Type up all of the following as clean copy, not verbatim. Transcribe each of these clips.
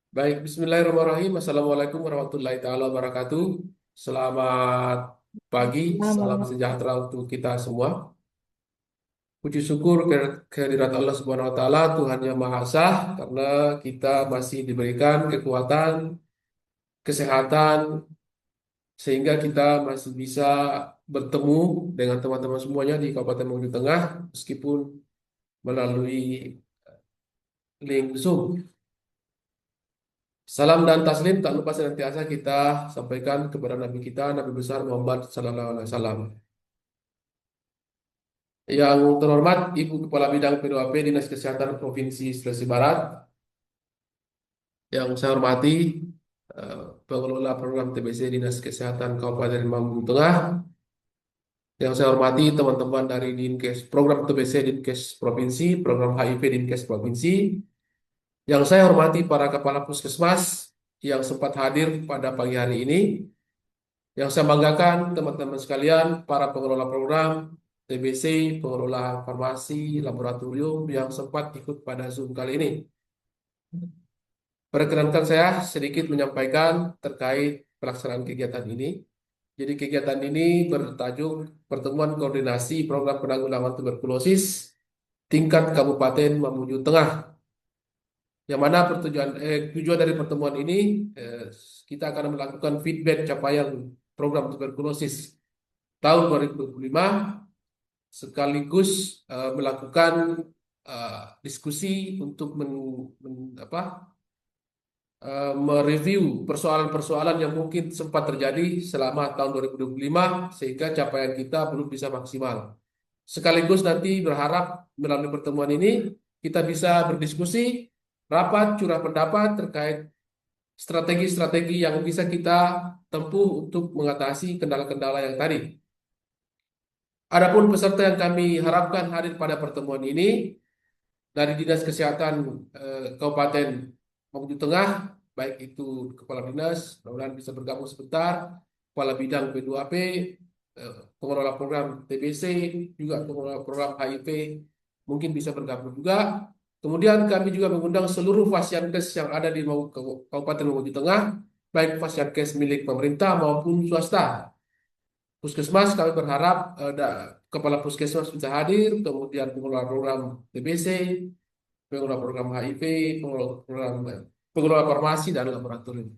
Baik, Bismillahirrahmanirrahim. Assalamualaikum warahmatullahi taala wabarakatuh. Selamat pagi, salam Lama. sejahtera untuk kita semua. Puji syukur kehadirat Allah Subhanahu wa taala, Tuhan yang Maha Esa, karena kita masih diberikan kekuatan, kesehatan, sehingga kita masih bisa bertemu dengan teman-teman semuanya di Kabupaten Maluku Tengah, meskipun melalui link Zoom. Salam dan taslim tak lupa senantiasa kita sampaikan kepada Nabi kita, Nabi besar Muhammad Sallallahu Alaihi Wasallam. Yang terhormat Ibu Kepala Bidang P2P Dinas Kesehatan Provinsi Sulawesi Barat, yang saya hormati eh, pengelola program TBC Dinas Kesehatan Kabupaten Maluku Tengah, yang saya hormati teman-teman dari Dinkes program TBC Dinkes Provinsi, program HIV Dinkes Provinsi, yang saya hormati para kepala puskesmas yang sempat hadir pada pagi hari ini. Yang saya banggakan teman-teman sekalian, para pengelola program, TBC, pengelola farmasi, laboratorium yang sempat ikut pada Zoom kali ini. Perkenankan saya sedikit menyampaikan terkait pelaksanaan kegiatan ini. Jadi kegiatan ini bertajuk Pertemuan Koordinasi Program Penanggulangan Tuberkulosis tingkat Kabupaten Mamuju Tengah. Yang mana tujuan dari pertemuan ini kita akan melakukan feedback capaian program tuberkulosis tahun 2025 sekaligus melakukan diskusi untuk mereview persoalan-persoalan yang mungkin sempat terjadi selama tahun 2025 sehingga capaian kita belum bisa maksimal. Sekaligus nanti berharap melalui pertemuan ini kita bisa berdiskusi, rapat, curah pendapat terkait strategi-strategi yang bisa kita tempuh untuk mengatasi kendala-kendala yang tadi. Adapun peserta yang kami harapkan hadir pada pertemuan ini dari Dinas Kesehatan Kabupaten Mamuju Tengah, baik itu Kepala Dinas, mudah-mudahan bisa bergabung sebentar, Kepala Bidang P2P, pengelola program TBC, juga pengelola program HIV, mungkin bisa bergabung juga. Kemudian kami juga mengundang seluruh Fasiankes yang ada di Kabupaten Mamuju Tengah, baik Fasiankes milik pemerintah maupun swasta. Puskesmas kami berharap kepala puskesmas bisa hadir, kemudian pengelola program TBC, pengelola program HIV, pengelola farmasi dan laboratorium.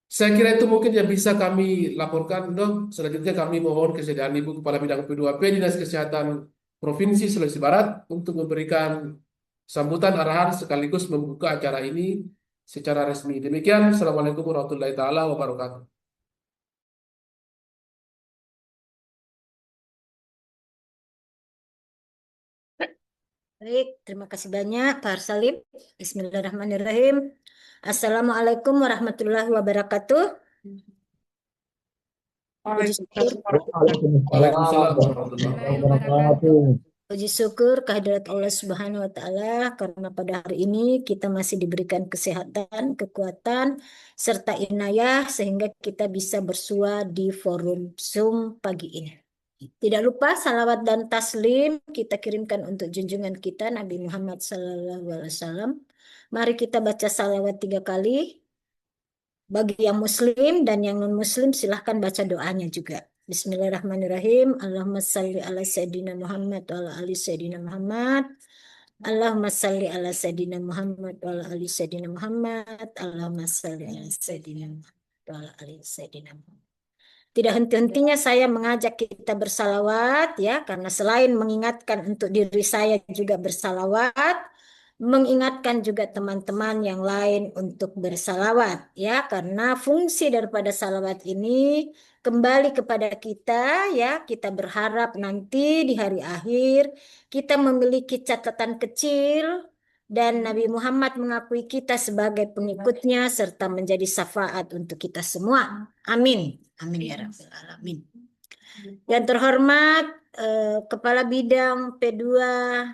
Saya kira itu mungkin yang bisa kami laporkan, dok. Selanjutnya kami mohon kesediaan Ibu Kepala Bidang P2P Dinas Kesehatan Provinsi Sulawesi Barat untuk memberikan sambutan arahan sekaligus membuka acara ini secara resmi. Demikian, Assalamualaikum warahmatullahi taala wabarakatuh. Baik, terima kasih banyak Pak Arsalim. Bismillahirrahmanirrahim. Assalamualaikum warahmatullahi wabarakatuh. Puji syukur, Waalaikumsalam warahmatullahi Waalaikumsalam warahmatullahi wabarakatuh. wabarakatuh. puji syukur kehadirat Allah Subhanahu wa taala karena pada hari ini kita masih diberikan kesehatan, kekuatan serta inayah sehingga kita bisa bersua di forum Zoom pagi ini. Tidak lupa salawat dan taslim kita kirimkan untuk junjungan kita Nabi Muhammad SAW. Mari kita baca salawat 3 kali. Bagi yang muslim dan yang non-muslim silahkan baca doanya juga. Bismillahirrahmanirrahim. Allahumma salli ala Sayyidina Muhammad wa ala ali Sayyidina Muhammad. Allahumma salli ala Sayyidina Muhammad wa ala ali Sayyidina Muhammad. Allahumma salli ala Sayyidina Muhammad wa ala ali Sayyidina Muhammad. Tidak henti-hentinya saya mengajak kita bersalawat ya, karena selain mengingatkan untuk diri saya juga bersalawat, mengingatkan juga teman-teman yang lain untuk bersalawat ya, karena fungsi daripada salawat ini kembali kepada kita ya, kita berharap nanti di hari akhir kita memiliki catatan kecil dan Nabi Muhammad mengakui kita sebagai pengikutnya serta menjadi syafaat untuk kita semua. Amin. Amin ya Rabbal Alamin. Yang terhormat Kepala Bidang P2PL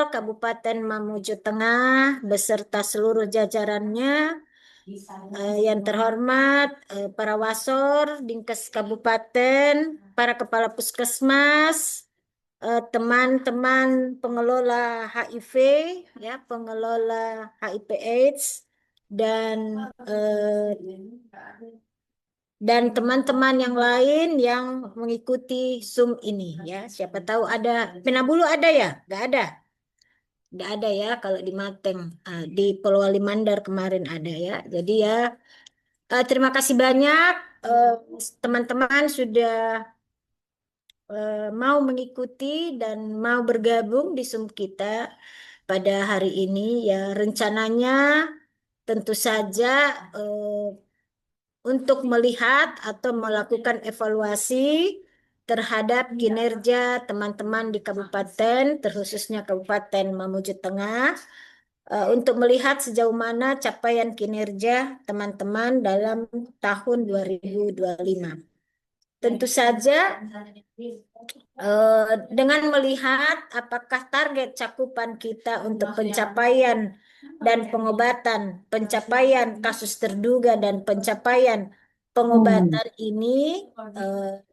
Kabupaten Mamuju Tengah beserta seluruh jajarannya. Yang terhormat para wasor Dinkes Kabupaten, para kepala puskesmas, teman-teman pengelola HIV, ya, pengelola HIV/AIDS, dan eh, dan teman-teman yang lain yang mengikuti Zoom ini, ya. Siapa tahu ada, Penabulu ada ya? Nggak ada. Nggak ada ya kalau di Mateng. Di Polewali Mandar kemarin ada ya. Jadi ya, terima kasih banyak eh, teman-teman sudah mau mengikuti dan mau bergabung di Zoom kita pada hari ini. Ya, rencananya tentu saja eh, untuk melihat atau melakukan evaluasi terhadap kinerja teman-teman di kabupaten, terkhususnya Kabupaten Mamuju Tengah, untuk melihat sejauh mana capaian kinerja teman-teman dalam tahun 2025. Tentu saja dengan melihat apakah target cakupan kita untuk pencapaian dan pengobatan, pencapaian kasus terduga dan pencapaian pengobatan ini eh,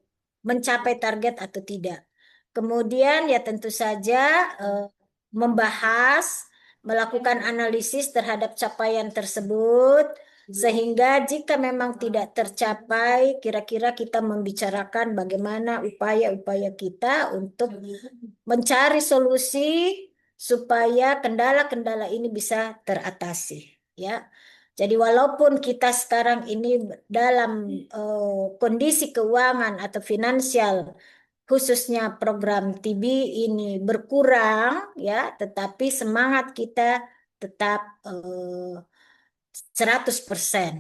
mencapai target atau tidak. Kemudian ya tentu saja eh, membahas, melakukan analisis terhadap capaian tersebut, sehingga jika memang tidak tercapai, kira-kira kita membicarakan bagaimana upaya-upaya kita untuk mencari solusi supaya kendala-kendala ini bisa teratasi, ya. Jadi walaupun kita sekarang ini dalam kondisi keuangan atau finansial, khususnya program TB ini berkurang, ya, tetapi semangat kita tetap 100%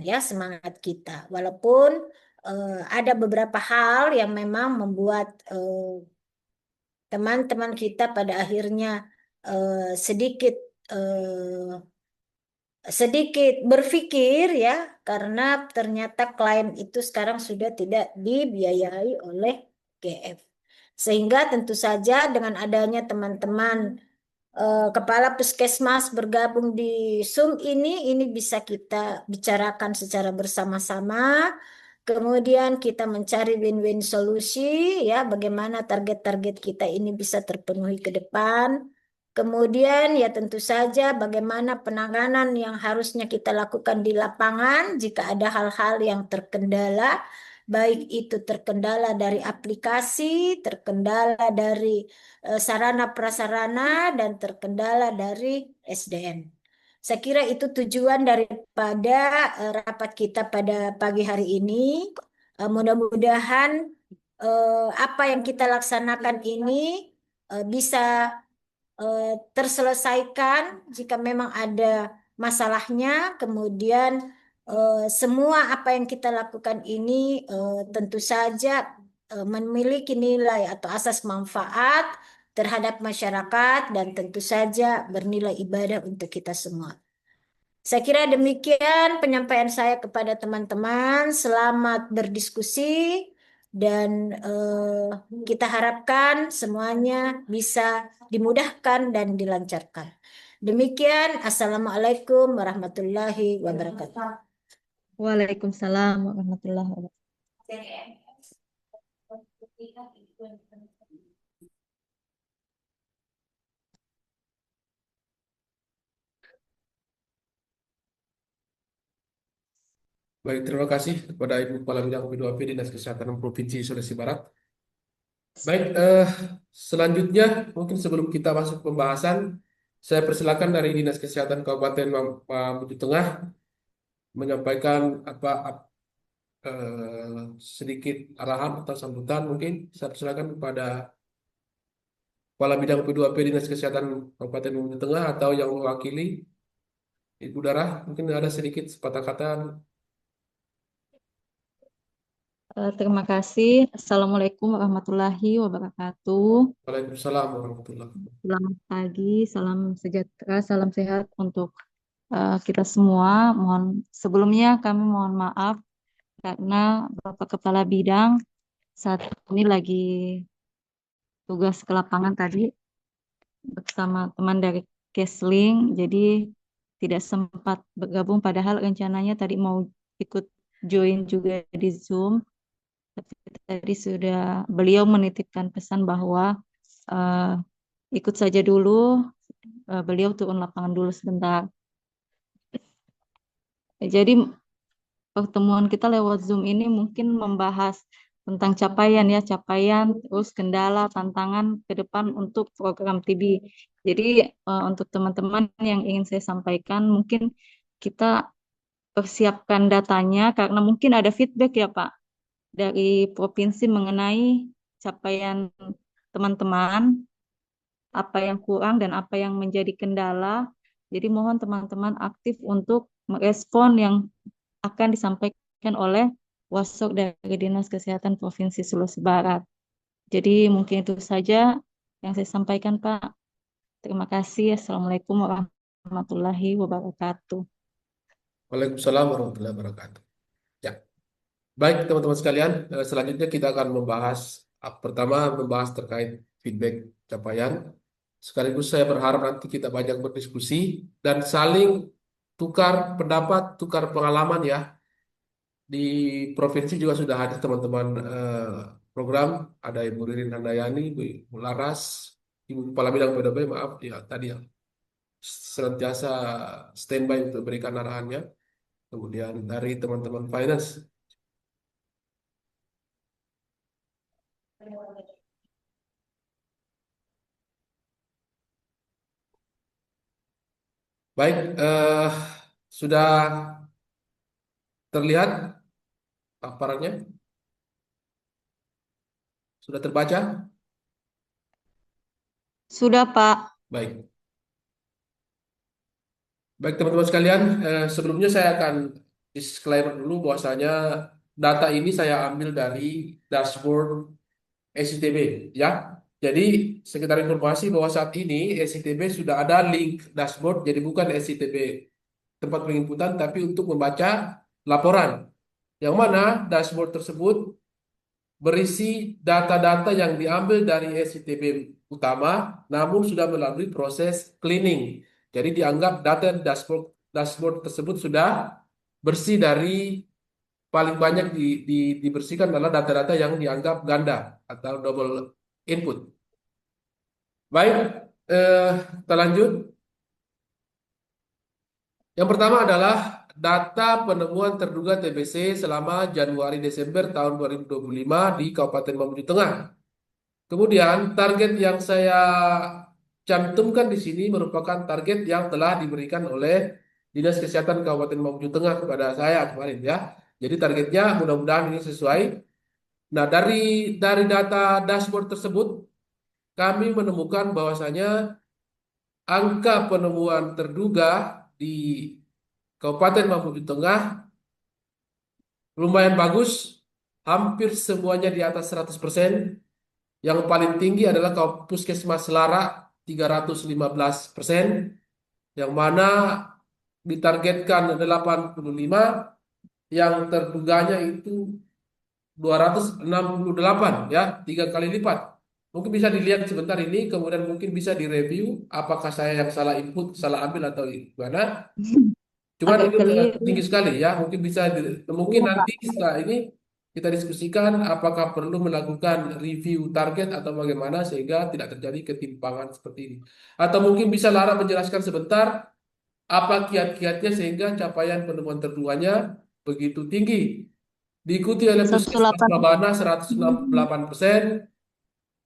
ya, semangat kita. Walaupun ada beberapa hal yang memang membuat teman-teman kita pada akhirnya sedikit eh, sedikit berpikir, ya, karena ternyata klaim itu sekarang sudah tidak dibiayai oleh GF. Sehingga tentu saja dengan adanya teman-teman kepala puskesmas bergabung di Zoom ini bisa kita bicarakan secara bersama-sama. Kemudian kita mencari win-win solusi, ya, bagaimana target-target kita ini bisa terpenuhi ke depan. Kemudian ya tentu saja bagaimana penanganan yang harusnya kita lakukan di lapangan jika ada hal-hal yang terkendala, baik itu terkendala dari aplikasi, terkendala dari sarana prasarana, dan terkendala dari SDM. Saya kira itu tujuan daripada rapat kita pada pagi hari ini. Mudah-mudahan apa yang kita laksanakan ini bisa terselesaikan jika memang ada masalahnya. Kemudian semua apa yang kita lakukan ini tentu saja memiliki nilai atau asas manfaat terhadap masyarakat dan tentu saja bernilai ibadah untuk kita semua. Saya kira demikian penyampaian saya kepada teman-teman. Selamat berdiskusi dan kita harapkan semuanya bisa dimudahkan dan dilancarkan. Demikian, Assalamualaikum warahmatullahi wabarakatuh. Waalaikumsalam warahmatullahi wabarakatuh. Baik, terima kasih kepada Ibu Kepala Bidang P2P Dinas Kesehatan Provinsi Sulawesi Barat. Baik, selanjutnya mungkin sebelum kita masuk ke pembahasan, saya persilakan dari Dinas Kesehatan Kabupaten Mamuju Tengah menyampaikan eh, sedikit arahan atau sambutan. Mungkin saya persilakan kepada Kepala Bidang P2P Dinas Kesehatan Kabupaten Mamuju Tengah atau yang mewakili Ibu Darah. Mungkin ada sedikit sepatah kata. Terima kasih. Assalamualaikum warahmatullahi wabarakatuh. Waalaikumsalam warahmatullahi wabarakatuh. Selamat pagi, salam sejahtera, salam sehat untuk kita semua. Sebelumnya kami mohon maaf karena Bapak Kepala Bidang saat ini lagi tugas ke lapangan tadi bersama teman dari Kesling, jadi tidak sempat bergabung. Padahal rencananya tadi mau ikut join juga di Zoom. Tapi tadi sudah beliau menitipkan pesan bahwa eh, ikut saja dulu. Beliau turun lapangan dulu sebentar. Jadi pertemuan kita lewat Zoom ini mungkin membahas tentang capaian ya, capaian, terus kendala, tantangan ke depan untuk program TB. Jadi untuk teman-teman yang ingin saya sampaikan, mungkin kita persiapkan datanya karena mungkin ada feedback ya Pak dari provinsi mengenai capaian teman-teman, apa yang kurang dan apa yang menjadi kendala. Jadi mohon teman-teman aktif untuk merespon yang akan disampaikan oleh WhatsApp dari Dinas Kesehatan Provinsi Sulawesi Barat. Jadi mungkin itu saja yang saya sampaikan, Pak. Terima kasih. Assalamualaikum warahmatullahi wabarakatuh. Waalaikumsalam warahmatullahi wabarakatuh. Ya, baik teman-teman sekalian, selanjutnya kita akan membahas pertama membahas terkait feedback capaian. Sekaligus saya berharap nanti kita banyak berdiskusi dan saling tukar pendapat, tukar pengalaman ya. Di provinsi juga sudah hadir teman-teman program, ada Ibu Ririn Handayani, Ibu Laras, Ibu Kepala Bidang PDB, maaf ya tadi ya senantiasa standby untuk berikan arahannya. Kemudian dari teman-teman finance. Baik, sudah terlihat paparannya? Sudah terbaca? Sudah, Pak. Baik. Baik teman-teman sekalian, sebelumnya saya akan disclaimer dulu bahwasanya data ini saya ambil dari dashboard SCTB ya. Jadi sekedar informasi bahwa saat ini SCTB sudah ada link dashboard, jadi bukan SCTB tempat penginputan, tapi untuk membaca laporan. Yang mana dashboard tersebut berisi data-data yang diambil dari SCTB utama, namun sudah melalui proses cleaning. Jadi dianggap data dashboard tersebut sudah bersih dari paling banyak dibersihkan adalah data-data yang dianggap ganda atau double input. Baik, kita lanjut. Yang pertama adalah data penemuan terduga TBC selama Januari-Desember tahun 2025 di Kabupaten Mamuju Tengah. Kemudian target yang saya cantumkan di sini merupakan target yang telah diberikan oleh Dinas Kesehatan Kabupaten Mamuju Tengah kepada saya kemarin ya. Jadi targetnya mudah-mudahan ini sesuai. Nah, dari data dashboard tersebut kami menemukan bahwasanya angka penemuan terduga di Kabupaten Mamuju Tengah lumayan bagus, hampir semuanya di atas 100%. Yang paling tinggi adalah Puskesmas Lara 315%, yang mana ditargetkan 85, yang terduganya itu 268 ya, 3 kali lipat. Mungkin bisa dilihat sebentar ini, kemudian mungkin bisa direview apakah saya yang salah input, salah ambil atau gimana. Cuman Agak ini keliru. tinggi sekali ya, mungkin Iya, nanti Pak. setelah ini kita diskusikan apakah perlu melakukan review target atau bagaimana sehingga tidak terjadi ketimpangan seperti ini. Atau mungkin bisa Lara menjelaskan sebentar apa kiat-kiatnya sehingga capaian penemuan terduanya begitu tinggi. Diikuti oleh Puskesmas 18. Babana 168%,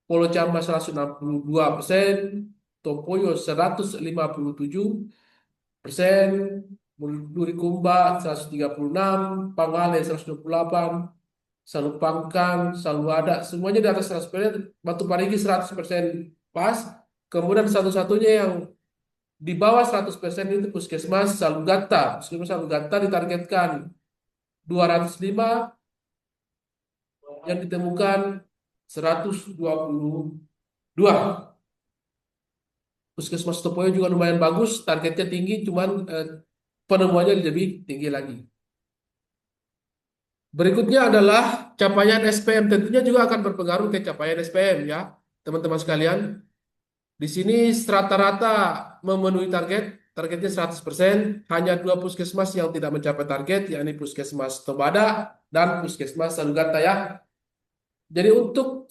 Polo Camas 162%, Topoyo 157%, Durikumba 136, Pangale 128, Salupangkang, Saluada, semuanya di atas 100%, Batu Parigi 100% pas. Kemudian satu-satunya yang di bawah 100% itu Puskesmas Salugata. Puskesmas Salugata ditargetkan 205, yang ditemukan 122. Puskesmas Topoyo juga lumayan bagus, targetnya tinggi, cuman penemuannya lebih tinggi lagi. Berikutnya adalah capaian SPM. Tentunya juga akan berpengaruh ke capaian SPM ya, teman-teman sekalian. Di sini rata-rata memenuhi target, targetnya 100%. Hanya 2 puskesmas yang tidak mencapai target, yakni Puskesmas Tobada dan Puskesmas Salugata ya. Jadi untuk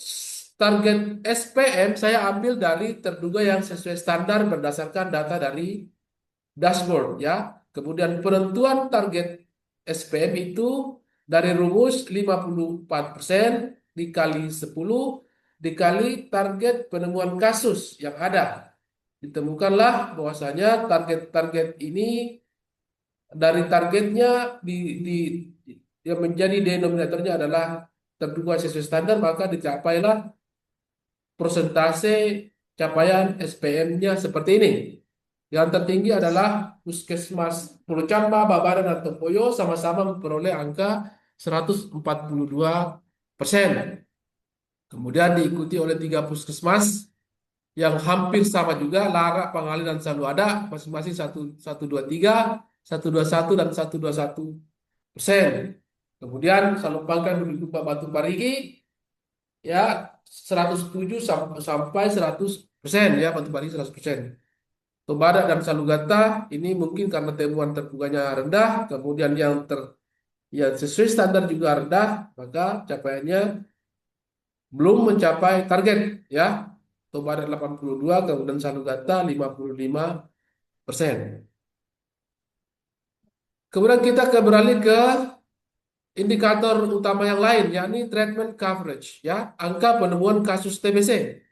target SPM saya ambil dari terduga yang sesuai standar berdasarkan data dari dashboard ya. Kemudian penentuan target SPM itu dari rumus 54% dikali 10 dikali target penemuan kasus yang ada. Ditemukanlah bahwasanya target-target ini dari targetnya di yang menjadi denominatornya adalah terduga sesuai standar, maka dicapailah persentase capaian SPM-nya seperti ini. Yang tertinggi adalah Puskesmas Purocamba, Babaran, dan Topoyo sama-sama memperoleh angka 142%. Kemudian diikuti oleh 3 puskesmas yang hampir sama juga, Lara, Pangali, dan Saluada, masing-masing 123, 121, dan 121%. Kemudian Salumpangkan, Bukit Batu Parigi, ya 107 sampai 100%, ya Batu Parigi 100%. Tombada dan Salugata ini mungkin karena temuan terbukanya rendah, kemudian yang sesuai standar juga rendah, maka capaiannya belum mencapai target ya. Tombada 82, kemudian Salugata 55%. Kemudian kita beralih ke indikator utama yang lain, yakni treatment coverage ya, angka penemuan kasus TBC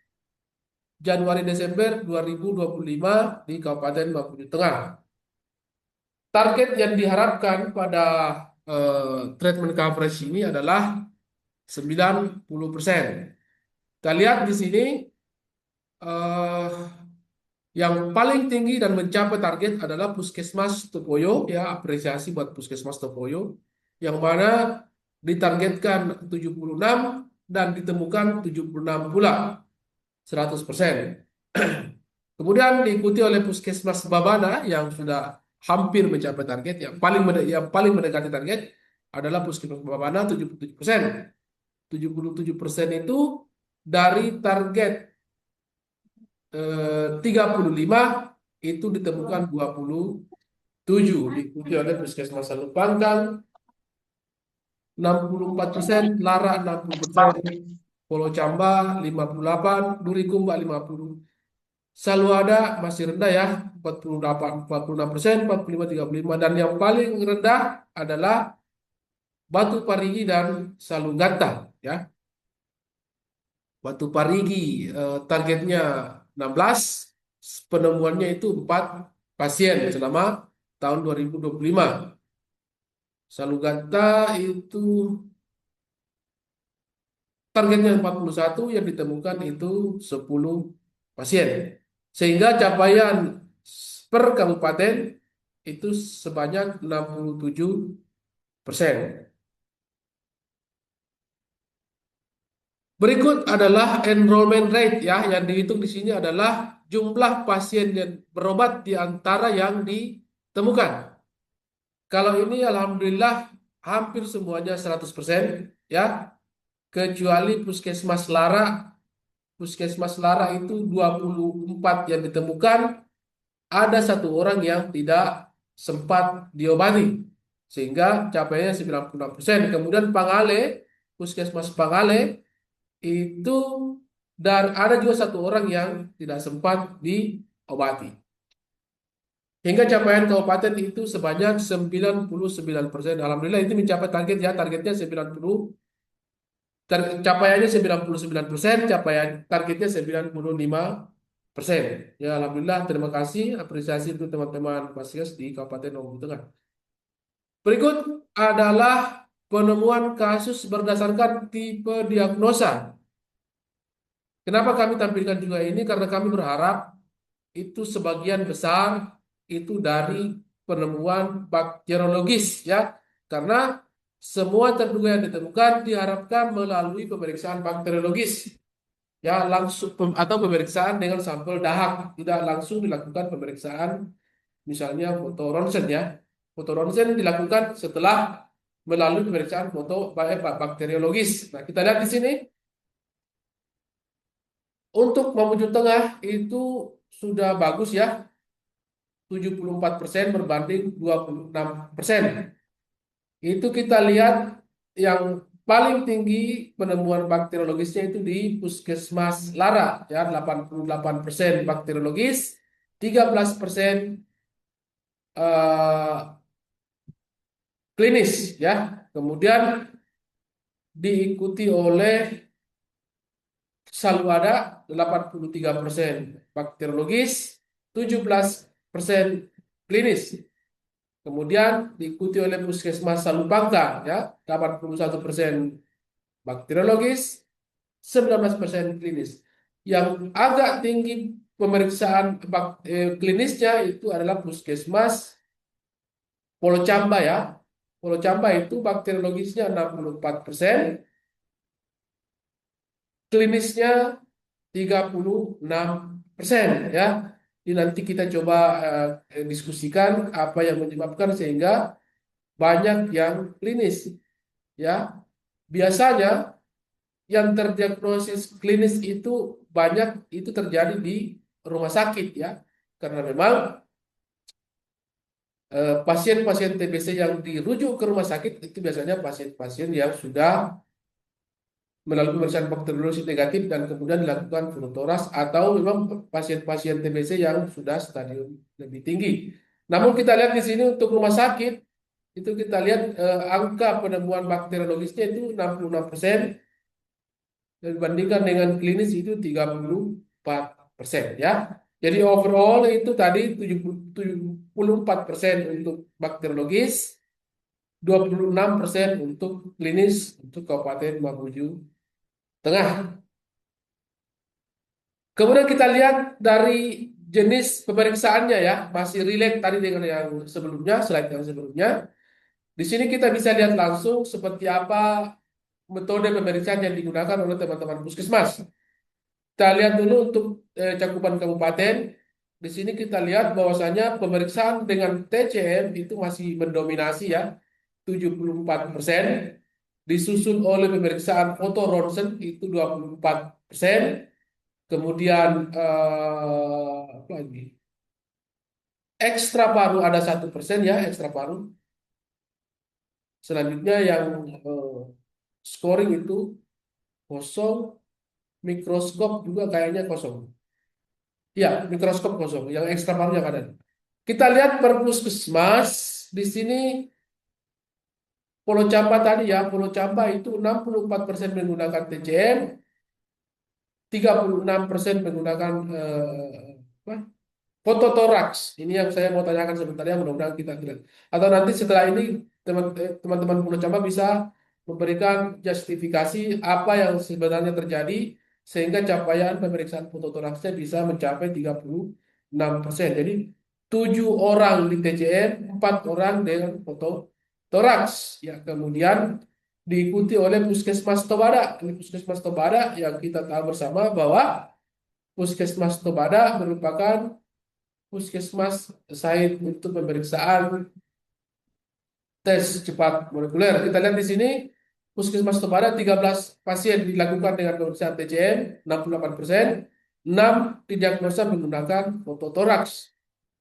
Januari Desember 2025 di Kabupaten Mamuju Tengah. Target yang diharapkan pada treatment coverage ini adalah 90%. Kita lihat di sini eh, yang paling tinggi dan mencapai target adalah Puskesmas Topoyo, ya apresiasi buat Puskesmas Topoyo, yang mana ditargetkan 76 dan ditemukan 76 pula, 100%. Kemudian diikuti oleh Puskesmas Babana yang sudah hampir mencapai target, yang paling mendekati target adalah Puskesmas Babana 77%. 77% itu dari target 35 itu ditemukan 27, diikuti oleh Puskesmas Salupangkang 64%, Lara 60%, Polo Camba 58, Durikumba 50. Saluada masih rendah ya, 48, 46%, 45, 35, dan yang paling rendah adalah Batu Parigi dan Salugata ya. Batu Parigi targetnya 16, penemuannya itu 4 pasien selama tahun 2025. Salugata itu targetnya 41, yang ditemukan itu 10 pasien. Sehingga capaian per kabupaten itu sebanyak 67%. Berikut adalah enrollment rate ya, yang dihitung di sini adalah jumlah pasien yang berobat di antara yang ditemukan. Kalau ini alhamdulillah hampir semuanya 100% ya, kecuali Puskesmas Lara. Puskesmas Lara itu 24 yang ditemukan, ada 1 orang yang tidak sempat diobati, sehingga capaiannya 96%. Kemudian Pangale, Puskesmas Pangale itu, dan ada juga 1 orang yang tidak sempat diobati. Hingga capaian kabupaten itu sebanyak 99%. Alhamdulillah itu mencapai target ya, targetnya 90. Capaiannya 99%, capaian targetnya 95%. Ya, alhamdulillah, terima kasih, apresiasi untuk teman-teman Paskes di Kabupaten Mamuju Tengah. Berikut adalah penemuan kasus berdasarkan tipe diagnosa. Kenapa kami tampilkan juga ini? Karena kami berharap itu sebagian besar itu dari penemuan bakteriologis ya. Karena semua terduga yang ditemukan diharapkan melalui pemeriksaan bakteriologis ya, langsung atau pemeriksaan dengan sampel dahak, tidak langsung dilakukan pemeriksaan misalnya foto ronsen ya. Foto ronsen dilakukan setelah melalui pemeriksaan foto bakteriologis. Nah, kita lihat di sini untuk Mamuju Tengah itu sudah bagus ya, 74% berbanding 26%. Itu kita lihat yang paling tinggi penemuan bakteriologisnya itu di Puskesmas Lara, ya 88% bakteriologis, 13% eh, klinis, ya. Kemudian diikuti oleh Salwada 83% bakteriologis, 17% klinis. Kemudian diikuti oleh Puskesmas Salupangka, ya 81% bakteriologis, 19% klinis. Yang agak tinggi pemeriksaan klinisnya itu adalah Puskesmas Polocamba, ya. Polocamba itu bakteriologisnya 64%, klinisnya 36%, ya. Ini nanti kita coba diskusikan apa yang menyebabkan sehingga banyak yang klinis, ya. Biasanya yang terdiagnosis klinis itu banyak itu terjadi di rumah sakit, ya. Karena memang pasien-pasien TBC yang dirujuk ke rumah sakit itu biasanya pasien-pasien yang sudah melalui pemeriksaan bakteriologi negatif dan kemudian dilakukan fluorotoras atau memang pasien-pasien TBC yang sudah stadium lebih tinggi. Namun kita lihat di sini untuk rumah sakit itu kita lihat angka penemuan bakteriologisnya itu 66% dan dibandingkan dengan klinis itu 34%, ya. Jadi overall itu tadi 74% untuk bakteriologis, 26% untuk klinis untuk Kabupaten Mamuju Tengah. Kemudian kita lihat dari jenis pemeriksaannya, ya, masih relate tadi dengan yang sebelumnya, slide yang sebelumnya. Di sini kita bisa lihat langsung seperti apa metode pemeriksaan yang digunakan oleh teman-teman puskesmas. Kita lihat dulu untuk cakupan kabupaten. Di sini kita lihat bahwasanya pemeriksaan dengan TCM itu masih mendominasi, ya, 74%. Disusul oleh pemeriksaan foto ronsen itu 24%. Kemudian apa lagi? Ekstra paru ada 1%, ya, ekstra paru. Selanjutnya yang scoring itu kosong, mikroskop juga kayaknya kosong. Ya, mikroskop kosong. Yang ekstra paru yang ada. Kita lihat per puskesmas di sini Polocamba tadi, ya, Polocamba itu 64% menggunakan TCM, 36% menggunakan apa? Fototoraks. Ini yang saya mau tanyakan sebentar, ya, mudah-mudahan kita lihat. Atau nanti setelah ini teman-teman Pulau Camba bisa memberikan justifikasi apa yang sebenarnya terjadi sehingga capaian pemeriksaan fototoraksnya bisa mencapai 36%. Jadi 7 orang di TCM, 4 orang dengan fototoraks. Ya, kemudian diikuti oleh Puskesmas Tobada. Ini Puskesmas Tobada yang kita tahu bersama bahwa Puskesmas Tobada merupakan puskesmas site untuk pemeriksaan tes cepat molekuler. Kita lihat di sini, puskesmas Tobada 13 pasien dilakukan dengan pemeriksaan TCM, 68%, 6 didiagnosa menggunakan fototoraks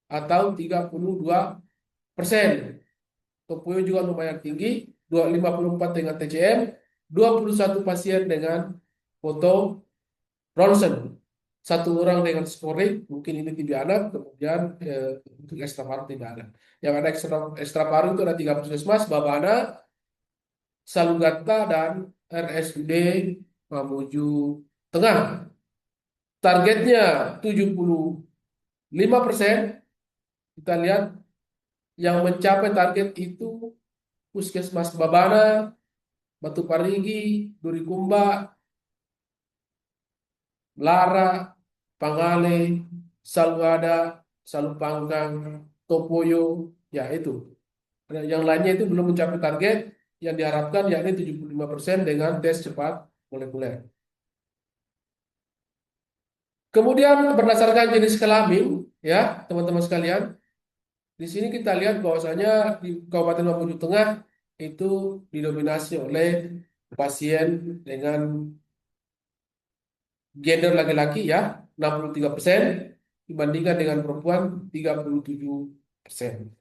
atau 32%. Topoyo juga lumayan tinggi, 254 dengan TCM, 21 pasien dengan foto ronsen. Satu orang dengan sporik, mungkin ini TB anak, kemudian untuk ekstra paru tidak ada. Yang ada ekstra paru itu ada 3 puskesmas, Babana, Salugata, dan RSUD Mamuju Tengah. Targetnya 75%. Kita lihat yang mencapai target itu Puskesmas Babana, Batu Parigi, Durikumba, Lara, Pangale, Salwada, Salupanggang, Topoyo, ya itu. Yang lainnya itu belum mencapai target yang diharapkan, yakni 75% dengan tes cepat molekuler. Kemudian berdasarkan jenis kelamin, ya, teman-teman sekalian, di sini kita lihat bahwasanya di Kabupaten Mamuju Tengah itu didominasi oleh pasien dengan gender laki-laki, ya, 63% dibandingkan dengan perempuan 37%.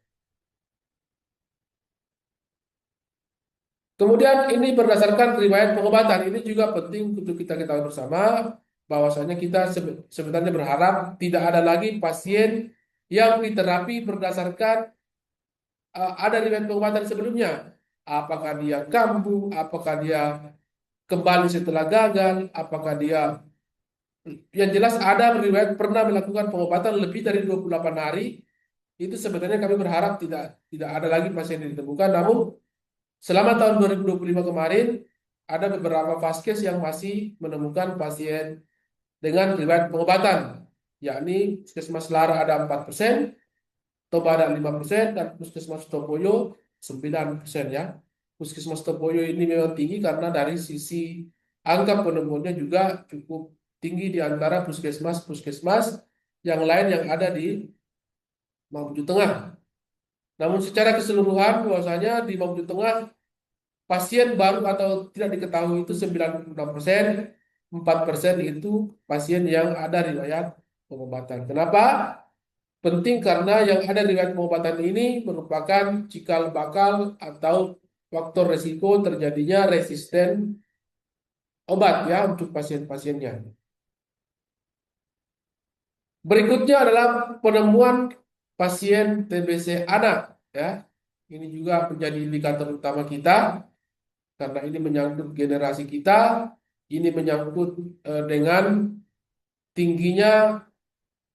Kemudian ini berdasarkan riwayat pengobatan. Ini juga penting untuk kita ketahui bersama bahwasanya kita sebenarnya berharap tidak ada lagi pasien yang diterapi berdasarkan ada riwayat pengobatan sebelumnya. Apakah dia kambuh, apakah dia kembali setelah gagal, apakah dia yang jelas ada riwayat pernah melakukan pengobatan lebih dari 28 hari. Itu sebenarnya kami berharap tidak ada lagi pasien yang ditemukan. Namun selama tahun 2025 kemarin, ada beberapa vaskes yang masih menemukan pasien dengan riwayat pengobatan, yakni Puskesmas Lara ada 4%, Toba ada 5%, dan Puskesmas Topoyo 9% ya. Puskesmas Topoyo ini memang tinggi karena dari sisi angka penemuannya juga cukup tinggi di antara puskesmas-puskesmas yang lain yang ada di Mamuju Tengah. Namun secara keseluruhan bahwasanya di Mamuju Tengah pasien baru atau tidak diketahui itu 96%, 4% itu pasien yang ada riwayat pengobatan. Kenapa? Penting karena yang ada riwayat pengobatan ini merupakan cikal bakal atau faktor resiko terjadinya resisten obat ya untuk pasien-pasiennya. Berikutnya adalah penemuan pasien TBC anak ya. Ini juga menjadi indikator utama kita karena ini menyangkut generasi kita, ini menyangkut dengan tingginya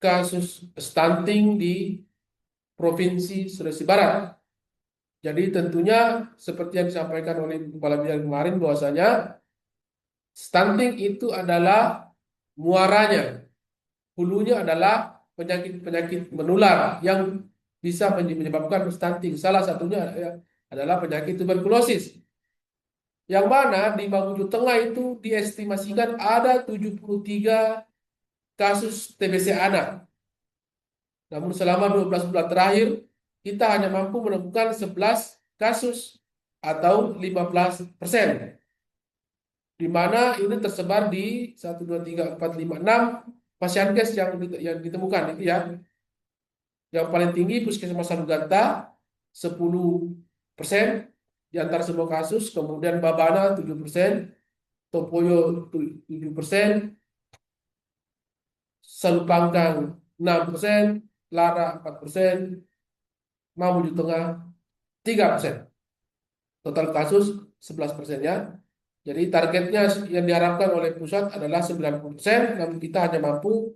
kasus stunting di Provinsi Sulawesi Barat. Jadi tentunya seperti yang disampaikan oleh Kepala Bidang kemarin bahwasanya stunting itu adalah muaranya, hulunya adalah penyakit-penyakit menular yang bisa menyebabkan stunting. Salah satunya adalah penyakit tuberkulosis. Yang mana di Mamuju Tengah itu diestimasikan ada 73 kasus TBC anak. Namun selama 12 bulan terakhir, kita hanya mampu menemukan 11 kasus atau 15%. Di mana ini tersebar di 1, 2, 3, 4, 5, 6 pasienkes yang ditemukan. Itu ya. Yang paling tinggi Puskesmas Sanugata 10% di antara semua kasus. Kemudian Babana 7%, Topoyo 7%, Salupangkang 6%, Lara 4%, Mamuju Tengah 3%. Total kasus 11% ya. Jadi targetnya yang diharapkan oleh pusat adalah 90%, namun kita hanya mampu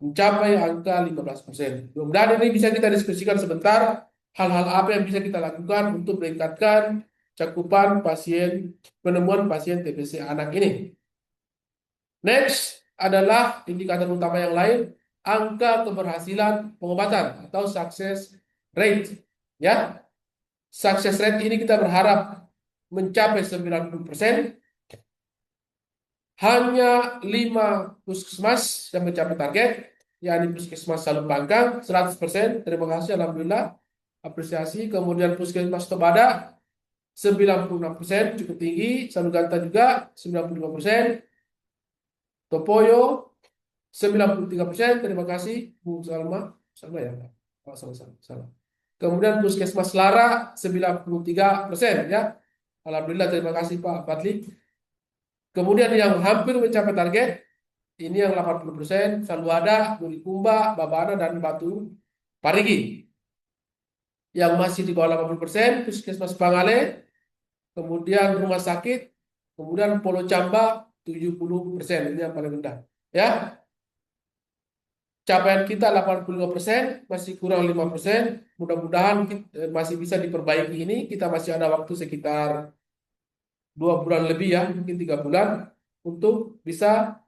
mencapai angka 15%. Mudah-mudahan ini bisa kita diskusikan sebentar, hal-hal apa yang bisa kita lakukan untuk meningkatkan cakupan penemuan pasien TBC anak ini. Next adalah indikator utama yang lain, angka keberhasilan pengobatan atau success rate. Ya, success rate ini kita berharap mencapai 90%. Hanya 5 puskesmas yang mencapai target, yakni Puskesmas Salupangkang 100%. Terima kasih, alhamdulillah, apresiasi. Kemudian Puskesmas Tobada 96%, cukup tinggi. Sanuganta juga 95%. Topoyo 93%, terima kasih Bu Salma. Salma ya? Oh, salah. Kemudian Puskesmas Lara 93% ya. Alhamdulillah, terima kasih Pak Fadli. Kemudian yang hampir mencapai target, ini yang 80%, Saluada, Nurikumba, Babana, dan Batu Parigi. Yang masih di bawah 80%, Puskesmas Pangale, kemudian rumah sakit, kemudian Polo Camba 70%, ini yang paling rendah. Ya, capaian kita 85%, masih kurang 5%. Mudah-mudahan masih bisa diperbaiki ini. Kita masih ada waktu sekitar 2 bulan lebih ya, mungkin 3 bulan untuk bisa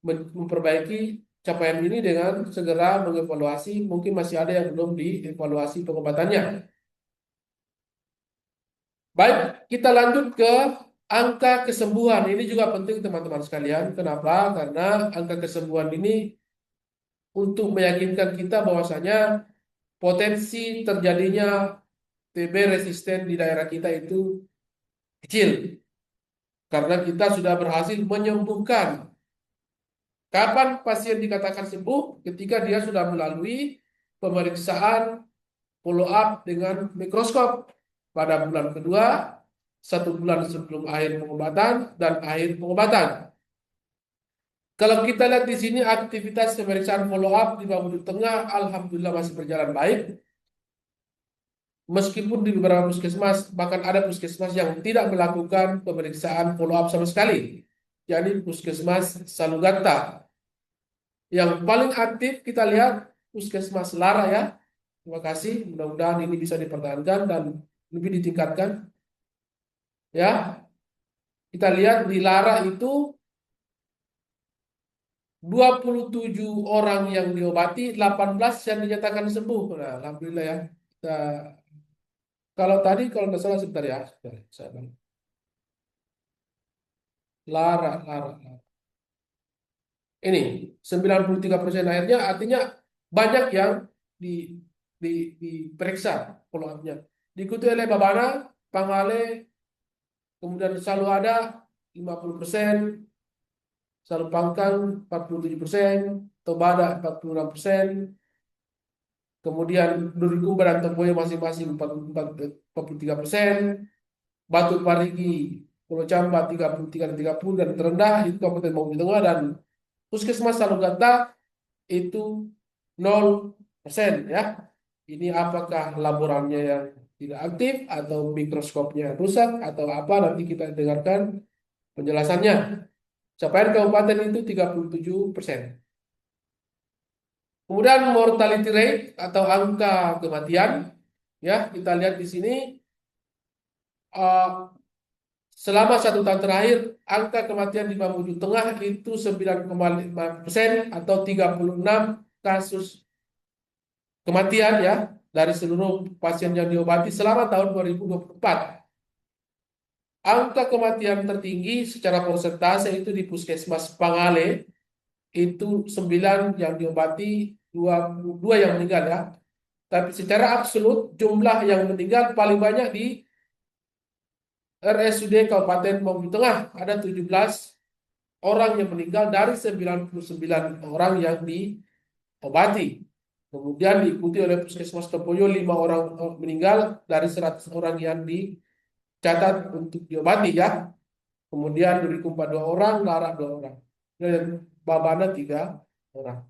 memperbaiki capaian ini dengan segera mengevaluasi. Mungkin masih ada yang belum dievaluasi pengobatannya. Baik, kita lanjut ke angka kesembuhan. Ini juga penting teman-teman sekalian. Kenapa? Karena angka kesembuhan ini untuk meyakinkan kita bahwasanya potensi terjadinya TB resisten di daerah kita itu kecil. Karena kita sudah berhasil menyembuhkan. Kapan pasien dikatakan sembuh? Ketika dia sudah melalui pemeriksaan follow up dengan mikroskop. pada bulan kedua, 1 bulan sebelum akhir pengobatan, dan akhir pengobatan. Kalau kita lihat di sini aktivitas pemeriksaan follow up di Bambu Tengah, alhamdulillah masih berjalan baik. Meskipun di beberapa puskesmas, bahkan ada puskesmas yang tidak melakukan pemeriksaan follow up sama sekali. Jadi puskesmas Salugata. Yang paling aktif kita lihat puskesmas Lara ya. Terima kasih. Mudah-mudahan ini bisa dipertahankan dan lebih ditingkatkan. Ya, kita lihat di Lara itu 27 orang yang diobati, 18 yang dinyatakan sembuh. Nah, alhamdulillah ya. Kita, kalau nggak salah sebentar ya. Sebentar, saya balik. Lara. Ini 93% akhirnya artinya banyak yang di, diperiksa follow up-nya. Diikuti oleh Babana, Pangale, kemudian selalu ada 50%, selalu Pangkang 47%, Tobada 46%, kemudian Durikumba dan Tomboya masing-masing 43%, Batu Parigi, Pulau Camba 33 dan 30, dan terendah itu Kabupaten Maluku Tengah, dan Puskesmas Salugata itu 0% ya. Ini apakah laborannya yang tidak aktif atau mikroskopnya rusak atau apa, nanti kita dengarkan penjelasannya. Capaian kabupaten itu 37%. Kemudian mortality rate atau angka kematian, ya kita lihat di sini eh, selama 1 tahun terakhir angka kematian di Mamuju Tengah itu 9,5% atau 36 kasus kematian ya dari seluruh pasien yang diobati selama tahun 2024. Angka kematian tertinggi secara persentase itu di Puskesmas Pangale itu 9 yang diobati, 2 yang meninggal ya. Tapi secara absolut jumlah yang meninggal paling banyak di RSUD Kabupaten Mamuju Tengah, ada 17 orang yang meninggal dari 99 orang yang diobati. Kemudian diikuti oleh Puskesmas Topoyo 5 orang meninggal dari 100 orang yang dicatat untuk diobati ya. Kemudian Duri Kumpa 2 orang, Lara 2 orang, dan Babana 3 orang.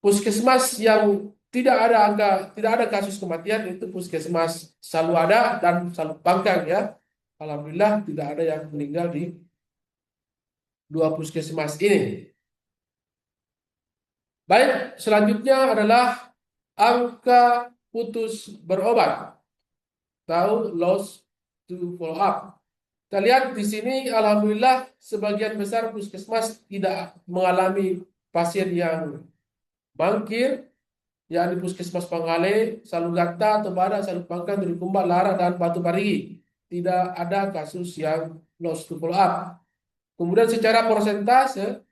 Puskesmas yang tidak ada kasus kematian itu Puskesmas Saluada dan Salu Pangkang ya. Alhamdulillah tidak ada yang meninggal di 2 puskesmas ini. Baik, selanjutnya adalah angka putus berobat. Tahu loss to follow up. Kita lihat di sini, alhamdulillah sebagian besar puskesmas tidak mengalami pasien yang mangkir, yakni Puskesmas Pangale, Salugata, Tobada, Salupangkang, Durikumba, Lara, dan Batu Parigi. Tidak ada kasus yang loss to follow up. Kemudian secara persentase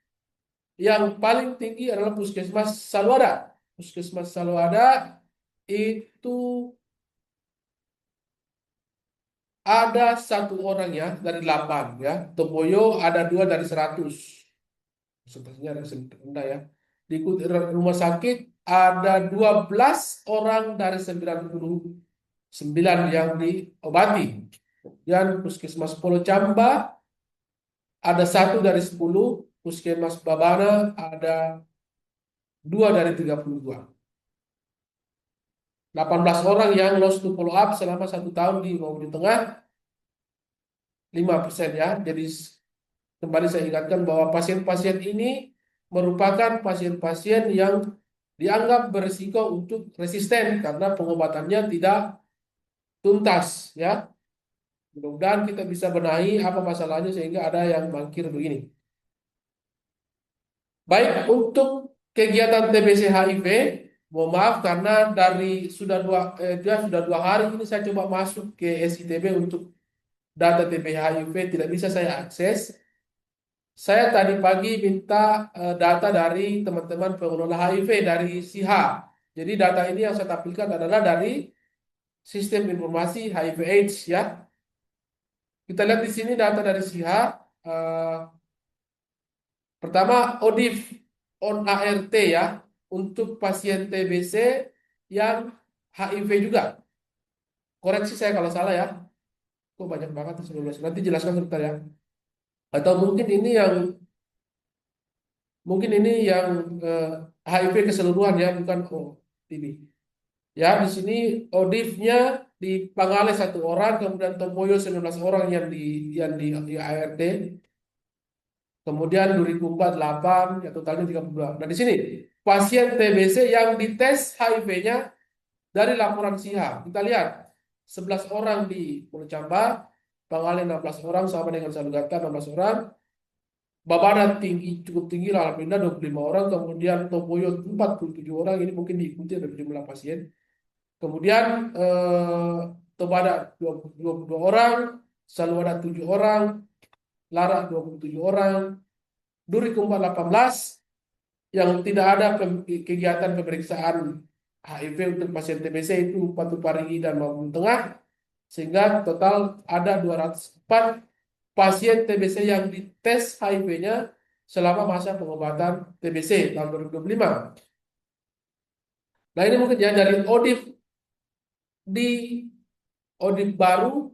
yang paling tinggi adalah Puskesmas Saluada. Puskesmas Saluada itu ada 1 orang ya dari 8 ya. Tomoyo ada 2 dari 100. Persentasinya rendah ya. Di rumah sakit ada 12 orang dari 99 yang diobati. Dan Puskesmas Polo Camba ada 1 dari 10. Puskesmas Babana ada 2 dari 32. 18 orang yang lost to follow up selama 1 tahun di Mamuju Tengah, 5% ya. Jadi kembali saya ingatkan bahwa pasien-pasien ini merupakan pasien-pasien yang dianggap berisiko untuk resisten karena pengobatannya tidak tuntas ya. Mudah-mudahan kita bisa benahi apa masalahnya sehingga ada yang mangkir begini. Baik, untuk kegiatan TBC HIV, mohon maaf karena dia sudah 2 hari ini saya coba masuk ke SITB untuk data TBC HIV tidak bisa saya akses. Saya tadi pagi minta data dari teman-teman pengelola HIV dari SIHA. Jadi data ini yang saya tampilkan adalah dari sistem informasi HIV/AIDS ya. Kita lihat di sini data dari SIHA. Pertama ODIF on ART ya untuk pasien TBC yang HIV juga. Koreksi saya kalau salah ya. Kok banyak banget tuh 19. Nanti jelaskan sebentar ya. Atau mungkin ini yang HIV keseluruhan ya, bukan OTB. Ya, di sini ODIF-nya di Pangaleh 1 orang, kemudian Tomboyo 19 orang yang di ART, kemudian Durikumba 8, ya totalnya 32. Nah, di sini pasien TBC yang dites HIV-nya dari laporan SIHA. Kita lihat 11 orang di Pulau Camba, Pangaleh 16 orang sama dengan Salugata 16 orang. Babana cukup tinggi lah, Alhamdulillah 25 orang, kemudian Tomboyo 47 orang, ini mungkin diikuti dari jumlah pasien. Kemudian Tobada 22 orang, Salwada 7 orang, Lara 27 orang, Duri Kumpa 18, yang tidak ada kegiatan pemeriksaan HIV untuk pasien TBC itu Batu Parigi dan Mamuju Tengah, sehingga total ada 204 pasien TBC yang dites HIV-nya selama masa pengobatan TBC tahun 2025. Nah, ini mungkin ya dari ODIF baru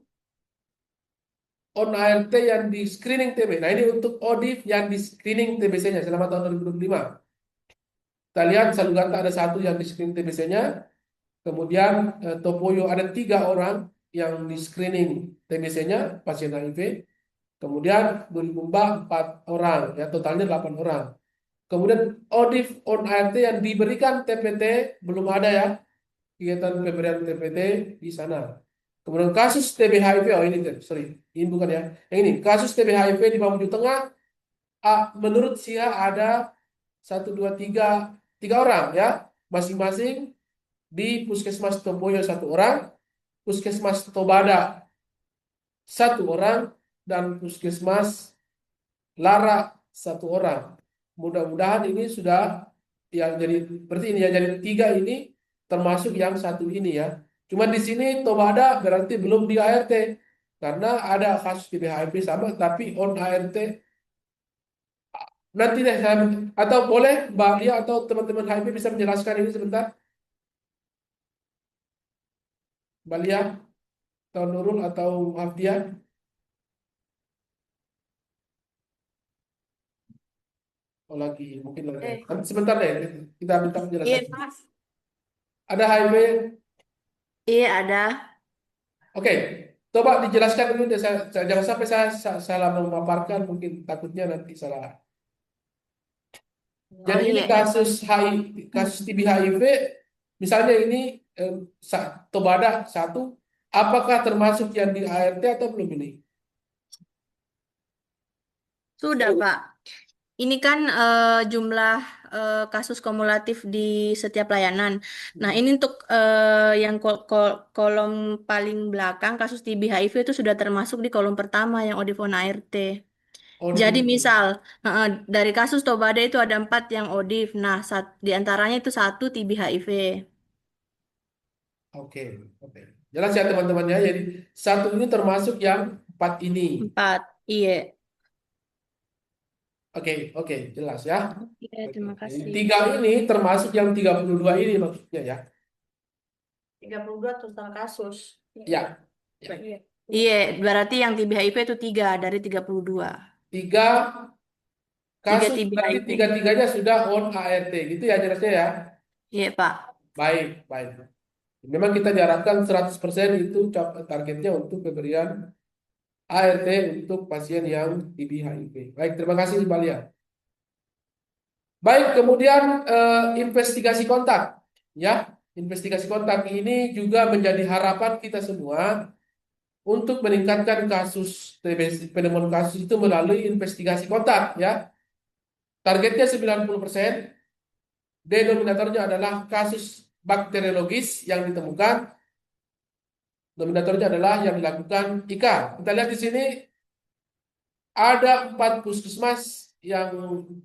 on ART yang di screening TB. Nah, ini untuk ODIF yang di screening TBC-nya selama tahun 2025. Kita lihat Salugata ada 1 yang di screening TBC-nya. Kemudian Topoyo ada 3 orang yang di screening TBC-nya, pasien HIV. Kemudian Durikumba 4 orang, ya totalnya 8 orang. Kemudian ODIF on ART yang diberikan TPT belum ada ya, kegiatan pemberian TPT di sana. Kemudian kasus TB HIV, ini bukan ya. Yang ini, kasus TB HIV di Mamuju Tengah, menurut SIHA ada 1, 2, 3 orang ya, masing-masing di Puskesmas Tomboyo 1 orang, Puskesmas Tobada 1 orang, dan Puskesmas Lara 1 orang. Mudah-mudahan ini sudah yang jadi berarti ini ya, jadi 3 ini termasuk yang 1 ini ya. Cuma di sini Tobada berarti belum di ART karena ada kasus TB HIV sama tapi on ART. Nanti deh atau boleh Mbak Lia atau teman-teman HIV bisa menjelaskan ini sebentar. Mbak Lia atau Nurul atau Hafdia. Oh lagi, mungkin lagi. Nanti sebentar deh, kita minta Iya, penjelasan. Pak. Ada HIV? Iya, ada. Oke, coba dijelaskan dulu deh. Jangan sampai saya salah memaparkan, mungkin takutnya nanti salah. Oh Jadi ini iya. kasus TB HIV, misalnya ini Tobada 1, apakah termasuk yang di ART atau belum ini? Sudah, Pak. Ini kan jumlah kasus kumulatif di setiap layanan. Nah, ini untuk yang kolom paling belakang kasus TB HIV itu sudah termasuk di kolom pertama yang Odifon ART. Oh, Jadi misal dari kasus Tobada itu ada 4 yang ODIF. Nah, di antaranya itu 1 TB HIV. oke, oke. Jelas ya teman-teman ya. Jadi 1 ini termasuk yang 4 ini. 4. Iya. Oke, oke, jelas ya. Oke, Oke. terima Jadi kasih. 3 ini termasuk yang 32 ini maksudnya ya. 32 total kasus. Ya, ya. Iya, berarti yang TB HIV itu 3 dari 32. 3 Tiga kasus TB berarti HIV. 3-3-nya sudah on ART gitu ya jelasnya ya. Iya, Pak. Baik, baik. Memang kita diharapkan 100% itu targetnya untuk pemberian ART untuk pasien yang TB HIV. Baik, terima kasih Mbak Lia. Baik, kemudian investigasi kontak. Ya, investigasi kontak ini juga menjadi harapan kita semua untuk meningkatkan kasus TBC, penemuan kasus itu melalui investigasi kontak ya. Targetnya 90%, denominatornya adalah kasus bakteriologis yang ditemukan, denominatornya adalah yang dilakukan IKA. Kita lihat di sini ada 4 puskesmas yang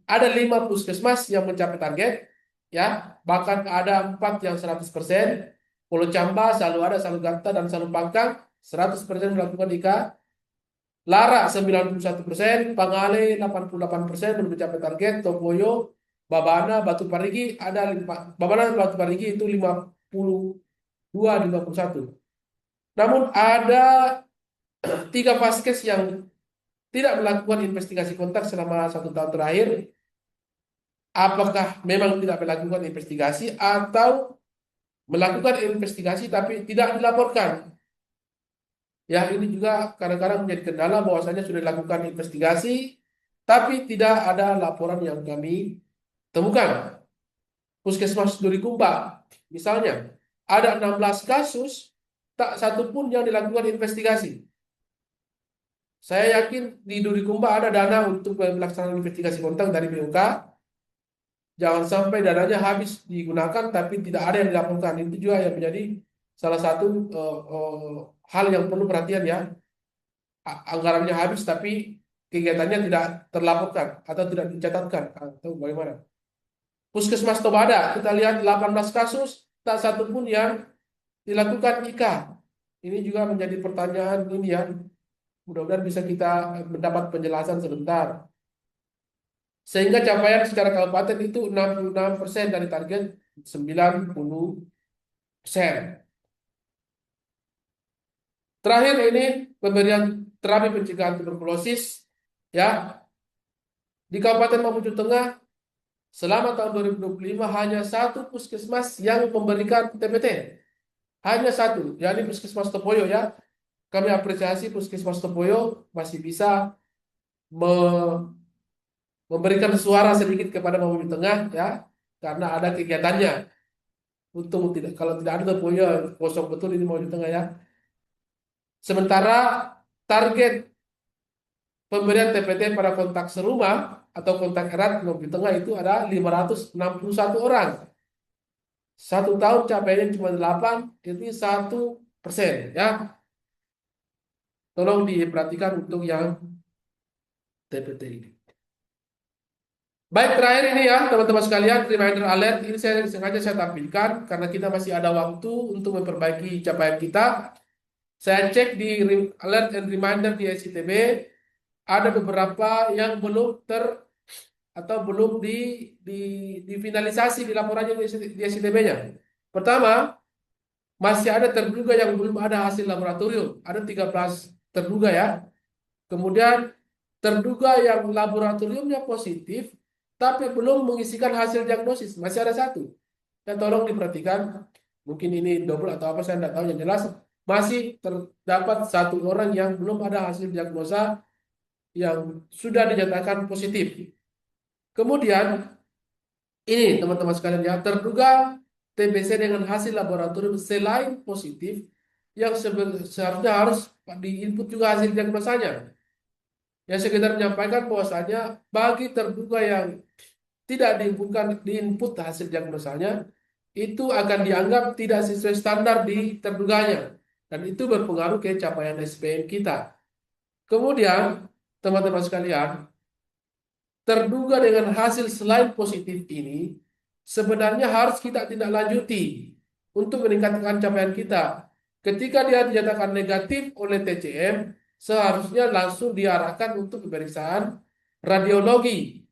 ada 5 puskesmas yang mencapai target ya, bahkan ada 4 yang 100%. Pulau Camba, Salugata, dan Salupangkang 100% melakukan IKA. Lara 91%, Pangaleh 88% belum mencapai target, Tokoyo, Babana, Batu Parigi ada 5, Babana dan Batu Parigi itu 52, 51. Namun ada 3 vaskes yang tidak melakukan investigasi kontak selama 1 tahun terakhir. Apakah memang tidak melakukan investigasi atau melakukan investigasi tapi tidak dilaporkan? Ya, ini juga kadang-kadang menjadi kendala bahwasanya sudah dilakukan investigasi tapi tidak ada laporan yang kami temukan. Puskesmas Durikumba, misalnya, ada 16 kasus, tak satu pun yang dilakukan investigasi. Saya yakin di Durikumba ada dana untuk pelaksanaan investigasi kontak dari BOK. Jangan sampai dananya habis digunakan tapi tidak ada yang dilaporkan. Itu juga yang menjadi salah satu hal yang perlu perhatian ya. Anggarannya habis tapi kegiatannya tidak terlaporkan atau tidak dicatatkan atau bagaimana. Puskesmas Tobada, kita lihat 18 kasus, tak satu pun yang dilakukan IKA. Ini juga menjadi pertanyaan ini ya. Mudah-mudahan bisa kita mendapat penjelasan sebentar. Sehingga capaian secara kabupaten itu 66% dari target 90%. Terakhir ini pemberian terapi pencegahan tuberkulosis ya. Di Kabupaten Mamuju Tengah selama tahun 2025 hanya 1 puskesmas yang memberikan TPT. Hanya 1, yakni Puskesmas Topoyo ya. Kami apresiasi Puskesmas Topoyo masih bisa memberikan suara sedikit kepada Mamuju Tengah ya, karena ada kegiatannya. Untung tidak, kalau tidak ada Topoyo kosong betul ini Mamuju Tengah ya. Sementara target pemberian TPT pada kontak serumah atau kontak erat Mamuju Tengah itu ada 561 orang. 1 tahun capaiannya cuma 8, ini 1% ya. Tolong diperhatikan untuk yang TPT ini. Baik, terakhir ini ya teman-teman sekalian, reminder alert ini saya sengaja saya tampilkan karena kita masih ada waktu untuk memperbaiki capaian kita. Saya cek di alert and reminder di SCTB, ada beberapa yang belum atau belum difinalisasi di laporannya di SCTB-nya. Pertama, masih ada terduga yang belum ada hasil laboratorium, ada 13 terduga ya. Kemudian terduga yang laboratoriumnya positif tapi belum mengisikan hasil diagnosis, masih ada 1. Dan tolong diperhatikan, mungkin ini double atau apa saya tidak tahu, yang jelas masih terdapat 1 orang yang belum ada hasil diagnosa yang sudah dinyatakan positif. Kemudian ini teman-teman sekalian ya, terduga TBC dengan hasil laboratorium selain positif yang seharusnya harus diinput juga hasil diagnosanya. Yang sekedar menyampaikan bahwasanya bagi terduga yang tidak diinput hasil diagnosanya, itu akan dianggap tidak sesuai standar di terduganya. Dan itu berpengaruh ke capaian SPM kita. Kemudian, teman-teman sekalian, terduga dengan hasil selain positif ini sebenarnya harus kita tindak lanjuti untuk meningkatkan capaian kita. Ketika dia dinyatakan negatif oleh TCM, seharusnya langsung diarahkan untuk pemeriksaan radiologi,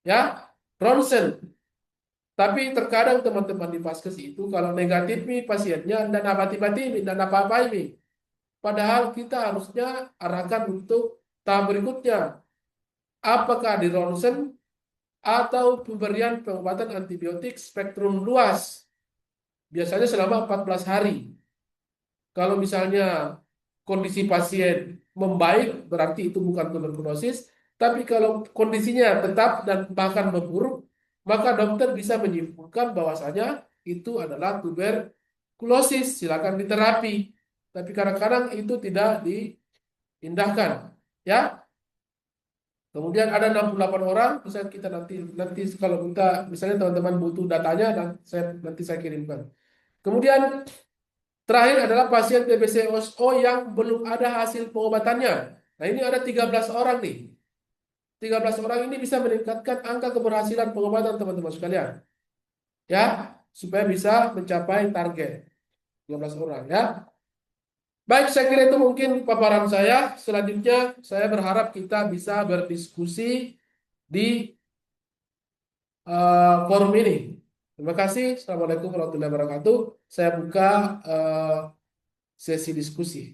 ya, ronsen. Tapi terkadang teman-teman di vaskes itu kalau negatif nih pasiennya dan abati-bati dan apa-apa ini. Padahal kita harusnya arahkan untuk tahap berikutnya. Apakah di ronsen atau pemberian pengobatan antibiotik spektrum luas. Biasanya selama 14 hari. Kalau misalnya kondisi pasien membaik, berarti itu bukan tuberkulosis. Tapi kalau kondisinya tetap dan bahkan memburuk, maka dokter bisa menyimpulkan bahwasanya itu adalah tuberkulosis. Silakan diterapi. Tapi kadang-kadang itu tidak diindahkan. Ya. Kemudian ada 68 orang, misalnya kita nanti kalau kita misalnya teman-teman butuh datanya dan nanti saya kirimkan. Kemudian terakhir adalah pasien TBC OSO yang belum ada hasil pengobatannya. Nah, ini ada 13 orang nih. 13 orang ini bisa meningkatkan angka keberhasilan pengobatan teman-teman sekalian. Ya, supaya bisa mencapai target 13 orang ya. Baik, saya kira itu mungkin paparan saya. Selanjutnya saya berharap kita bisa berdiskusi di forum ini. Terima kasih. Assalamualaikum warahmatullahi wabarakatuh. Saya buka sesi diskusi.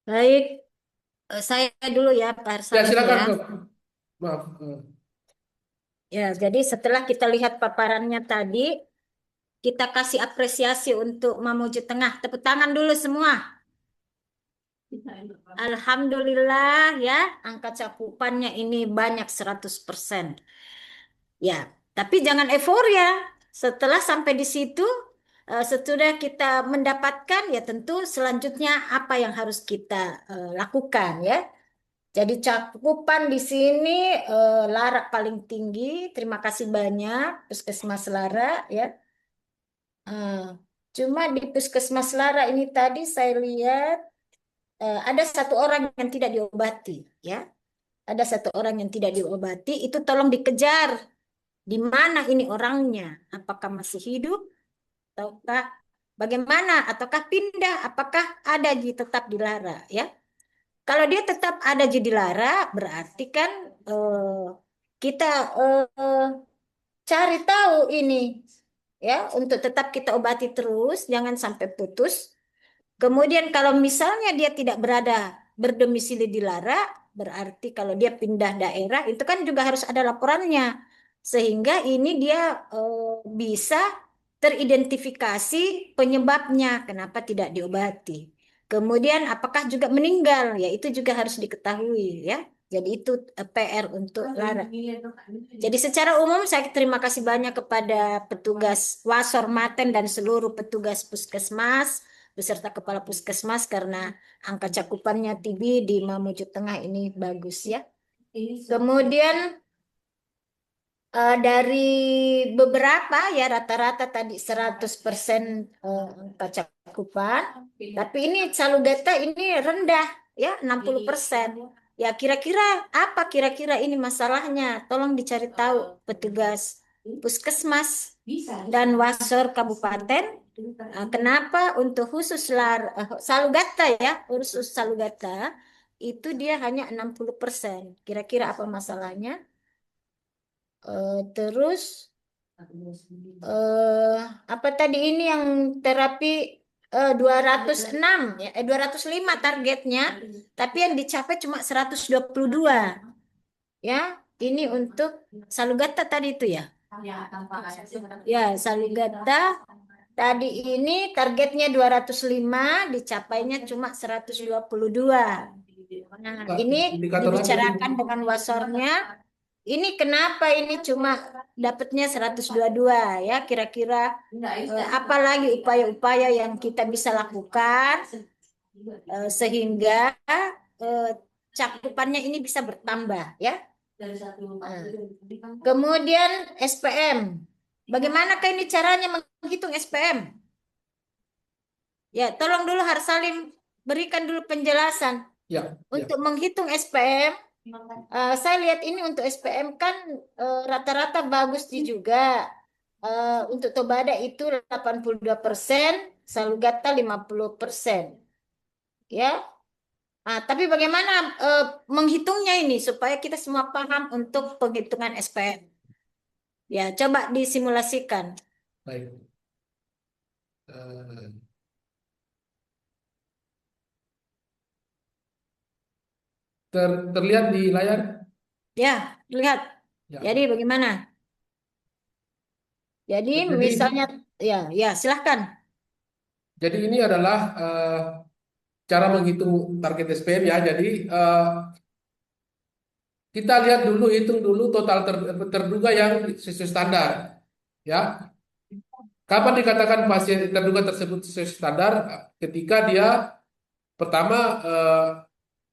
Baik, saya dulu ya Pak Ya, Arsalim silakan, ya. Prof. Maaf. Ya, jadi setelah kita lihat paparannya tadi, kita kasih apresiasi untuk Mamuju Tengah. Tepuk tangan dulu semua. Alhamdulillah ya, angka cakupannya ini banyak 100%. Ya, tapi jangan euforia. Setelah sampai di situ, sesudah kita mendapatkan, ya tentu selanjutnya apa yang harus kita lakukan ya. Jadi cakupan di sini Lara paling tinggi. Terima kasih banyak Puskesmas Lara ya. Eh, Cuma di Puskesmas Lara ini tadi saya lihat ada satu orang yang tidak diobati ya. Ada satu orang yang tidak diobati, itu tolong dikejar. Di mana ini orangnya? Apakah masih hidup ataukah bagaimana? Ataukah pindah? Apakah ada di tetap di Lara ya? Kalau dia tetap ada di Lara, berarti kan kita eh, cari tahu ini ya untuk tetap kita obati terus, jangan sampai putus. Kemudian kalau misalnya dia tidak berdomisili di Lara, berarti kalau dia pindah daerah itu kan juga harus ada laporannya. Sehingga ini dia bisa teridentifikasi penyebabnya, kenapa tidak diobati. Kemudian apakah juga meninggal, ya itu juga harus diketahui ya. Jadi itu PR untuk Lara. Jadi secara umum saya terima kasih banyak kepada petugas Wasor Maten dan seluruh petugas Puskesmas beserta Kepala Puskesmas karena angka cakupannya TB di Mamuju Tengah ini bagus ya. Kemudian dari beberapa ya rata-rata tadi 100% angka cakupan, tapi ini Salugata ini rendah ya 60%. Ya kira-kira apa kira-kira ini masalahnya? Tolong dicari tahu petugas Puskesmas dan Wasor Kabupaten. Kenapa untuk khusus Salugata ya, khusus Salugata itu dia hanya 60%. Kira-kira apa masalahnya? Terus apa tadi ini yang terapi 206 ya 205 targetnya, tapi yang dicapai cuma 122 ya. Ini untuk Salugata tadi itu ya. Ya, Salugata tadi ini targetnya 205, dicapainya cuma 122. Nah, Pak, ini indikator apa itu? dibicarakan dengan wasornya. Ini kenapa ini cuma dapatnya 122 ya? Kira-kira apa lagi upaya-upaya yang kita bisa lakukan sehingga cakupannya ini bisa bertambah ya. Kemudian SPM. Bagaimanakah ini caranya menghitung SPM? Ya, tolong dulu Harsalim berikan dulu penjelasan. Ya, Untuk menghitung SPM, saya lihat ini untuk SPM kan rata-rata bagus juga. Untuk Tobada itu 82%, Salugata 50%. Ya. Tapi bagaimana menghitungnya ini supaya kita semua paham untuk penghitungan SPM? Ya, coba disimulasikan. baik. Eh, terlihat di layar? Ya, lihat. Ya. Jadi bagaimana? Jadi Jadi, misalnya, ya silahkan. jadi ini adalah cara menghitung target SPM ya. Jadi kita lihat dulu, hitung dulu total terduga yang sesuai standar. Ya, kapan dikatakan pasien terduga tersebut sesuai standar? Ketika dia pertama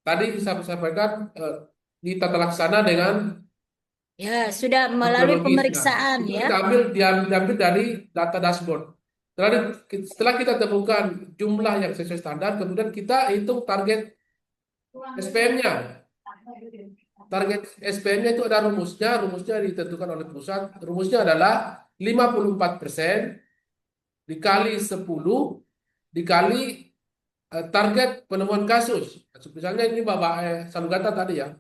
tadi saya sampaikan di tata laksana dengan Ya, sudah melalui metodologis. Nah, pemeriksaan itu ya. kita diambil dari data dashboard. Setelah kita temukan jumlah yang sesuai standar, kemudian kita hitung target SPM-nya. Target SPM-nya itu ada rumusnya, rumusnya ditentukan oleh pusat. Rumusnya adalah 54% dikali 10 dikali target penemuan kasus. Misalnya ini Bapak Salugata tadi ya.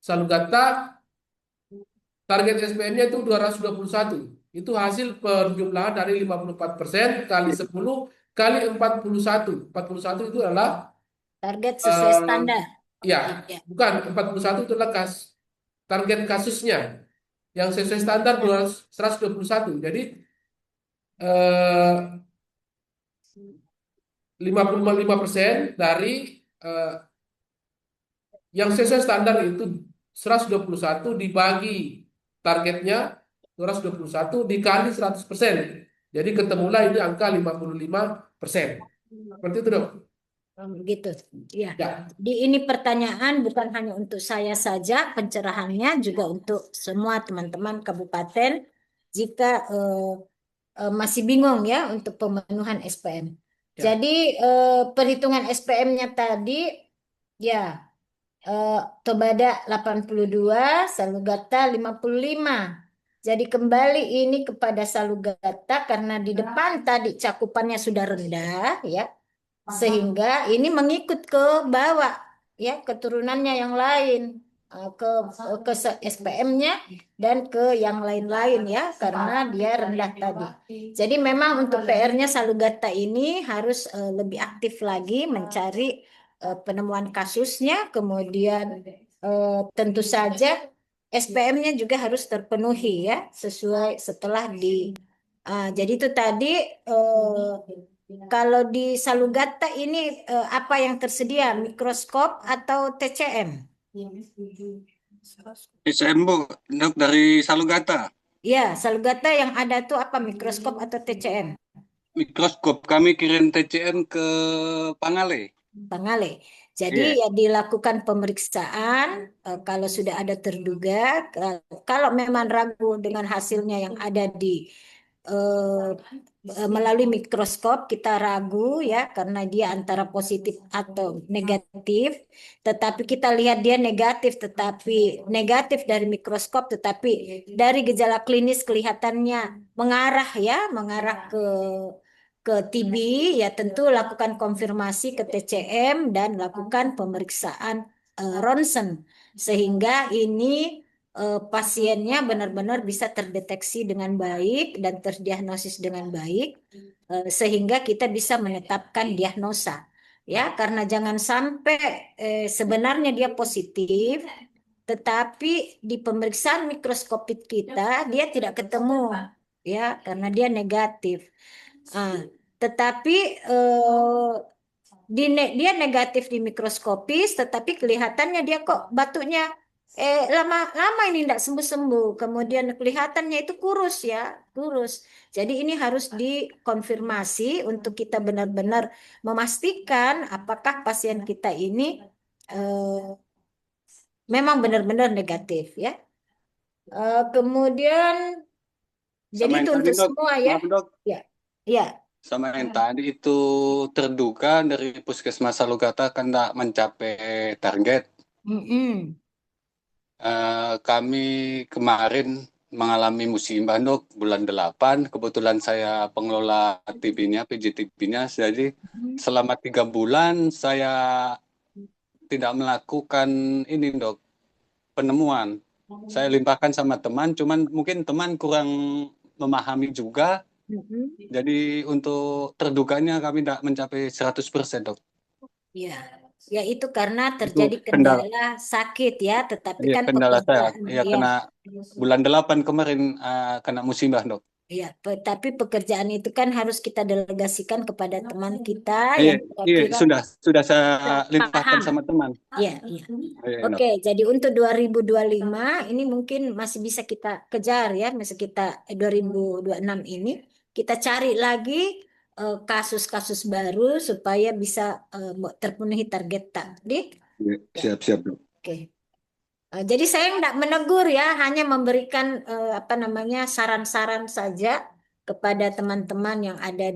Salugata target SPM-nya itu 221. Itu hasil perjumlahan dari 54% kali 10 kali 41. 41 itu adalah Target sesuai eh, standar. ya, Ya. bukan 41 itu adalah target kasusnya yang sesuai standar 121. Jadi eh, 55% dari eh, yang sesuai standar itu 121 dibagi targetnya 121 dikali 100%. Jadi ketemulah ini angka 55%. Seperti itu dok. Gitu. Ya. Ya, Jadi ini pertanyaan bukan hanya untuk saya saja, pencerahannya juga untuk semua teman-teman kabupaten jika masih bingung ya untuk pemenuhan SPM. ya. Jadi perhitungan SPM-nya tadi ya Tobada 82, Salugata 55. Jadi kembali ini kepada Salugata karena di depan tadi cakupannya sudah rendah ya. Sehingga ini mengikut ke bawah ya keturunannya yang lain ke SPM-nya dan ke yang lain-lain ya karena dia rendah tadi. Jadi memang untuk PR-nya Salugata ini harus lebih aktif lagi mencari penemuan kasusnya, kemudian tentu saja SPM-nya juga harus terpenuhi ya sesuai setelah jadi itu tadi kalau di Salugata ini apa yang tersedia mikroskop atau TCM? SCM Bu, dok dari Salugata. Ya, Salugata yang ada tuh apa mikroskop atau TCM? Mikroskop kami kirim TCM ke Pangale. Pangale. Jadi Iya. ya dilakukan pemeriksaan kalau sudah ada terduga, kalau memang ragu dengan hasilnya yang ada di eh, melalui mikroskop kita ragu ya karena dia antara positif atau negatif, tetapi kita lihat dia negatif dari mikroskop tetapi dari gejala klinis kelihatannya mengarah ke TB ya tentu lakukan konfirmasi ke TCM dan lakukan pemeriksaan ronsen sehingga ini pasiennya benar-benar bisa terdeteksi dengan baik dan terdiagnosis dengan baik sehingga kita bisa menetapkan diagnosa ya karena jangan sampai sebenarnya dia positif tetapi di pemeriksaan mikroskopik kita dia tidak ketemu ya karena dia negatif. Ah, tetapi dia negatif di mikroskopis, tetapi kelihatannya dia kok batuknya lama-lama ini tidak sembuh-sembuh. Kemudian kelihatannya itu kurus ya, kurus. Jadi ini harus dikonfirmasi untuk kita benar-benar memastikan apakah pasien kita ini memang benar-benar negatif ya. Kemudian jadi Sama itu yang tadi untuk dok, semua ya. maaf dok. Ya, ya. Sama yang tadi itu terduga dari Puskesmas Salugata kan tidak mencapai target. Mm-mm. Kami kemarin mengalami musibah dok bulan 8. Kebetulan saya pengelola TB-nya, PJTB-nya. Jadi selama 3 bulan saya tidak melakukan ini dok, penemuan. Saya limpahkan sama teman, cuman mungkin teman kurang memahami juga. Jadi untuk terduganya kami tidak mencapai 100% dok. Ya, ya itu karena Itu terjadi kendala, kendala sakit ya, tetapi ya, kan kendala saya. pekerjaan Ya ya, kena bulan 8 kemarin kena musibah dok. ya, tapi pekerjaan itu kan harus kita delegasikan kepada teman kita Iya, yang iya kira-kira sudah saya limpahkan paham. sama teman. Ya, ya. Iya, dok. Oke, jadi untuk 2025 ini mungkin masih bisa kita kejar ya, masih kita 2026 ini kita cari lagi kasus-kasus baru supaya bisa terpenuhi target tadi. Iya, Ya, siap-siap dok. oke. Jadi saya tidak menegur ya, hanya memberikan apa namanya saran-saran saja kepada teman-teman yang ada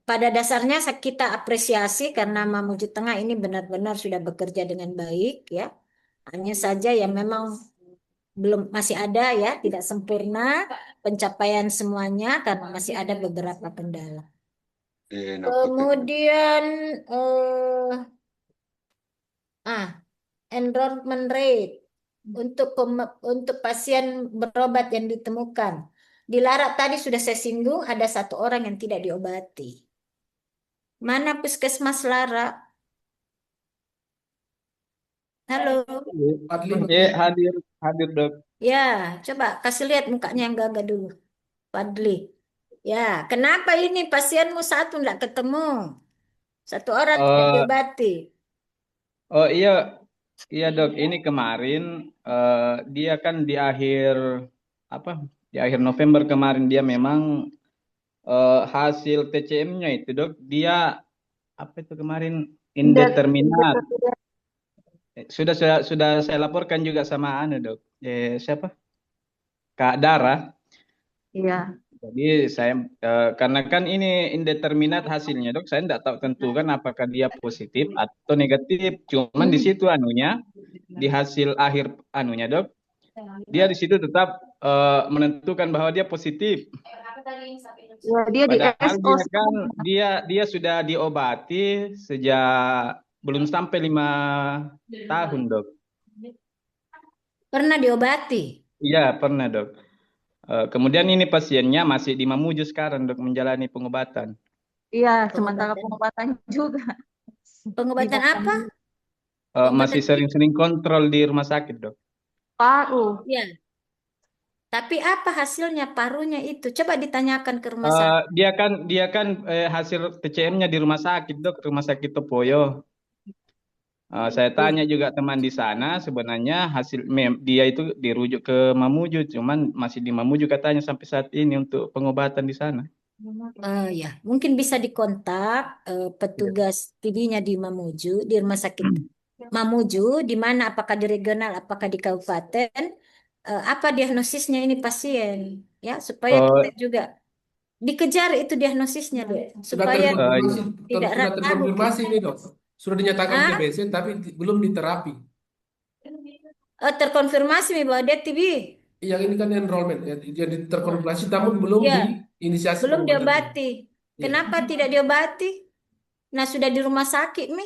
pada dasarnya kita apresiasi karena Mamuju Tengah ini benar-benar sudah bekerja dengan baik ya. Hanya saja yang memang belum masih ada ya, tidak sempurna pencapaian semuanya karena masih ada beberapa kendala. Iya, dok. Oke. Kemudian enrollment rate untuk pasien berobat yang ditemukan. Di Larak tadi sudah saya singgung ada 1 orang yang tidak diobati. Mana puskesmas Larak? Halo. Fadli, Hadir, hadir dok. Ya, coba kasih lihat mukanya yang gagah dulu. Fadli. Ya, kenapa ini pasienmu 1 nggak ketemu? 1 orang tidak Eh, diobati. oh iya, iya dok. Ini kemarin dia kan di akhir apa? Di akhir November kemarin dia memang hasil TCM-nya itu dok. Dia apa itu kemarin indeterminat. Sudah saya laporkan juga sama anu dok. Siapa? Kak Dara. Iya. Jadi saya karena kan ini indeterminat hasilnya dok, saya tidak tahu tentu kan apakah dia positif atau negatif. Cuman di situ anunya di hasil akhir anunya dok, dia di situ tetap menentukan bahwa dia positif. Ya, dia di Padahal SO dia kan dia sudah diobati sejak belum sampai 5 tahun dok. Pernah diobati? Iya pernah dok. Kemudian ini pasiennya masih di Mamuju sekarang dok menjalani pengobatan. Iya, sementara pengobatan juga. Pengobatan Tidak apa? Masih sering-sering kontrol di rumah sakit dok. paru. Ya. Tapi apa hasilnya parunya itu? Coba ditanyakan ke rumah sakit. Dia kan hasil TCM-nya di rumah sakit dok, rumah sakit Topoyo. Saya tanya juga teman di sana, sebenarnya dia itu dirujuk ke Mamuju, cuman masih di Mamuju katanya sampai saat ini untuk pengobatan di sana. Ya, mungkin bisa dikontak petugas TB-nya di Mamuju, di rumah sakit Mamuju, di mana apakah di regional, apakah di kabupaten, apa diagnosisnya ini pasien, ya, supaya kita juga dikejar itu diagnosisnya, dok, sudah supaya terkonfirmasi, tidak sudah ragu. terkonfirmasi ini dok. Sudah dinyatakan Ah? TBC tapi belum diterapi. Terkonfirmasi bahwa dia TB. Yang ini kan enrollment, yang terkonfirmasi namun belum Ya, diinisiasi belum pengobatannya. diobati. Kenapa tidak diobati? Nah, sudah di rumah sakit, Mi.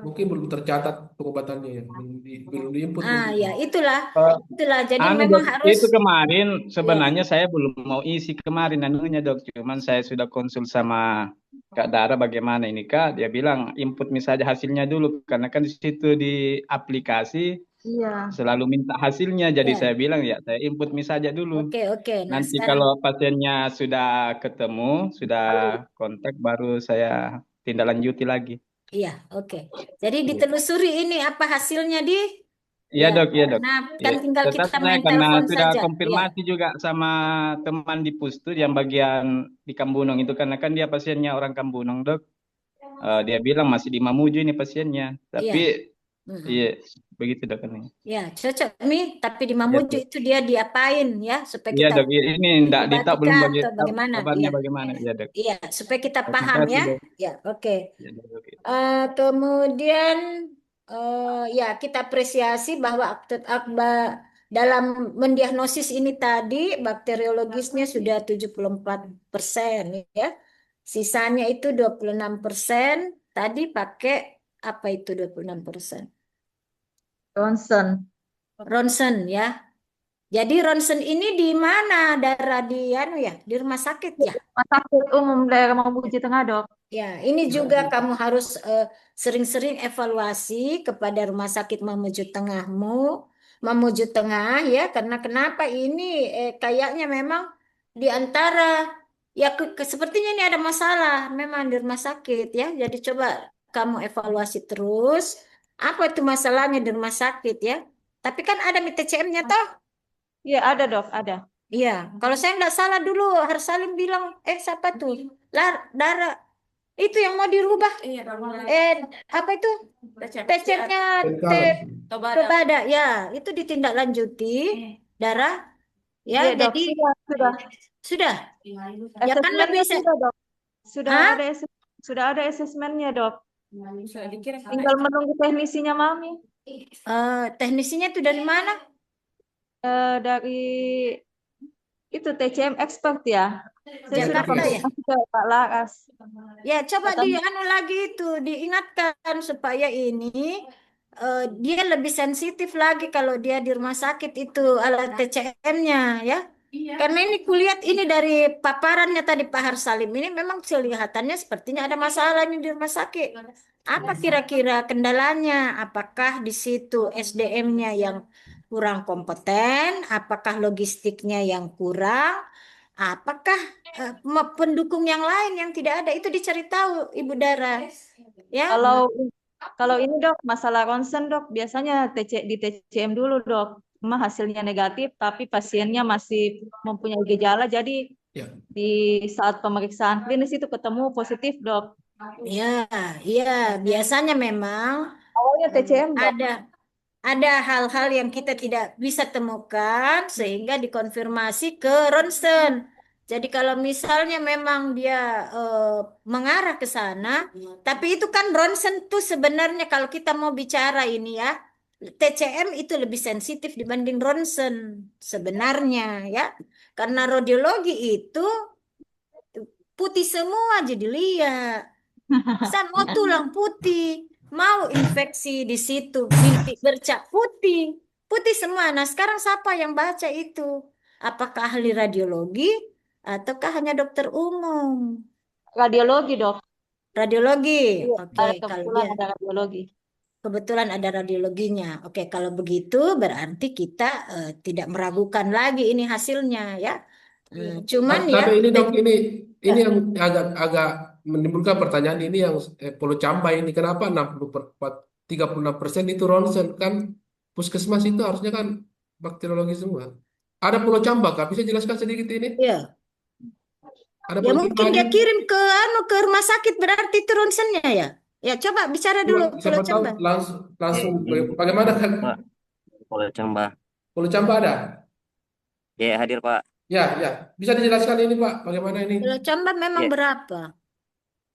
Mungkin belum tercatat pengobatannya ya, belum diinput mungkin. Ya, itulah. Jadi Anu, memang dok, harus. itu kemarin sebenarnya saya belum mau isi kemarin anunya dok, cuman saya sudah konsul sama Kak Dara bagaimana ini Kak, dia bilang input misalnya hasilnya dulu karena kan di situ di aplikasi Iya. selalu minta hasilnya, jadi Ya. saya bilang ya saya input saja dulu. Oke. Nah, Nanti sekarang kalau pasiennya sudah ketemu, sudah kontak baru saya tindak lanjuti lagi. iya, oke. Jadi ditelusuri ini apa hasilnya di. Iya dok, iya dok. Nah, Iya. kan tinggal Tetap kita saya main karena telepon sudah saja. konfirmasi juga sama teman di Pustu yang bagian di Kambunong itu karena kan dia pasiennya orang Kambunong dok. Dia bilang masih di Mamuju ini pasiennya. Tapi iya begitu dok kan. Ya, cocok Mi, tapi di Mamuju itu dia diapain ya supaya Iya kita dok, ini enggak Dita belum bagi atau bagaimana? kabarnya Iya. bagaimana ya dok. Iya, supaya kita Terima paham kasih, ya. Dok. Ya, oke. Ya, Dok, oke. Kemudian ya kita apresiasi bahwa dalam mendiagnosis ini tadi bakteriologisnya sudah 74% ya. Sisanya itu 26%. Tadi pakai apa itu 26%? Ronsen ya. Jadi ronsen ini di mana? Darah di di rumah sakit ya? Rumah sakit umum daerah Mamuju Tengah dok. Ya, ini juga kamu harus sering-sering evaluasi kepada rumah sakit Mamuju Tengah ya, karena kenapa ini kayaknya memang di antara ya sepertinya ini ada masalah memang di rumah sakit ya. Jadi coba kamu evaluasi terus apa itu masalahnya di rumah sakit ya. Tapi kan ada TCM-nya toh? Iya ada dok, ada. Iya, kalau saya nggak salah dulu harus saling bilang, siapa tuh? Darah itu yang mau dirubah. Apa itu? TC-nya Tobada. Ya, itu ditindaklanjuti darah. Ya, Iya, dok. jadi sudah. Ya kan Asesmennya lebih sudah dok. Hah? Sudah ada asesmennya dok. Tinggal menunggu teknisinya Mami. Teknisinya itu dari mana? Dari itu TCM expert ya. Saya sudah Jakarta ya? konfirmasi ke Pak Laras. Ya, coba lagi itu diingatkan supaya ini dia lebih sensitif lagi kalau dia di rumah sakit itu alat TCM-nya ya. Karena ini kulihat ini dari paparannya tadi Pak Harsalim ini memang kelihatannya sepertinya ada masalah ini di rumah sakit. Apa kira-kira kendalanya? Apakah di situ SDM-nya yang kurang kompeten? Apakah logistiknya yang kurang? Apakah pendukung yang lain yang tidak ada? Itu dicari tahu, Ibu Dara. Ya, Kalau kalau ini dok, masalah ronsen dok, biasanya di TCM dulu dok. Cuma hasilnya negatif, tapi pasiennya masih mempunyai gejala, jadi Ya. di saat pemeriksaan klinis itu ketemu positif dok. ya, iya. Biasanya memang Awalnya TCM dok. ada hal-hal yang kita tidak bisa temukan sehingga dikonfirmasi ke ronsen. Jadi kalau misalnya memang dia mengarah ke sana, tapi itu kan ronsen tuh sebenarnya kalau kita mau bicara ini ya, TCM itu lebih sensitif dibanding ronsen sebenarnya ya. Karena radiologi itu putih semua jadi lihat. Mau tulang putih, mau infeksi di situ, bintik bercak putih, putih semua. Nah, sekarang siapa yang baca itu? Apakah ahli radiologi ataukah hanya dokter umum? Radiologi dok. Radiologi. Iya, Oke, kalau kebetulan dia ada radiologi. kebetulan ada radiologinya. Oke, kalau begitu berarti kita tidak meragukan lagi ini hasilnya ya. Cuman ya Tapi ini kita dok, ini ya, yang agak menimbulkan pertanyaan ini yang Pulau Cambai ini kenapa 36% itu ronsen kan puskesmas itu harusnya kan bakteriologi semua. Ada Pulau Camba, Kak? Bisa jelaskan sedikit ini? ya. Ada Ya Pulau Camba mungkin ini? dia kirim ke rumah sakit berarti itu ronsennya ya. Ya coba bicara Coba dulu siapa Pulau tahu Camba. langsung Ini bagaimana kan? Pak, Polda Camba. Pulau Camba ada? Ya, hadir Pak. Ya, ya. Bisa dijelaskan ini Pak, bagaimana ini? Pulau Camba memang Ya, berapa?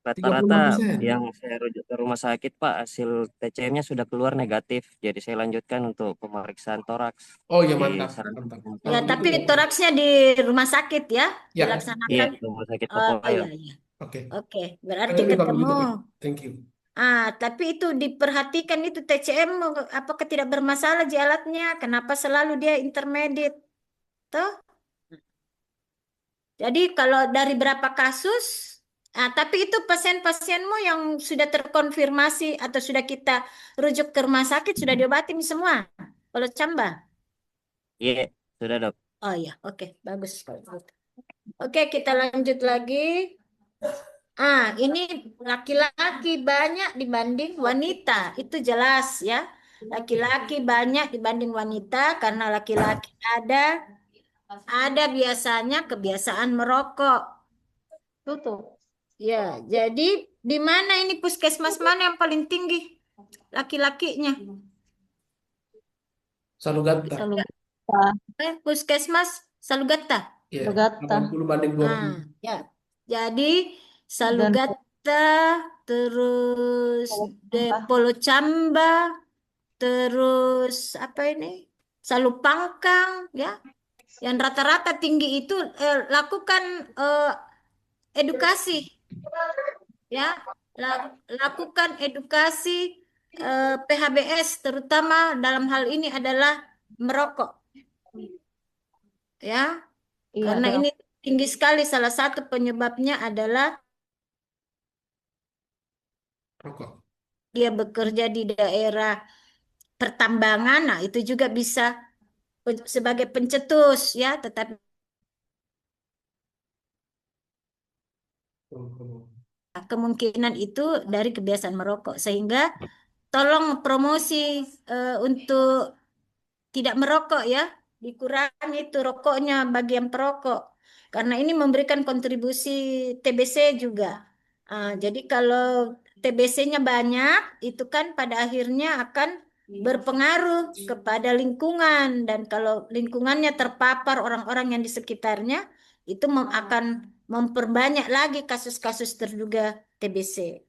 rata-rata 36%. yang saya rujuk ke rumah sakit Pak, hasil TCM-nya sudah keluar negatif. Jadi saya lanjutkan untuk pemeriksaan toraks Oh ya di mantap, saran mantap. rumah Ya Kalau sakit. gitu tapi oke. toraksnya di rumah sakit ya Ya, Iya, dilaksanakan. rumah sakit Oh Papua. iya iya. oke. Oke, berarti Lanjut nih kalau ketemu. gitu Kak. Thank you. Tapi itu diperhatikan itu TCM apakah tidak bermasalah di alatnya? Kenapa selalu dia intermediate? Tuh. Jadi kalau dari berapa kasus, tapi itu pasien-pasienmu yang sudah terkonfirmasi atau sudah kita rujuk ke rumah sakit sudah diobatin semua. Kalau Camba. Iya, sudah dok. Oh iya, oke, bagus kalau gitu. Oke, kita lanjut lagi. Ini laki-laki banyak dibanding wanita, itu jelas ya. Laki-laki banyak dibanding wanita karena laki-laki ada biasanya kebiasaan merokok. Tutup. Ya, jadi di mana ini puskesmas mana yang paling tinggi laki-lakinya? Salugata. Selalu Puskesmas Salugata. Ya, Bogata 80 banding 20. Ya. Jadi dan Salugata, terus Camba. Polo Camba, terus apa ini? Salupangkang, ya. Yang rata-rata tinggi itu lakukan edukasi, ya. Lakukan edukasi PHBS, terutama dalam hal ini adalah merokok, ya. Iya Karena dok. ini tinggi sekali. Salah satu penyebabnya adalah Rokok. dia bekerja di daerah pertambangan. Nah, itu juga bisa sebagai pencetus ya, tetapi kemungkinan itu dari kebiasaan merokok. Sehingga tolong promosi untuk tidak merokok ya, dikurangi itu rokoknya bagi yang perokok. Karena ini memberikan kontribusi TBC juga. Jadi kalau TBC-nya banyak, itu kan pada akhirnya akan berpengaruh kepada lingkungan. Dan kalau lingkungannya terpapar orang-orang yang di sekitarnya, itu akan memperbanyak lagi kasus-kasus terduga TBC.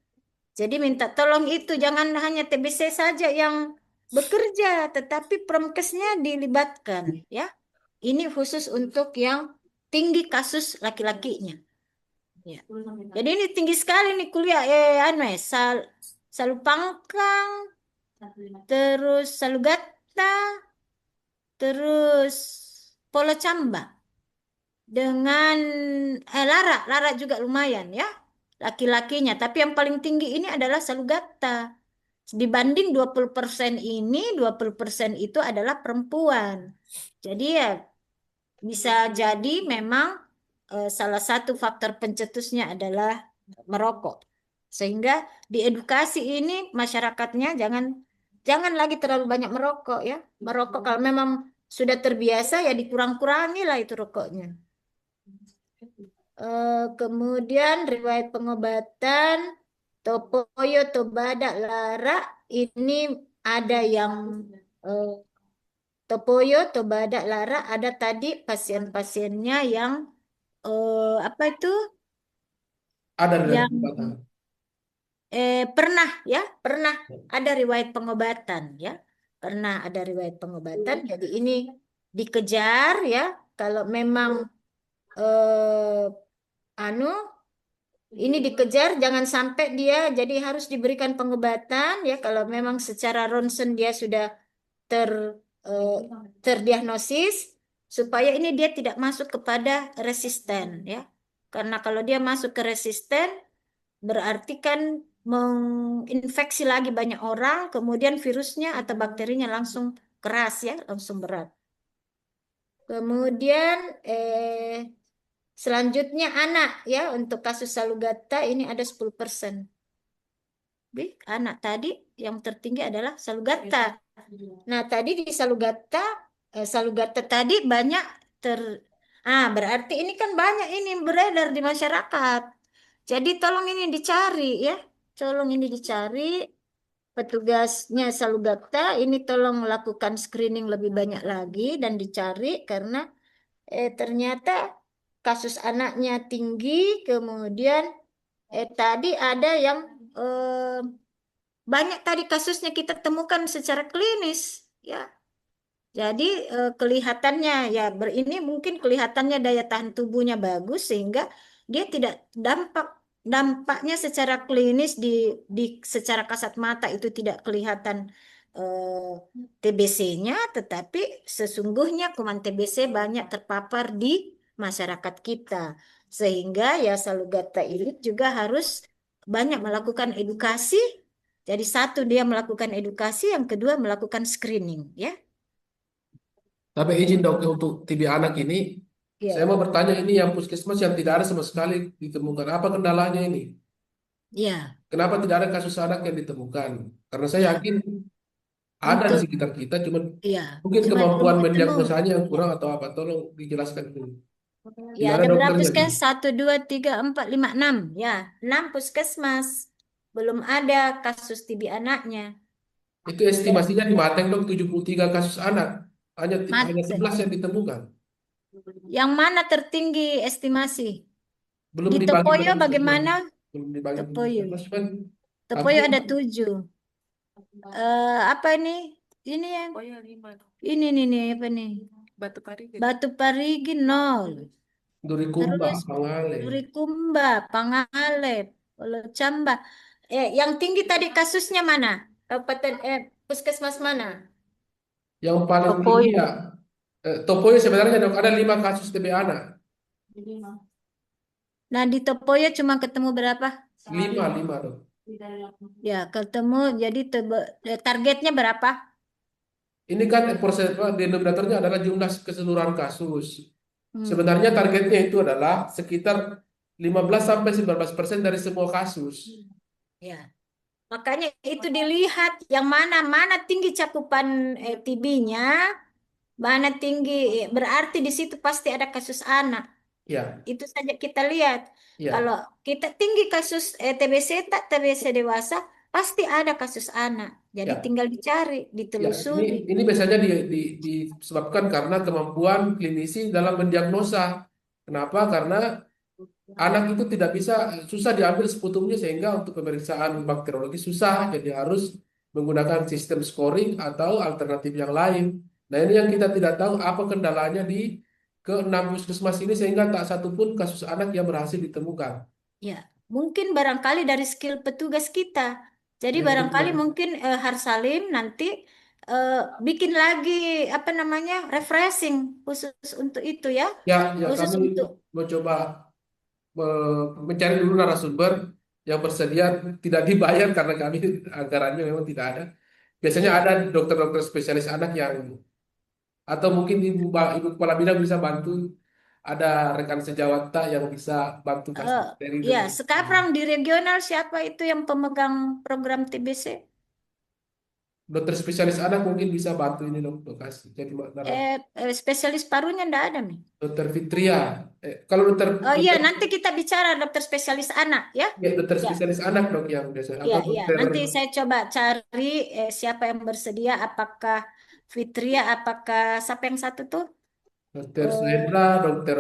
Jadi minta tolong itu, jangan hanya TBC saja yang bekerja, tetapi promkesnya dilibatkan ya. Ini khusus untuk yang tinggi kasus laki-lakinya. Ya. Jadi ini tinggi sekali nih kuliah Salupangkang, terus Salugata, terus Polo Camba. dengan Lara juga lumayan ya, laki-lakinya. Tapi yang paling tinggi ini adalah Salugata. Dibanding 20% ini, 20% itu adalah perempuan. Jadi ya bisa jadi memang salah satu faktor pencetusnya adalah merokok. Sehingga di edukasi ini masyarakatnya jangan lagi terlalu banyak merokok ya. Merokok kalau memang sudah terbiasa ya dikurang-kurangi lah itu rokoknya. Kemudian riwayat pengobatan Topoyo, Tobada, Lara ini ada yang eh, Topoyo, Tobada, Lara ada tadi pasien-pasiennya yang apa itu Ada dari yang pengobatan. pernah ada riwayat pengobatan ya, pernah ada riwayat pengobatan. Jadi ini dikejar ya kalau memang eh, anu ini dikejar, jangan sampai dia jadi harus diberikan pengobatan ya kalau memang secara ronsen dia sudah ter eh, terdiagnosis, supaya ini dia tidak masuk kepada resisten ya. Karena kalau dia masuk ke resisten berarti kan menginfeksi lagi banyak orang, kemudian virusnya atau bakterinya langsung keras ya, langsung berat. Kemudian selanjutnya anak ya, untuk kasus Salugata ini ada 10%. Anak tadi yang tertinggi adalah Salugata. Nah, tadi di Salugata tadi banyak berarti ini kan banyak ini beredar di masyarakat. Jadi tolong ini dicari ya. Tolong ini dicari. Petugasnya Salugata ini tolong lakukan screening lebih banyak lagi dan dicari karena ternyata kasus anaknya tinggi, kemudian tadi ada yang eh, banyak tadi kasusnya kita temukan secara klinis ya. Jadi kelihatannya ya ini mungkin kelihatannya daya tahan tubuhnya bagus sehingga dia tidak dampaknya secara klinis di secara kasat mata itu tidak kelihatan TBC-nya, tetapi sesungguhnya kuman TBC banyak terpapar di masyarakat kita. Sehingga ya Salugata ini juga harus banyak melakukan edukasi. Jadi satu dia melakukan edukasi, yang kedua melakukan screening ya. Tapi izin dok untuk TB anak ini, saya Ya, mau bertanya ini yang puskesmas yang tidak ada sama sekali ditemukan. Apa kendalanya ini? ya, Kenapa tidak ada kasus anak yang ditemukan? Karena saya ya. yakin ada di Untuk sekitar kita, cuman ya, mungkin cuman belum kemampuan ketemu. mendiagnosanya yang kurang atau apa. Tolong dijelaskan dulu. Ya, Tidak ada ada berapa dokternya puskes? tuh. 1, 2, 3, 4, 5, 6. Ya, 6 puskesmas. Belum ada kasus TB anaknya. Itu Dan estimasinya di Mateng dok 73 kasus anak. Hanya Mat, 11 yang ditemukan. yang mana tertinggi estimasi? Belum Di dibagi-bagi Topoyo puskesmas. bagaimana? Belum dibagi Topoyo. puskesmas. Cuman Topoyo hampir ada 7. Apa ini? Ini yang ini nih apa nih? Batu Parigi 0. Durikumba, Terus Pangale. Durikumba, Pangalep, Camba. Yang tinggi tadi kasusnya mana? Kabupaten puskesmas mana? Yang paling tinggi Topoyo. ya Topoyo sebenarnya dok ada 5 kasus TB anak. Nah, di Topoyo cuma ketemu berapa? 5 dok. Ya, ketemu jadi targetnya berapa? Ini kan denominatornya adalah jumlah keseluruhan kasus. Hmm. Sebenarnya targetnya itu adalah sekitar 15-19% dari semua kasus. Ya. Makanya itu dilihat yang mana tinggi cakupan TB-nya, mana tinggi, berarti di situ pasti ada kasus anak. Ya, Itu saja kita lihat. ya, Kalau kita tinggi kasus TBC tak TBC dewasa, pasti ada kasus anak. Jadi ya. tinggal dicari, Ya, ini ditelusuri. ini biasanya disebabkan karena kemampuan klinisi dalam mendiagnosa. Kenapa? Karena anak itu tidak bisa, susah diambil seputumnya sehingga untuk pemeriksaan bakteriologi susah, jadi harus menggunakan sistem scoring atau alternatif yang lain. Nah, ini yang kita tidak tahu apa kendalanya di ke-6 puskesmas ini sehingga tak satu pun kasus anak yang berhasil ditemukan. Ya, mungkin barangkali dari skill petugas kita. Jadi Ya, itu barangkali dia. mungkin Harsalim nanti bikin lagi apa namanya refreshing khusus untuk itu ya, Ya, khusus kami untuk mencoba mencari dulu narasumber yang bersedia tidak dibayar karena kami anggarannya memang tidak ada. Biasanya iya ada dokter-dokter spesialis anak yang atau mungkin ibu kepala bidang bisa bantu. Ada rekan sejawat tak yang bisa bantu kasih eh, materi ya dengan sekarang di regional siapa itu yang pemegang program TBC? dokter spesialis anak mungkin bisa bantu ini dok, kasih jadi Spesialis parunya ndak ada nih. dokter Fitria. Kalau dokter Oh iya, dokter nanti kita bicara dokter spesialis anak ya. ya, dokter Ya, spesialis anak dok yang biasa iya, atau iya. dokter Nanti saya coba cari siapa yang bersedia, apakah Fitria, apakah siapa yang satu tuh? dokter Eh, Suhendra, dokter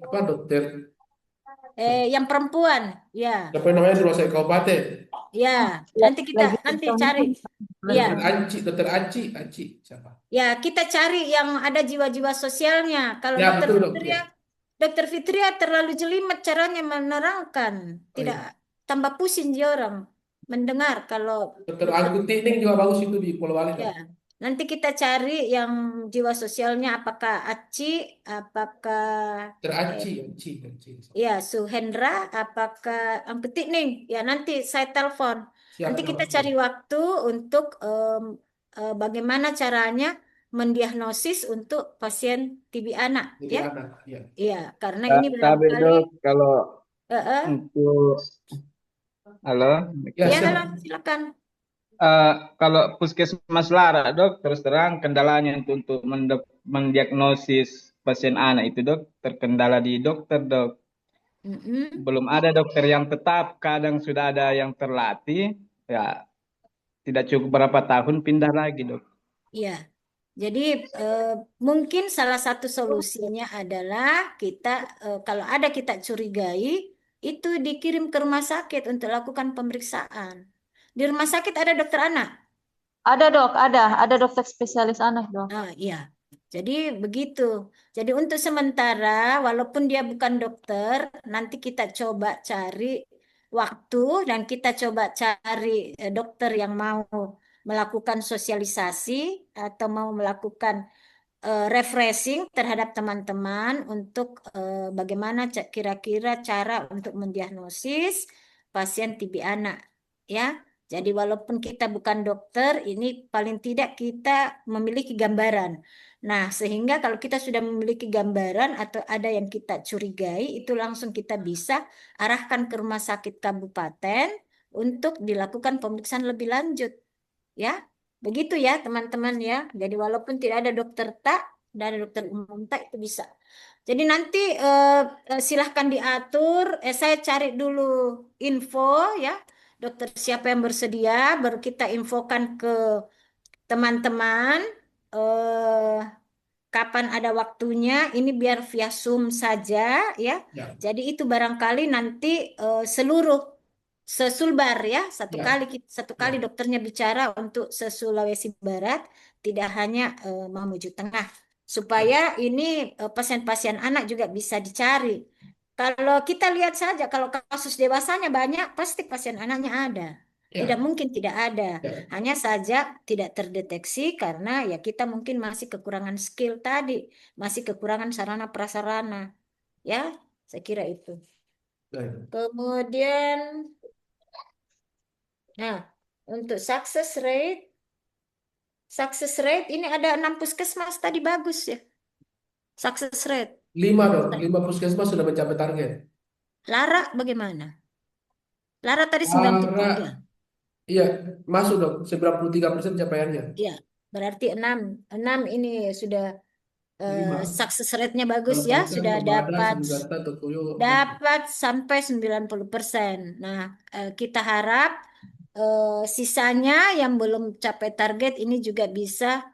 apa dokter yang perempuan, ya, apa namanya di rumah sakit kabupaten ya. Lagi Nanti pertama cari, kan ya, dokter Aci siapa? ya. Kita cari yang ada jiwa-jiwa sosialnya. Kalau Ya betul dok ya. Dokter Fitria terlalu jelimet caranya menerangkan, Oh, tidak iya. tambah pusing dia orang mendengar kalau Dokter dokter. Anggun Tikning juga bagus itu di Polewali Ya, dok. nanti kita cari yang jiwa sosialnya apakah Aci, apakah Dokter eh, Aci. ya Suhendra, apakah Angpetik nih. Ya nanti saya telepon. Siap Nanti dok. kita cari waktu untuk bagaimana caranya mendiagnosis untuk pasien TB anak Jadi ya. anak ya. Iya, karena ini Tapi barangkali dok, kalau eh, eh. untuk halo, Ya Ya siap. halo, silakan. Kalau puskesmas Lara dok, terus terang kendalanya untuk mendiagnosis pasien anak itu dok, terkendala di dokter dok. Mm-mm. Belum ada dokter yang tetap, kadang sudah ada yang terlatih, ya tidak cukup berapa tahun pindah lagi dok. Iya. Jadi eh, mungkin salah satu solusinya adalah kita kalau ada kita curigai itu dikirim ke rumah sakit untuk lakukan pemeriksaan. Di rumah sakit ada dokter anak. ada dok, ada dokter spesialis anak dok. Ah, iya. Jadi begitu. Jadi untuk sementara, walaupun dia bukan dokter, nanti kita coba cari waktu dan kita coba cari dokter yang mau melakukan sosialisasi atau mau melakukan refreshing terhadap teman-teman untuk bagaimana kira-kira cara untuk mendiagnosis pasien TB anak ya. Jadi walaupun kita bukan dokter, ini paling tidak kita memiliki gambaran. Nah, sehingga kalau kita sudah memiliki gambaran atau ada yang kita curigai, itu langsung kita bisa arahkan ke rumah sakit kabupaten untuk dilakukan pemeriksaan lebih lanjut. Ya, begitu ya teman-teman ya. Jadi walaupun tidak ada dokter tak, tidak ada dokter umum tak itu bisa. Jadi nanti silahkan diatur. Saya cari dulu info ya, dokter siapa yang bersedia, baru kita infokan ke teman-teman. eh Kapan ada waktunya? Ini biar via Zoom saja ya. Ya. Jadi itu barangkali nanti seluruh sesulbar ya Ya. satu kali Ya. dokternya bicara untuk se-Sulawesi Barat, tidak hanya Mamuju Tengah, supaya Ya. ini pasien-pasien anak juga bisa dicari. Kalau kita lihat saja, kalau kasus dewasanya banyak, pasti pasien anaknya ada. Tidak Ya. mungkin tidak ada. Ya. Hanya saja tidak terdeteksi karena ya kita mungkin masih kekurangan skill tadi, masih kekurangan sarana prasarana. Ya, saya kira itu. Baik. Kemudian, nah, untuk success rate ini ada 6 puskesmas tadi bagus ya. Success rate. 5 dok, 5 puskesmas sudah mencapai target. Lara bagaimana? Lara tadi Para 93. iya masuk dok, 93% capaiannya. Ya, berarti 6 ini sudah 5. success rate-nya bagus Kalau ya, Pangkal, sudah Bada, Senjata, Tokoyo, dapat sampai 90%. Nah, kita harap sisanya yang belum capai target ini juga bisa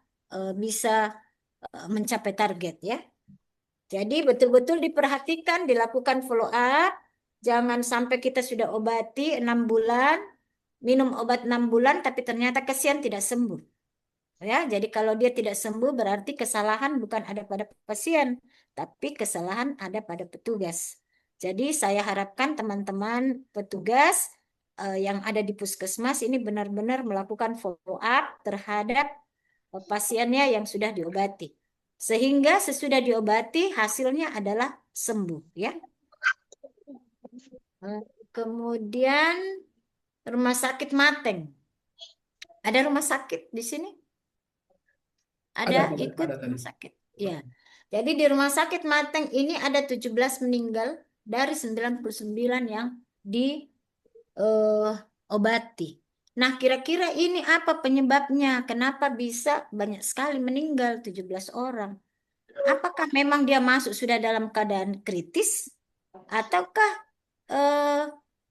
mencapai target ya. Jadi betul-betul diperhatikan, dilakukan follow up. Jangan sampai kita sudah obati 6 bulan, minum obat 6 bulan, tapi ternyata kasihan tidak sembuh. Ya, jadi kalau dia tidak sembuh berarti kesalahan bukan ada pada pasien, tapi kesalahan ada pada petugas. Jadi saya harapkan teman-teman petugas yang ada di puskesmas ini benar-benar melakukan follow up terhadap pasiennya yang sudah diobati. Sehingga sesudah diobati hasilnya adalah sembuh ya. Kemudian rumah sakit Mateng. Ada rumah sakit di sini? Ada ikut ada tadi. rumah sakit. Ya. Jadi di rumah sakit Mateng ini ada 17 meninggal dari 99 yang diobati. Nah, kira-kira ini apa penyebabnya? Kenapa bisa banyak sekali meninggal 17 orang? Apakah memang dia masuk sudah dalam keadaan kritis? Ataukah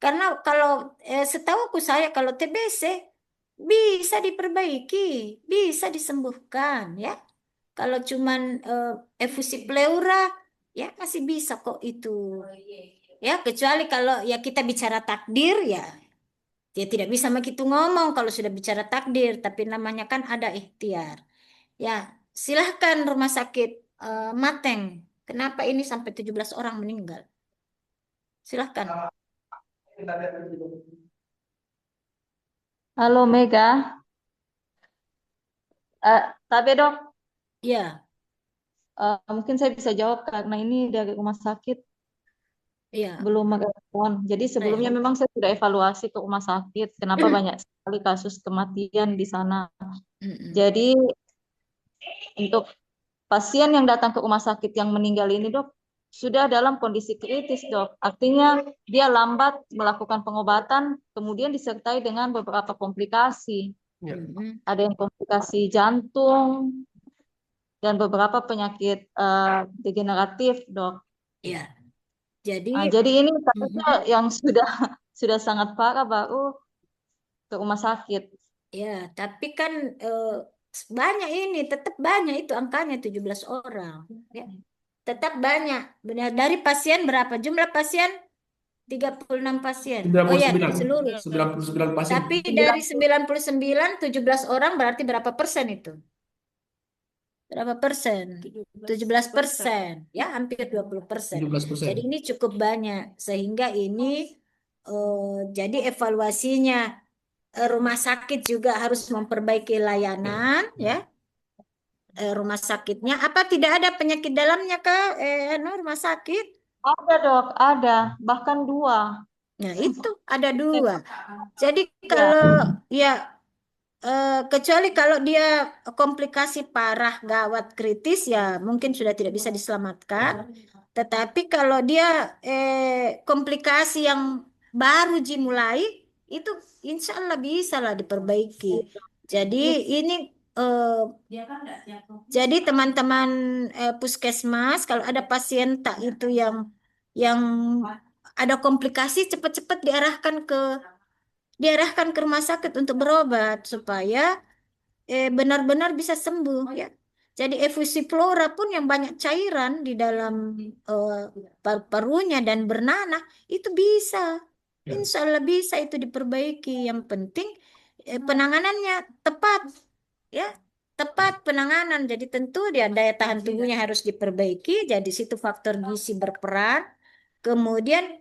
karena kalau setahuku saya kalau TBC bisa diperbaiki, bisa disembuhkan ya. Kalau cuman efusi pleura ya masih bisa kok itu. Ya, kecuali kalau ya kita bicara takdir ya. Dia tidak bisa begitu ngomong kalau sudah bicara takdir, tapi namanya kan ada ikhtiar. Ya, silahkan rumah sakit Mateng. Kenapa ini sampai 17 orang meninggal? Silahkan. Halo Mega. Tapi dok, Ya, mungkin saya bisa jawab karena ini dari rumah sakit ya. belum merespon. Jadi sebelumnya memang saya sudah evaluasi ke rumah sakit. Kenapa banyak sekali kasus kematian di sana. Jadi untuk pasien yang datang ke rumah sakit yang meninggal ini dok, sudah dalam kondisi kritis dok. Artinya dia lambat melakukan pengobatan, kemudian disertai dengan beberapa komplikasi. Ya. Ada yang komplikasi jantung dan beberapa penyakit degeneratif dok. Ya. Jadi Jadi ini kasusnya yang sudah sangat parah baru ke rumah sakit. ya, tapi kan banyak ini, tetap banyak itu angkanya 17 orang. Ya. Tetap banyak. Benar dari pasien berapa? Jumlah pasien 36 pasien. Oh ya, 99. seluruh. 99 pasien. Tapi dari 99, 17 orang berarti berapa persen itu? Berapa persen? 17%. Ya, hampir 20%. 17%. Jadi ini cukup banyak. Sehingga ini jadi evaluasinya rumah sakit juga harus memperbaiki layanan ya. Rumah sakitnya apa tidak ada penyakit dalamnya kah? Rumah sakit? Ada dok, ada bahkan 2. Nah, itu ada 2. Jadi kalau ya kecuali kalau dia komplikasi parah, gawat, kritis ya mungkin sudah tidak bisa diselamatkan. Tetapi kalau dia komplikasi yang baru mulai itu insya Allah bisa lah diperbaiki. Jadi ini jadi teman-teman puskesmas kalau ada pasien tak itu yang ada komplikasi cepat-cepat diarahkan ke rumah sakit untuk berobat supaya benar-benar bisa sembuh ya. Jadi efusi flora pun yang banyak cairan di dalam paru-parunya dan bernanah itu bisa. Insya Allah bisa itu diperbaiki. Yang penting penanganannya tepat ya. Tepat penanganan. Jadi tentu dia daya tahan tubuhnya harus diperbaiki. Jadi situ faktor gizi berperan. Kemudian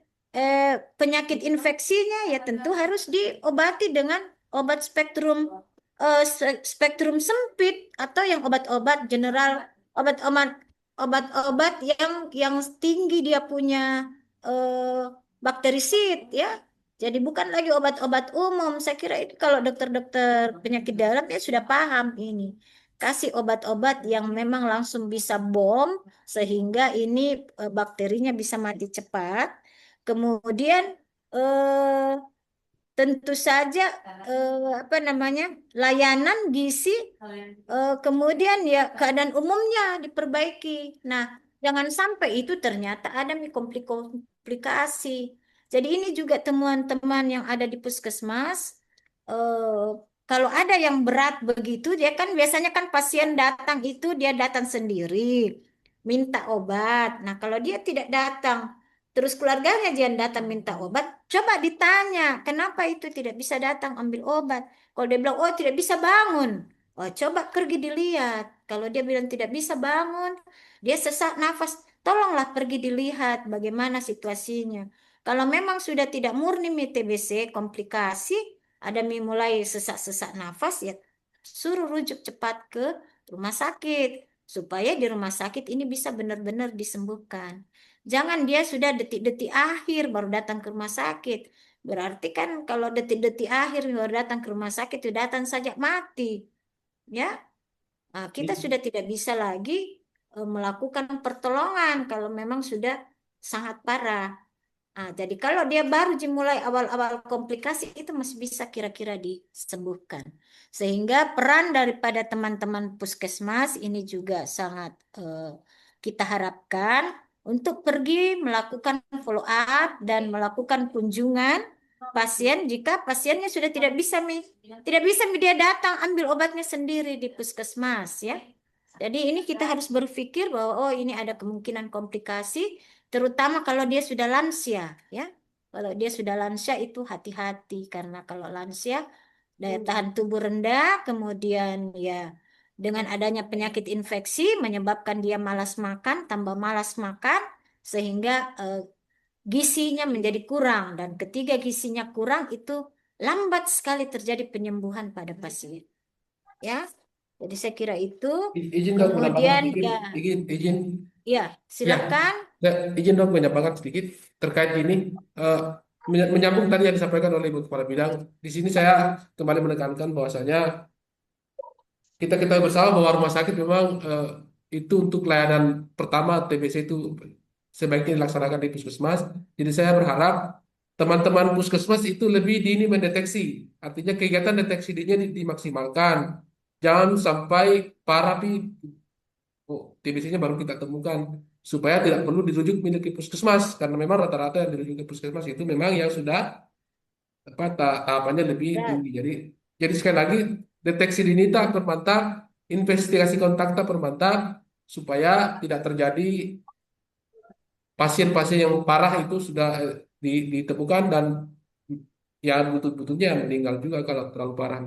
penyakit infeksinya ya tentu harus diobati dengan obat spektrum sempit atau yang obat-obat general, obat-obat yang tinggi dia punya bakterisid ya. Jadi bukan lagi obat-obat umum. Saya kira ini kalau dokter-dokter penyakit dalam ya sudah paham ini. Kasih obat-obat yang memang langsung bisa bom sehingga ini bakterinya bisa mati cepat. Kemudian tentu saja layanan gizi kemudian ya keadaan umumnya diperbaiki. Nah, jangan sampai itu ternyata ada komplikasi. Jadi ini juga temuan-teman yang ada di puskesmas. Kalau ada yang berat begitu, dia kan biasanya kan pasien datang itu dia datang sendiri, minta obat. Nah, kalau dia tidak datang, terus keluarganya dia datang minta obat, coba ditanya, kenapa itu tidak bisa datang ambil obat? Kalau dia bilang, oh tidak bisa bangun. Oh, coba pergi dilihat. Kalau dia bilang tidak bisa bangun, dia sesak nafas, tolonglah pergi dilihat bagaimana situasinya. Kalau memang sudah tidak murni TBC, komplikasi, ada mulai sesak-sesak nafas, ya suruh rujuk cepat ke rumah sakit supaya di rumah sakit ini bisa benar-benar disembuhkan. Jangan dia sudah detik-detik akhir baru datang ke rumah sakit. Berarti kan kalau detik-detik akhir baru datang ke rumah sakit itu datang saja mati. Ya, kita sudah tidak bisa lagi melakukan pertolongan kalau memang sudah sangat parah. Jadi kalau dia baru dimulai awal-awal komplikasi itu masih bisa kira-kira disembuhkan. Sehingga peran daripada teman-teman puskesmas ini juga sangat kita harapkan untuk pergi melakukan follow up dan melakukan kunjungan pasien jika pasiennya sudah tidak bisa dia datang ambil obatnya sendiri di puskesmas ya. Jadi ini kita harus berpikir bahwa oh ini ada kemungkinan komplikasi terutama kalau dia sudah lansia ya. Kalau dia sudah lansia itu hati-hati karena kalau lansia daya tahan tubuh rendah kemudian ya dengan adanya penyakit infeksi menyebabkan dia malas makan, tambah malas makan sehingga gizinya menjadi kurang dan ketika gizinya kurang itu lambat sekali terjadi penyembuhan pada pasien. Ya. Jadi saya kira itu. Izin dong menambahkan Kemudian sedikit. ya, Izin. ya silakan. Ya, izin dong menambahkan sedikit terkait ini. Menyambung tadi yang disampaikan oleh Ibu Kepala Bidang. Di sini saya kembali menekankan bahwasanya kita bersama bahwa rumah sakit memang itu untuk layanan pertama TBC itu sebaiknya dilaksanakan di puskesmas. Jadi saya berharap teman-teman puskesmas itu lebih dini mendeteksi. Artinya kegiatan deteksi dini dimaksimalkan. Jangan sampai parah TBC-nya baru kita temukan supaya tidak perlu dirujuk ke puskesmas karena memang rata-rata yang dirujuk ke puskesmas itu memang yang sudah tahapannya lebih tinggi. Jadi sekali lagi deteksi dini tak permantap, investigasi kontak tak permantap supaya tidak terjadi pasien-pasien yang parah itu sudah ditemukan dan yang butuh-butuhnya meninggal juga kalau terlalu parah.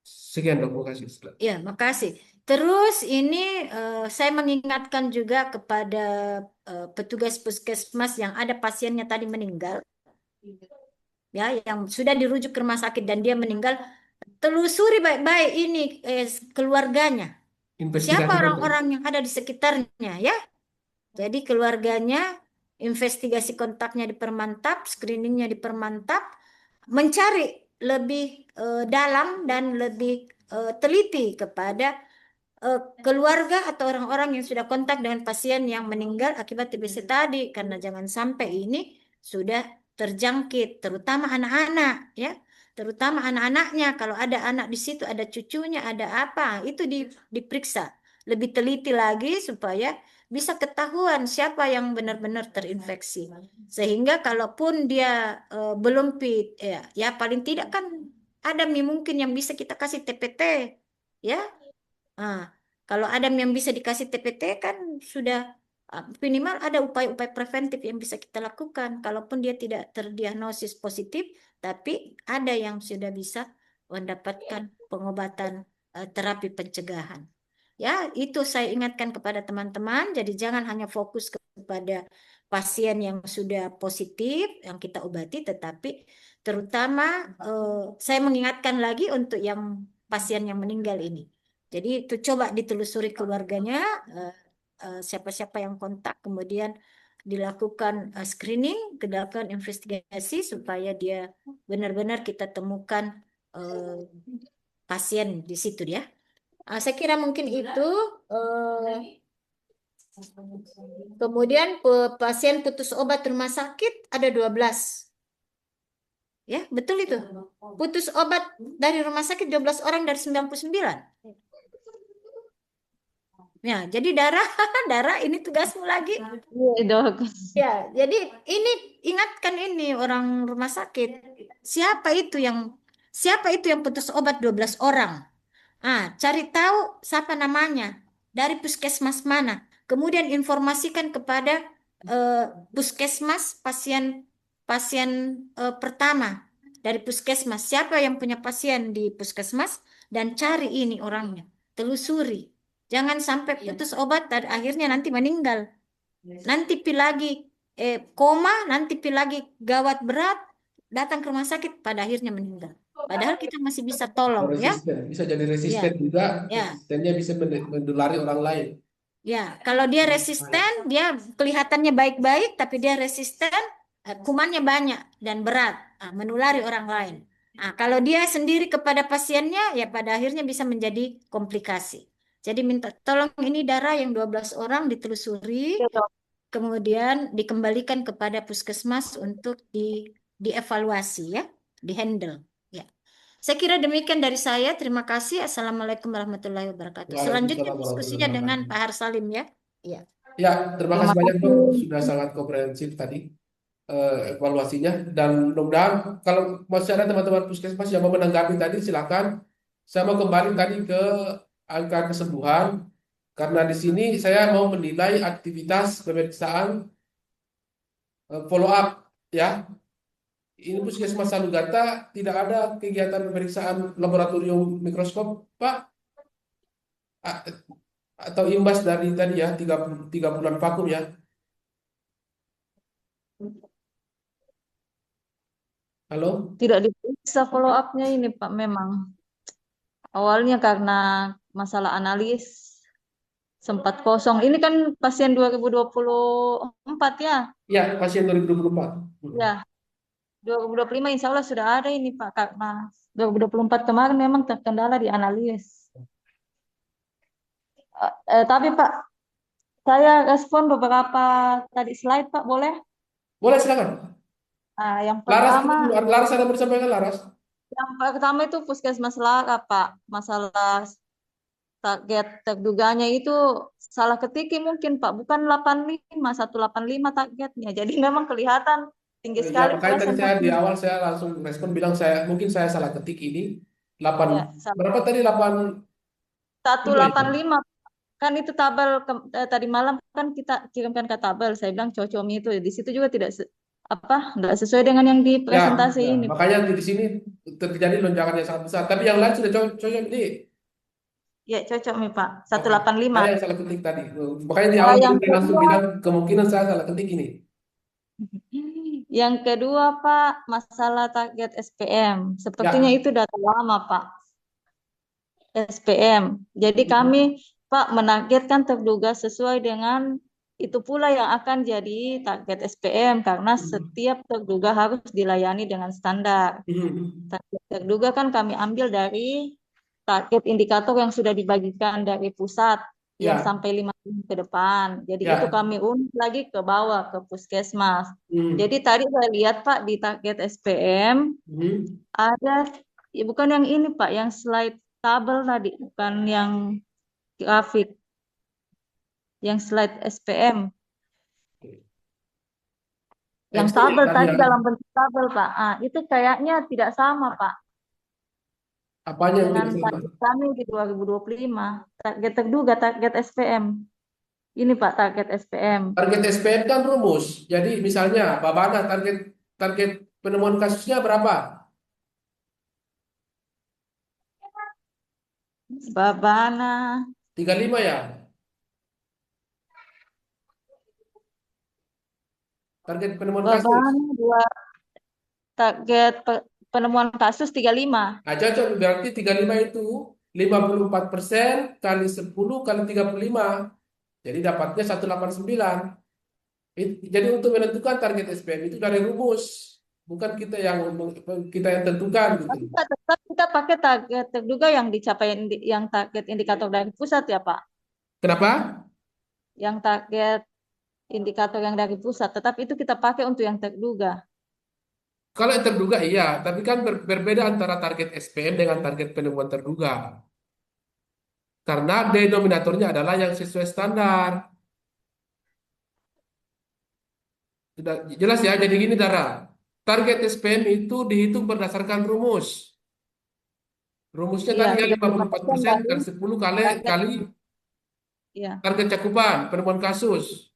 Sekian dok, terima kasih. Ya, makasih. Terus ini saya mengingatkan juga kepada petugas puskesmas yang ada pasiennya tadi meninggal, ya, yang sudah dirujuk ke rumah sakit dan dia meninggal, telusuri baik-baik ini keluarganya. Siapa orang-orang yang ada di sekitarnya, ya? Jadi keluarganya, investigasi kontaknya dipermantap, screeningnya dipermantap, mencari lebih dalam dan lebih teliti kepada keluarga atau orang-orang yang sudah kontak dengan pasien yang meninggal akibat TBC tadi, karena jangan sampai ini sudah terjangkit, terutama anak-anak, ya, terutama anak-anaknya. Kalau ada anak di situ, ada cucunya, ada apa, itu diperiksa lebih teliti lagi supaya bisa ketahuan siapa yang benar-benar terinfeksi. Sehingga kalaupun dia belum fit, ya paling tidak kan ada mungkin yang bisa kita kasih TPT, ya. Kalau ada yang bisa dikasih TPT kan sudah minimal ada upaya-upaya preventif yang bisa kita lakukan. Kalaupun dia tidak terdiagnosis positif, tapi ada yang sudah bisa mendapatkan pengobatan terapi pencegahan. Ya, itu saya ingatkan kepada teman-teman. Jadi jangan hanya fokus kepada pasien yang sudah positif yang kita obati, tetapi terutama saya mengingatkan lagi untuk yang pasien yang meninggal ini. Jadi itu coba ditelusuri keluarganya, siapa-siapa yang kontak, kemudian dilakukan screening, dilakukan investigasi supaya dia benar-benar kita temukan pasien di situ ya. Saya kira mungkin itu. Kemudian pasien putus obat rumah sakit ada 12. Ya, betul itu. Putus obat dari rumah sakit 12 orang dari 99. Ya, jadi darah ini tugasmu lagi. Iya, Dok. Ya, jadi ini ingatkan ini orang rumah sakit. Siapa itu yang putus obat 12 orang? Cari tahu siapa namanya, dari puskesmas mana. Kemudian informasikan kepada puskesmas pasien pertama dari puskesmas. Siapa yang punya pasien di puskesmas dan cari ini orangnya, telusuri. Jangan sampai putus obat dan akhirnya nanti meninggal. Nanti pi lagi koma, nanti lagi gawat berat, datang ke rumah sakit, pada akhirnya meninggal. Padahal kita masih bisa tolong, ya. Resisten, bisa jadi Ya, resisten juga, ya. resistennya bisa menulari orang lain. Ya, kalau dia resisten, dia kelihatannya baik-baik, tapi dia resisten, kumannya banyak dan berat, menulari orang lain. Nah, kalau dia sendiri kepada pasiennya, ya pada akhirnya bisa menjadi komplikasi. Jadi minta tolong ini darah yang 12 orang ditelusuri, Oke, Dok. kemudian dikembalikan kepada puskesmas untuk dievaluasi, ya, dihandle. Ya. Saya kira demikian dari saya. Terima kasih. Assalamualaikum warahmatullahi wabarakatuh. Selanjutnya Waalaikumsalam diskusinya warahmatullahi dengan Pak wabarakatuh. Harsalim, ya. Iya. Ya, terima Terima kasih banyak Dok, kasih. sudah sangat komprehensif tadi evaluasinya, dan mudah-mudahan kalau masih ada teman-teman puskesmas yang mau menanggapi tadi silakan. Saya mau kembali tadi ke angka kesembuhan karena di sini saya mau menilai aktivitas pemeriksaan follow up, ya. Ini Puskesmas Salugata tidak ada kegiatan pemeriksaan laboratorium mikroskop, Pak. A- Atau imbas dari tadi ya, tiga bulan vakum ya. Halo? Tidak diperiksa follow up-nya ini Pak memang. Awalnya karena masalah analis sempat kosong. Ini kan pasien 2024 ya. Ya, pasien 2024. Ya, 2025 insya Allah sudah ada ini Pak. Karena 2024 kemarin memang terkendala di analis. Tapi Pak, saya respon beberapa tadi slide Pak, boleh? Boleh, silakan. Yang Laras, pertama, Laras ada bersampaikan Laras. itu puskesmas Lara Pak. Masalah target terduganya itu salah ketik mungkin Pak, bukan 85, 185 targetnya. Jadi memang kelihatan tinggi Ya, sekali makanya tadi saya di persentasenya. awal saya langsung respon bilang mungkin saya salah ketik ini 8 Ya, berapa tadi 8 itu. 185 kan itu tabel tadi malam kan kita kirimkan ke tabel. Saya bilang cocomi itu di situ juga tidak nggak sesuai dengan yang di Ya, presentasi ya, ini. makanya di sini terjadi lonjakan yang sangat besar. Tapi yang lain sudah cocok ini. Ya cocok nih Pak, Oke, 185. saya yang salah ketik tadi. Makanya di awal Yang saya langsung kedua, bilang kemungkinan saya salah ketik ini. yang kedua Pak, masalah target SPM. Sepertinya Ya. itu data lama Pak. SPM. Jadi kami Pak menargetkan terduga sesuai dengan itu pula yang akan jadi target SPM karena setiap terduga harus dilayani dengan standar. Target terduga kan kami ambil dari target indikator yang sudah dibagikan dari pusat yang Ya. sampai 5 tahun ke depan. Jadi Ya. itu kami unik lagi ke bawah ke puskesmas. Jadi tadi saya lihat Pak di target SPM ada ya bukan yang ini Pak, yang slide tabel tadi, bukan yang grafik. Yang slide SPM. Yang tabel tadi dalam bentuk tabel Pak. Itu kayaknya tidak sama Pak. Apanya yang Dengan tidak sama? target kami di 2025. Target terduga, target SPM. Ini Pak target SPM. Target SPM kan rumus. Jadi misalnya Babana target penemuan kasusnya berapa? Babana 35 ya? Target penemuan kasus. Babana target penemuan kasus 35. Nah, cocok berarti 35 itu 54% kali 10 kali 35. Jadi dapatnya 189. Jadi untuk menentukan target SPM itu dari rumus, bukan kita yang tentukan gitu. Tetap kita pakai target terduga yang dicapai yang target indikator dari pusat ya Pak. Kenapa? Yang target indikator yang dari pusat, tetap itu kita pakai untuk yang terduga. Kalau yang terduga iya, tapi kan berbeda antara target SPM dengan target penemuan terduga. Karena denominatornya adalah yang sesuai standar. Sudah jelas ya, jadi gini Dara. Target SPM itu dihitung berdasarkan rumus. Rumusnya Iya, tadi ya 35% 54% dari kali 10 kali target. kali Iya. target cakupan penemuan kasus.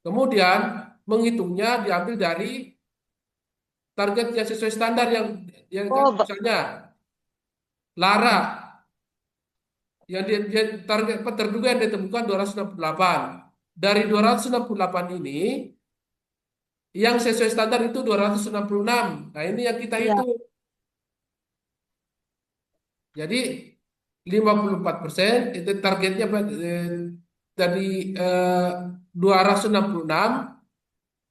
Kemudian menghitungnya diambil dari target yang sesuai standar yang misalnya Lara yang target terduga yang ditemukan 268. Dari 268 ini Yang sesuai standar itu 266. Nah, ini yang kita Iya, hitung. Jadi 54% itu targetnya dari eh, 266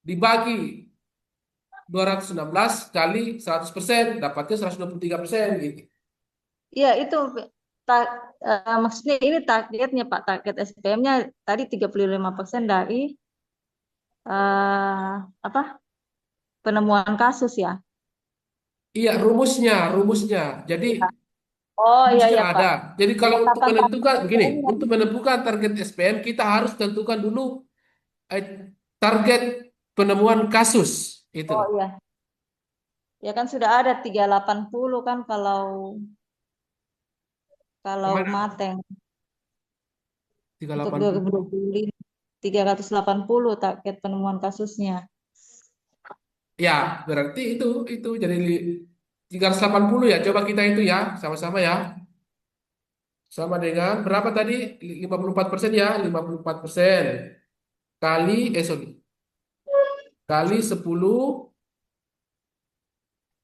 dibagi 216 kali 100%, dapatnya 123% gitu. iya itu ta- maksudnya ini targetnya Pak, target SPM-nya tadi 35% dari eh, apa penemuan kasus ya. Iya, rumusnya. Jadi Iya. Oh iya rumusnya iya ada. Pak. Jadi kalau untuk Penetapan target menentukan begini, SPM-nya. untuk menentukan target SPM kita harus tentukan dulu eh, target penemuan kasus itu Oh loh. iya. Ya kan sudah ada 380 kan kalau kalau Gimana? Mateng untuk 380. 2025 380 target penemuan kasusnya. Ya, berarti itu jadi 380 ya. Coba kita itu ya, sama-sama ya. Sama dengan berapa tadi? 54% ya, 54% kali sorry, kali 10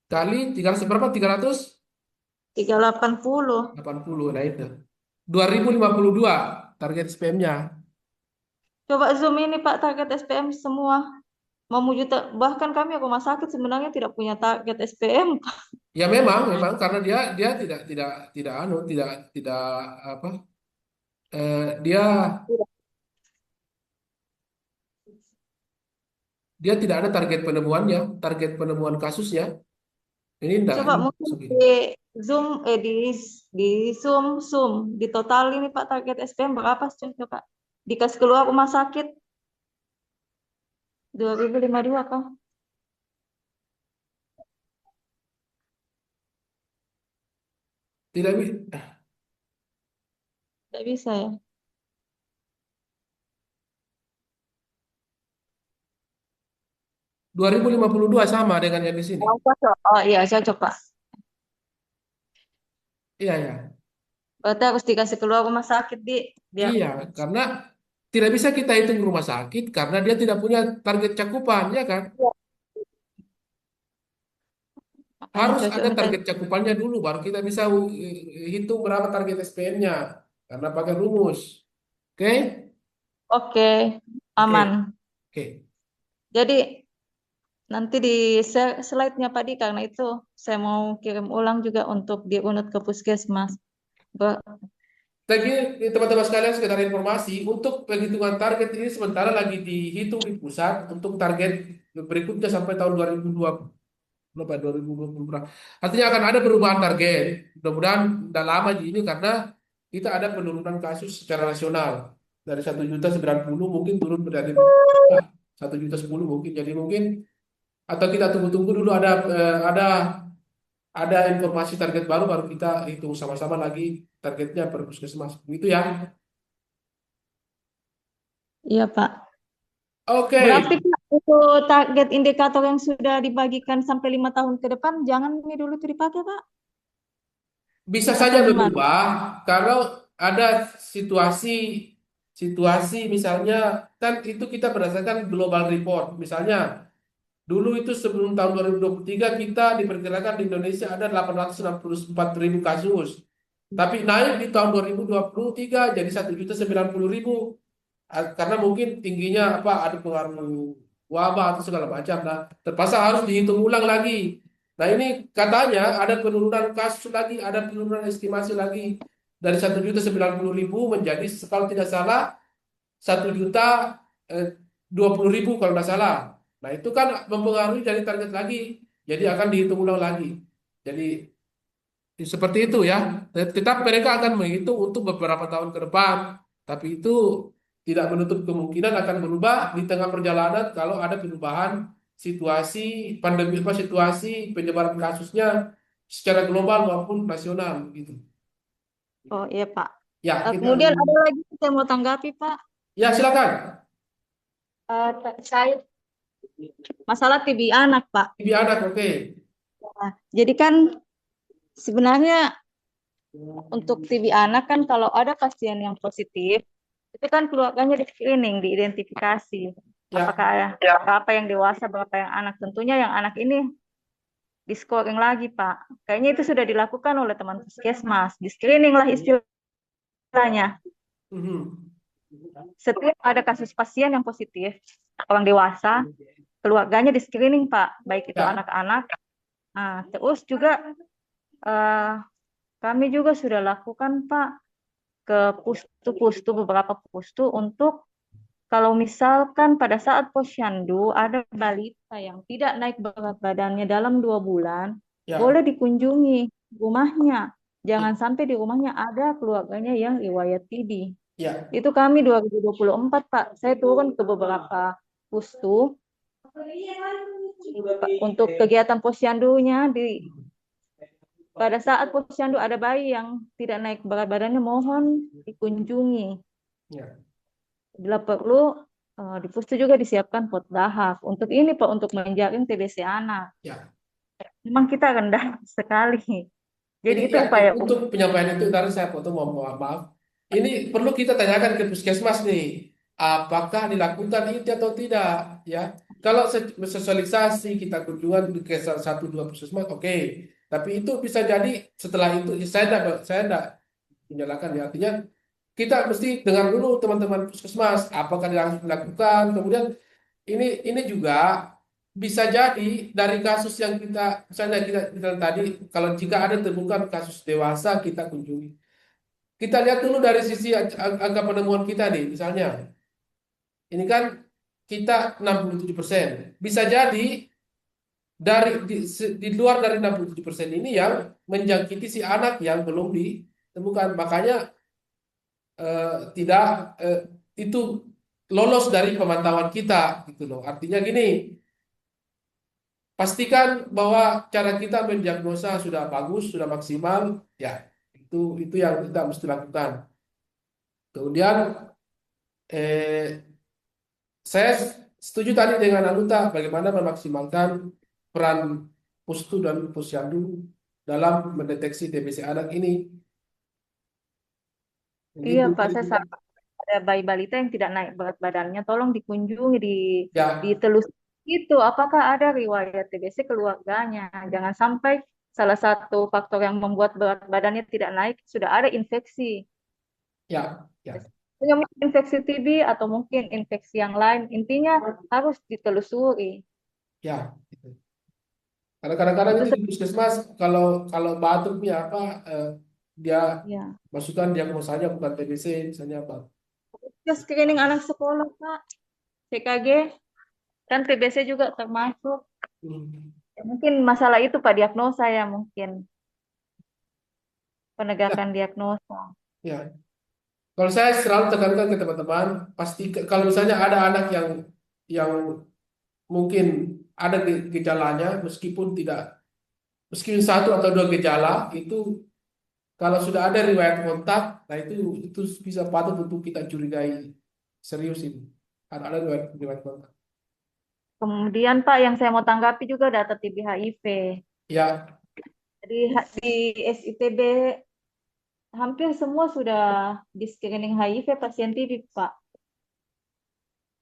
kali 300 berapa? 380. 380. Nah itu. 2052 target SPM-nya. Coba zoom ini Pak target SPM semua. Mau juta, bahkan kami rumah sakit sebenarnya tidak punya target SPM. Ya memang karena dia dia tidak anu tidak apa dia dia tidak ada target penemuannya, target penemuan kasusnya. Ini enggak, Coba ini mungkin segini. di zoom di zoom zoom di total ini Pak target SPM berapa sih coba? Dikasih keluar rumah sakit 2052 kah? Tidak bisa. Tidak bisa ya. 2052 sama dengan yang di sini. Oh, cocok. Oh iya cocok Pak. Iya ya. Berarti harus dikasih keluar rumah sakit di biar Iya, karena tidak bisa kita hitung rumah sakit karena dia tidak punya target cakupan, ya kan? makanya Harus cocok ada nih tadi. target cakupannya dulu, baru kita bisa hitung berapa target SPM-nya karena pakai rumus. Oke? Oke, aman. Oke, oke. Jadi nanti di share slide-nya Pak Di karena itu saya mau kirim ulang juga untuk diunut ke puskesmas. Be- Lagi teman-teman sekalian sekedar informasi untuk penghitungan target ini sementara lagi dihitung di pusat untuk target berikutnya sampai tahun 2020 berapa 2020 berapa. Artinya akan ada perubahan target. Mudah-mudahan tidak lama ini karena kita ada penurunan kasus secara nasional dari 1.090 mungkin turun menjadi 1.010 mungkin. Jadi mungkin atau kita tunggu-tunggu dulu ada informasi target baru baru kita hitung sama-sama lagi targetnya per puskesmas. Begitu ya. Iya Pak. Oke, Berarti Pak, itu target indikator yang sudah dibagikan sampai 5 tahun ke depan, jangan ini dulu itu dipakai Pak? bisa Atau saja gimana? berubah kalau ada situasi situasi misalnya kan itu kita berdasarkan global report. Misalnya dulu itu sebelum tahun 2023 kita diperkirakan di Indonesia ada 864.000 kasus. Tapi naik di tahun 2023 jadi 1.090.000. Karena mungkin tingginya apa ada pengaruh wabah atau segala macam. Nah, terpaksa harus dihitung ulang lagi. Nah, ini katanya ada penurunan kasus lagi, ada penurunan estimasi lagi dari 1.090.000 menjadi kalau tidak salah 1.020.000 kalau tidak salah. Nah, itu kan mempengaruhi dari target lagi. Jadi akan dihitung ulang lagi. Jadi seperti itu ya. Tetap mereka akan menghitung untuk beberapa tahun ke depan. Tapi itu tidak menutup kemungkinan akan berubah di tengah perjalanan kalau ada perubahan situasi pandemi apa situasi penyebaran kasusnya secara global maupun nasional gitu. Oh iya Pak. Ya, kita Kemudian ada lagi yang saya mau tanggapi Pak, ya silakan. terkait masalah TB anak Pak. TB anak oke. Nah, jadi kan sebenarnya untuk TB anak kan kalau ada pasien yang positif, itu kan keluarganya di screening, diidentifikasi. Ya. Apakah berapa yang dewasa, berapa yang anak? Tentunya yang anak ini di scoring lagi, Pak. Kayaknya itu sudah dilakukan oleh teman puskesmas, di screening lah istilahnya. Mhm. Setiap ada kasus pasien yang positif, orang dewasa, keluarganya di screening, Pak, baik itu Ya. anak-anak. Nah, terus juga eh, kami juga sudah lakukan, Pak, ke pustu-pustu, beberapa pustu untuk kalau misalkan pada saat posyandu ada balita yang tidak naik berat badannya dalam 2 bulan, Ya. boleh dikunjungi rumahnya. Jangan sampai di rumahnya ada keluarganya yang riwayat TB. Ya. Itu kami 2024, Pak. Saya turun ke beberapa pustu untuk kegiatan posyandunya pada saat posyandu ada bayi yang tidak naik berat badannya, mohon dikunjungi. Ya. Bila perlu di pustu juga disiapkan pot dahak. Untuk ini Pak, untuk menjaring TBC anak. Ya. Memang kita rendah sekali. Jadi Ini itu ya upaya untuk penyampaian itu tadi saya potong, maaf. Ini perlu kita tanyakan ke puskesmas nih, apakah dilakukan itu atau tidak, ya. Kalau sosialisasi kita kunjungan ke satu dua puskesmas, oke. Tapi itu bisa jadi setelah itu saya tidak menyalahkan ya. Artinya kita mesti dengar dulu teman-teman puskesmas, apakah dilakukan. Kemudian ini juga bisa jadi dari kasus yang kita, misalnya kita bilang tadi, kalau jika ada temukan kasus dewasa kita kunjungi. Kita lihat dulu dari sisi angka penemuan kita nih, misalnya ini kan kita 67%. Bisa jadi di luar dari 67% ini yang menjangkiti si anak yang belum ditemukan. Makanya tidak itu lolos dari pemantauan kita gitu loh. Artinya gini, pastikan bahwa cara kita mendiagnosa sudah bagus, sudah maksimal, ya itu yang kita mesti lakukan. Kemudian eh, saya setuju tadi dengan Anuta bagaimana memaksimalkan peran Pustu dan Posyandu dalam mendeteksi TBC anak ini. iya Begitu. Pak, saya sampaikan ada bayi balita yang tidak naik berat badannya, tolong dikunjungi, Ya, ditelusuri itu apakah ada riwayat TBC keluarganya. Jangan sampai salah satu faktor yang membuat berat badannya tidak naik sudah ada infeksi. ya, ya, Punya mungkin infeksi TB atau mungkin infeksi yang lain. Intinya harus ditelusuri. ya. Gitu. Karena kadang-kadang Itu itu di puskesmas kalau kalau batuknya apa dia ya. masukkan diagnosanya bukan TBC misalnya apa. Kita screening anak sekolah, Pak. CKG kan TBC juga termasuk. Hmm. Ya, mungkin masalah itu Pak, diagnosa ya mungkin Ya, penegakan diagnosa. ya. Kalau saya selalu tekankan ke teman-teman, pasti kalau misalnya ada anak yang mungkin ada gejalanya, meskipun satu atau dua gejala itu, kalau sudah ada riwayat kontak, nah itu bisa patut untuk kita curigai serius ini. Ada riwayat kontak. Kemudian Pak, yang saya mau tanggapi juga data TB HIV. Ya, Jadi di SITB hampir semua sudah di screening HIV pasien TB, Pak.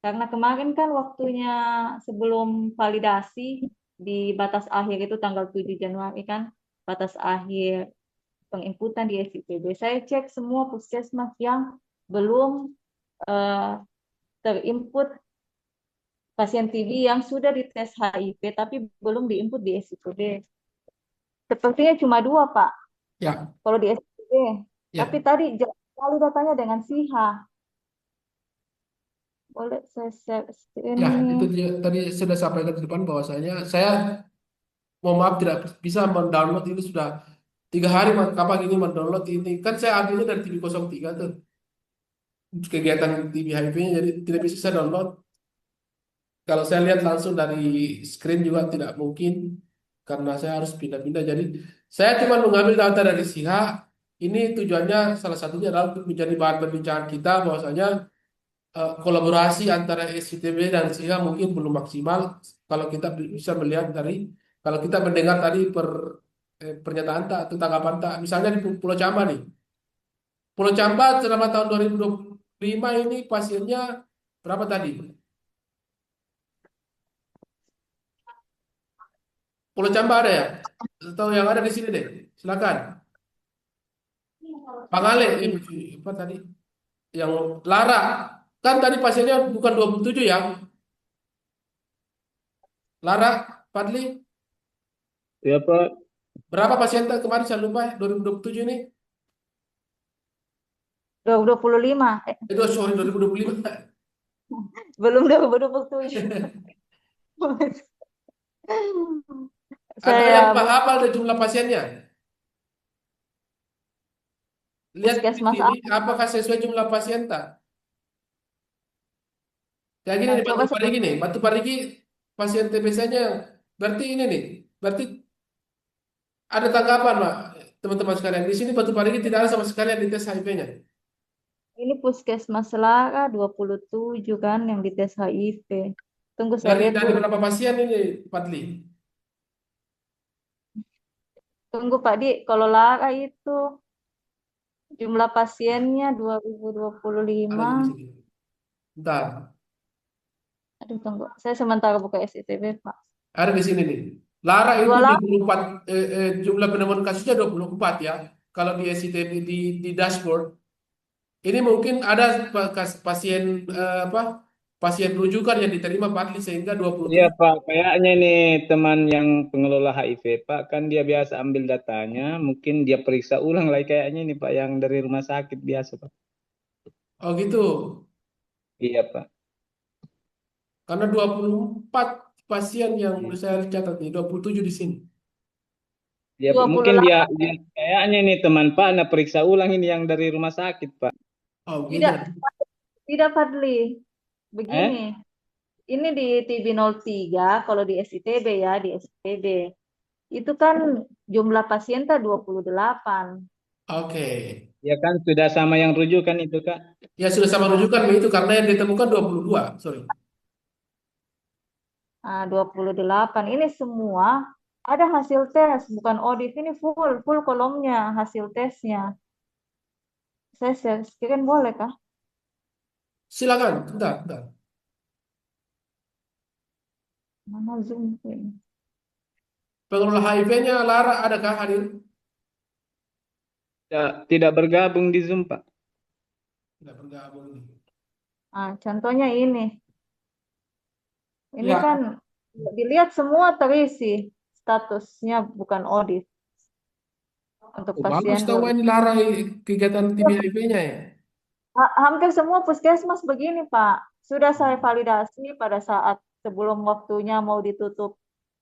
Karena kemarin kan waktunya sebelum validasi di batas akhir itu tanggal 7 Januari kan, batas akhir penginputan di SITB. Saya cek semua puskesmas yang belum eh, terinput pasien TB yang sudah dites HIV tapi belum diinput di SITB. Sepertinya cuma 2, Pak, ya, kalau di SITB. Tapi ya. tadi jauh sekali datanya dengan SIHA. Boleh saya share screen Ya, ini. itu tadi sudah sampaikan di depan bahwasanya saya mohon maaf tidak bisa mendownload ini sudah 3 hari kapan ini mendownload ini kan saya ambilnya dari TV03 tuh kegiatan TV HIV-nya jadi tidak bisa saya download. Kalau saya lihat langsung dari screen juga tidak mungkin karena saya harus pindah-pindah. Jadi saya cuma mengambil data dari SIHA. Ini tujuannya salah satunya adalah untuk menjadi bahan perbincangan kita bahwasanya kolaborasi antara SCTB dan SIHA mungkin belum maksimal kalau kita bisa melihat dari kalau kita mendengar tadi pernyataan tak atau tanggapan tak misalnya di Pulau Camba nih. Pulau Camba selama tahun 2025 ini pasiennya berapa tadi? Pulau Camba ada ya? Atau yang ada di sini deh. Silakan. Pangale, apa tadi? Yang Lara. Kan tadi pasiennya bukan 27 ya? Lara, Fadli, Ya Pak, berapa pasien kemarin saya lupa ya, 2027 ini? 2025. Sorry, 2025. Belum 2027. Ada yang Saya hafal deh jumlah pasiennya. Lihat di puskesmas sini, apa? apakah sesuai jumlah pasien tak? Kayak gini Nah, nih, coba Batu sebut. Parigi nih. Batu Parigi pasien TBC-nya berarti ini nih. Berarti ada tanggapan, Pak, teman-teman sekalian. Di sini Batu Parigi tidak ada sama sekali yang dites HIV-nya. Ini puskesmas Lara 27 kan yang dites HIV. Tunggu saya Dari lihat dari dulu. berapa pasien ini, Fadli? Tunggu Pak Di, kalau Lara itu jumlah pasiennya Ada 2025. di sini. Bentar. Aduh, tunggu. Saya sementara buka SITB, Pak. Ada di sini nih. Lara itu 28. 24, jumlah penemuan kasusnya 24 ya. Kalau di SCTV di dashboard, ini mungkin ada pasien apa? Pasien rujukan yang diterima Fadli sehingga iya 27. Pak, kayaknya nih teman yang pengelola HIV Pak, kan dia biasa ambil datanya, mungkin dia periksa ulang lagi kayaknya nih Pak yang dari rumah sakit biasa Pak. Oh gitu. Iya Pak. Karena 24 pasien yang Iya. saya catat nih, 27 di sini. Dia mungkin 28. dia kayaknya nih teman Pak, nah periksa ulang ini yang dari rumah sakit Pak. Oh gitu. Tidak, tidak Fadli. Begini, Eh? ini di TB03, kalau di SITB ya, di SITB. Itu kan jumlah pasien 28. Oke. Ya kan sudah sama yang rujukan itu Kak. Ya sudah sama Nah, rujukan itu karena yang ditemukan 22. Sorry. 28. Ini semua ada hasil tes, bukan audit. Ini full kolomnya hasil tesnya. Saya share screen boleh kah? Silakan, bentar, bentar. Mana Zoom ini? Pengelola HIV-nya Lara adakah hadir? Tidak bergabung di Zoom Pak. Tidak bergabung nih. Contohnya ini. Ini Ya, kan dilihat semua terisi statusnya bukan audit untuk bagus pasien tahu ini Lara kegiatan tim 2000. HIV-nya ya. Hampir semua puskesmas begini, Pak. Sudah saya validasi pada saat sebelum waktunya mau ditutup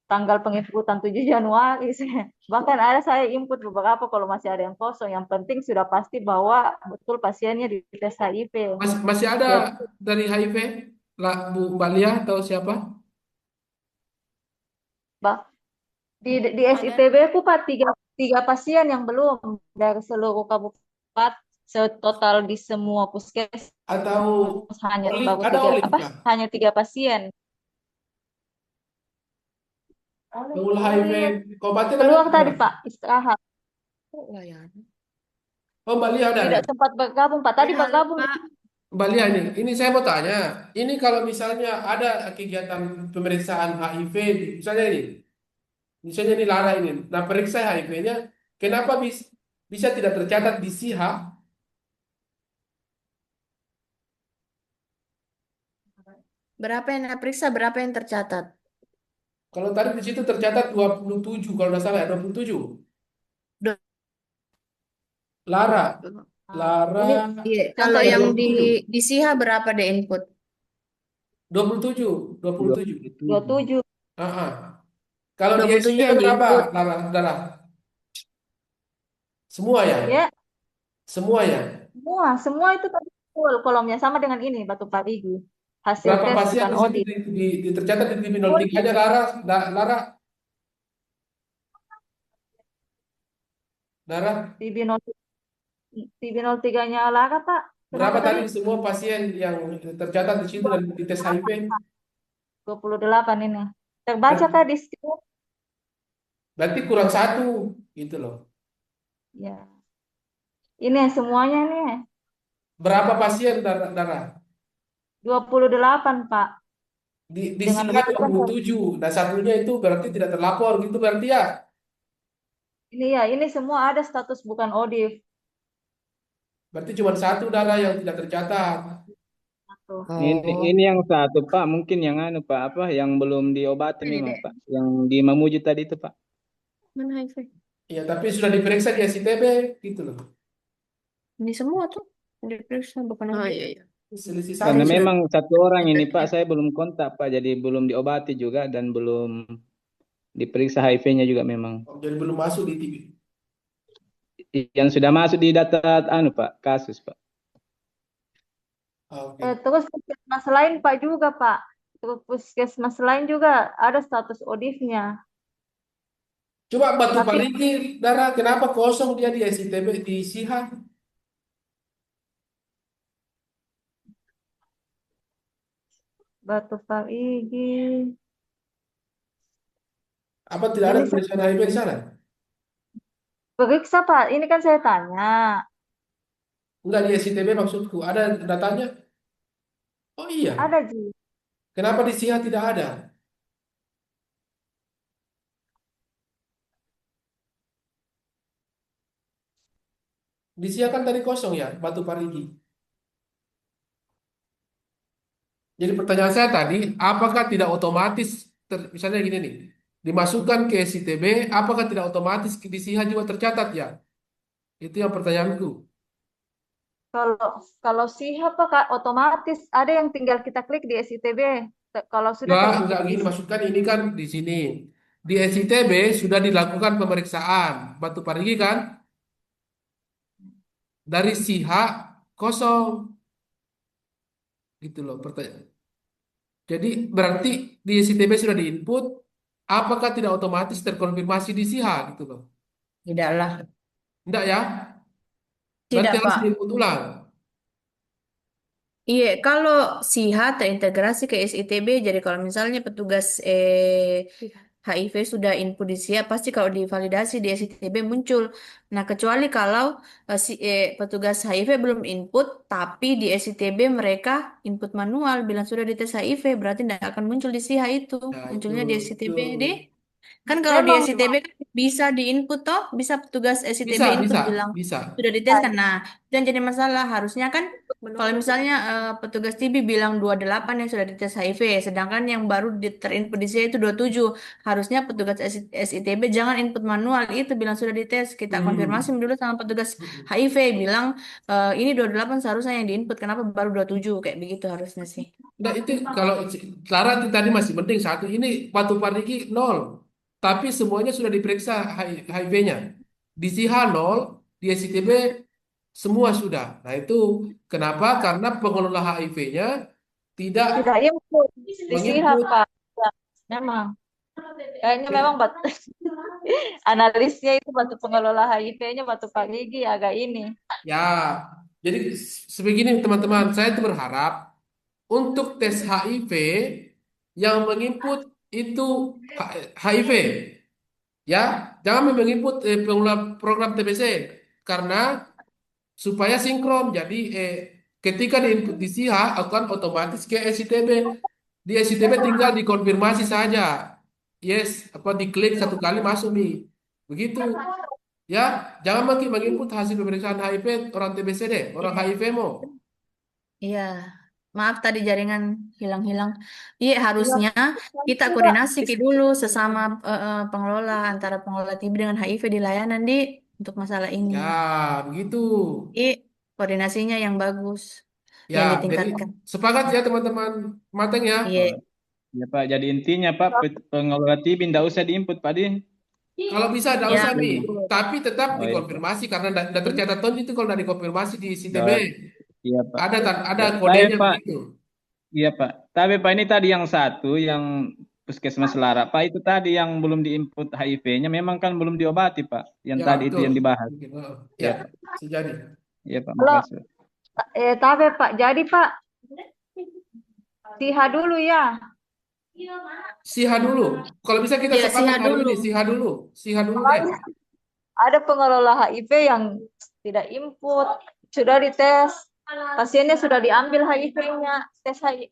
tanggal penginputan 7 Januari. Bahkan ada saya input beberapa kalau masih ada yang kosong. Yang penting sudah pasti bahwa betul pasiennya dites HIV. Masih ada Jadi, dari HIV? Bu Mbak Lia atau siapa? di SITB ku Pak tiga pasien yang belum dari seluruh kabupaten, setotal di semua puskesmas Atau hanya Olive? baru Ada tiga Olive kah? hanya 3 pasien. Pengelola HIV Kabupaten ada Keluar tadi tidak? Pak istirahat, Oh Mbak Lia ada ya? tidak sempat bergabung Pak. Tadi Ya, halo bergabung Pak. Mbak Lia ini saya mau tanya. Ini kalau misalnya ada kegiatan pemeriksaan HIV, misalnya ini Lara ini. Nah periksa HIV-nya, kenapa bisa tidak tercatat di SIHA? Berapa yang periksa, berapa yang tercatat? Kalau tadi di situ tercatat 27, kalau tidak salah ya 27. Do- Lara, Lara ini Iya, kalau contoh yang ini 27, di SIHA berapa deh input? 27, 27. 27. Ah, ah. Kalau di 27 SIHA yang berapa, diinput. Lara? Semua ya? Ya, Semua ya? semua itu tadi full kolomnya sama dengan ini Batu Parigi. Hasil Berapa tes pasien bukan di situ audit. tercatat di TV Full 03 aja, Lara? Lara, Lara, TB03-nya Lara Pak. Kenapa berapa tadi? tadi semua pasien yang tercatat di situ dan dites HIV? 28 ini. Terbaca kah di screen? Berarti kurang satu, gitu loh. Ya. Ini semuanya nih. Berapa pasien, Lara? 28 Pak. Di Dengan SIHA begitu kan 27. Nah, satunya itu berarti tidak terlapor gitu berarti ya. ini ya, ini semua ada status bukan ODIF. Berarti cuma satu darah yang tidak tercatat. Tuh. Ini yang satu Pak, mungkin yang anu Pak, apa yang belum diobati Ini memang deh. Pak, yang di Mamuju tadi itu Pak. Mana HIV? Ya, tapi sudah diperiksa di SITB gitu loh. Ini semua tuh diperiksa bukan Oh HIV. iya, iya. Selisih satu. Karena Sudah memang satu orang ini Pak, ya. saya belum kontak Pak, jadi belum diobati juga dan belum diperiksa HIV-nya juga memang. Oh, jadi belum masuk di TV. Yang sudah masuk di data anu Pak, kasus Pak. Oke. Terus puskesmas lain Pak juga Pak. Terus puskesmas lain juga ada status ODIF-nya. Coba Batu Tapi Parigi, darah kenapa kosong dia di SITB di SIHA? Batu Parigi. Apa tidak ada Ini saya pemeriksaan HIV di sana? periksa Pak. Ini kan saya tanya. Enggak di SITB maksudku. Ada datanya? Oh iya. Ada Ji. Kenapa di SIHA tidak ada? Di SIHA kan tadi kosong ya, Batu Parigi. Jadi pertanyaan saya tadi, apakah tidak otomatis, misalnya gini nih, dimasukkan ke SITB, apakah tidak otomatis di SIHA juga tercatat ya? Itu yang pertanyaanku. Kalau kalau SIHA Pak Kak, otomatis ada yang tinggal kita klik di SITB. Kalau sudah Enggak termasuk di gini, maksudkan ini kan di sini. Di SITB sudah dilakukan pemeriksaan Batu Parigi kan? Dari SIHA kosong. Gitu loh pertanyaan. Jadi berarti di SITB sudah diinput, apakah tidak otomatis terkonfirmasi di SIHA gitu loh? Tidaklah. Enggak ya? Berarti Tidak, harus Pak. diinput ulang. Iya, kalau SIHA terintegrasi ke SITB, jadi kalau misalnya petugas HIV sudah input di SIHA, pasti kalau divalidasi di SITB muncul. Nah, kecuali kalau petugas HIV belum input, tapi di SITB mereka input manual, bilang sudah dites HIV, berarti tidak akan muncul di SIHA itu. Nah itu Munculnya di SITB betul. deh. Kan kalau di memang SITB kan bisa diinput toh, bisa petugas SITB Bisa, input bisa, bilang bisa. sudah dites kan. Nah, itu yang jadi masalah. Harusnya kan kalau misalnya petugas TB bilang 28 yang sudah dites HIV, sedangkan yang baru terinput di saya itu 27. Harusnya petugas SITB jangan input manual itu bilang sudah dites. Kita konfirmasi Hmm. dulu sama petugas HIV bilang ini 28 seharusnya yang diinput, kenapa baru 27 kayak begitu harusnya sih. Nah itu kalau Clara itu tadi masih penting satu. Ini Batu Parigi nol. Tapi semuanya sudah diperiksa HIV-nya. Di SIHA nol, di SITB semua sudah. Nah itu kenapa? Karena pengelola HIV-nya tidak tidak input di SIHA menginput. Pak. Ya, memang. Kayaknya memang analisnya itu batu pengelola HIV-nya Batu Parigi agak ini. Ya, jadi sebegini teman-teman, saya itu berharap untuk tes HIV yang menginput itu HIV, ya, jangan menginput pengelola program TBC karena supaya sinkron. Jadi ketika diinput di SIHA akan otomatis ke SITB. Di SITB tinggal dikonfirmasi saja. Yes, apa diklik satu kali masuk nih. Begitu. Ya, jangan menginput hasil pemeriksaan HIV orang TBC deh, orang HIV mau. Iya, maaf tadi jaringan hilang-hilang. Iya, Iya, harusnya kita juga. koordinasi dulu sesama pengelola antara pengelola TB dengan HIV di layanan di untuk masalah ini. Ya, begitu. Iya, koordinasinya yang bagus, Ya, yang jadi ditingkatkan. sepakat ya teman-teman Mateng ya. Iya, Oh, ya Pak, jadi intinya Pak, pengelola TB tidak usah diinput Pak Din. Kalau bisa tidak ya usah nih, betul. tapi tetap Oh ya Pak. dikonfirmasi karena tidak tercatat ton itu kalau tidak dikonfirmasi di CTB Ya, iya Pak. ada Ya, tapi kodenya Pak, begitu. iya Pak. Tapi Pak ini tadi yang satu yang Puskesmas Lara Pak itu tadi yang belum diinput HIV-nya memang kan belum diobati Pak. Yang Ya, tadi itu betul. yang dibahas. Ya, Iya Pak. sejadi. Iya Pak, Kalau makasih. tapi Pak, jadi Pak, SIHA dulu ya. SIHA dulu. Kalau bisa kita Iya, sepakat SIHA hari dulu. ini, SIHA dulu. SIHA dulu deh. Ada pengelola HIV yang tidak input, sudah dites Pasiennya sudah diambil HIV-nya, tes HIV,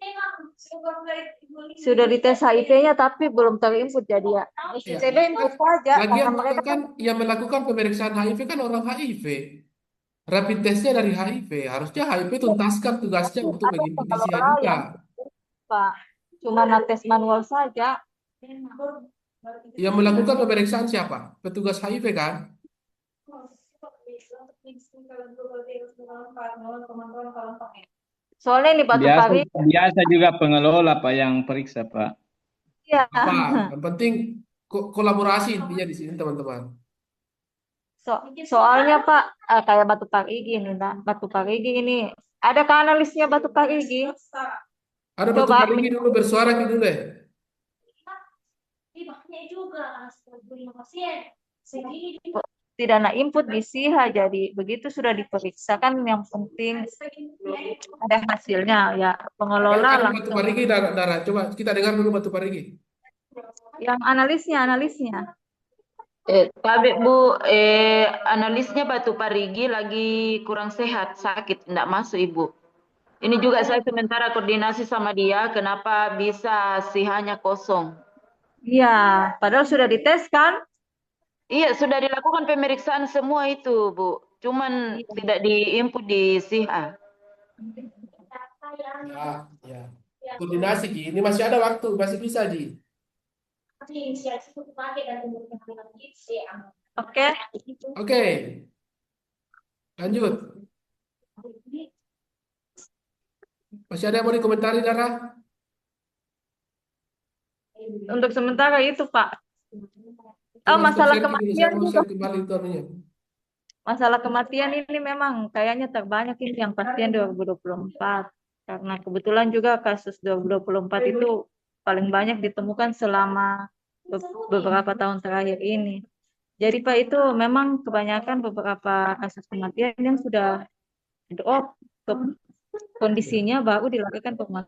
sudah dites HIV-nya tapi belum terinput jadi ya. Ya, TB input saja lagian karena Kakak mereka kan kan yang melakukan pemeriksaan HIV kan orang HIV. Rapid testnya dari HIV. Harusnya HIV tuntaskan tugasnya untuk ada mengikuti SIA pengelola juga. yang Pak cuma tes manual saja. Yang melakukan pemeriksaan siapa? Petugas HIV kan? Soalnya ini Batu Biasa Pari biasa juga pengelola Pak yang periksa Pak. ya. Apa? Yang penting kolaborasi intinya di sini teman-teman. Soalnya Pak kayak Batu Parigi ini, Pak. Batu Parigi ini ada kan analisnya Batu Parigi. Ada Batu Coba Parigi dulu bersuara gitu deh. tidak ada input di SIHA jadi begitu sudah diperiksa kan yang penting ada hasilnya ya pengelola Ada Batu langsung Parigi darah. Coba kita dengar dulu Batu Parigi. yang analisnya. Tapi Bu, analisnya Batu Parigi lagi kurang sehat, sakit, tidak masuk Ibu. Ini juga saya sementara koordinasi sama dia, kenapa bisa SIHA-nya kosong. Iya padahal sudah dites kan. Iya, sudah dilakukan pemeriksaan semua itu Bu, cuman tidak diinput di SIHA. Ya, ya. Koordinasi Ji. Ini masih ada waktu, masih bisa Ji. Oke. Oke, lanjut. Masih ada yang mau dikomentari darah? Untuk sementara itu Pak. Coba stop Masalah share dulu, saya kematian mau juga. share kembali itu anunya. Masalah kematian ini memang kayaknya terbanyak ini yang pasien 2024. Karena kebetulan juga kasus 2024 itu paling banyak ditemukan selama beberapa tahun terakhir ini. Jadi Pak itu memang kebanyakan beberapa kasus kematian yang sudah drop kondisinya baru dilakukan ke rumah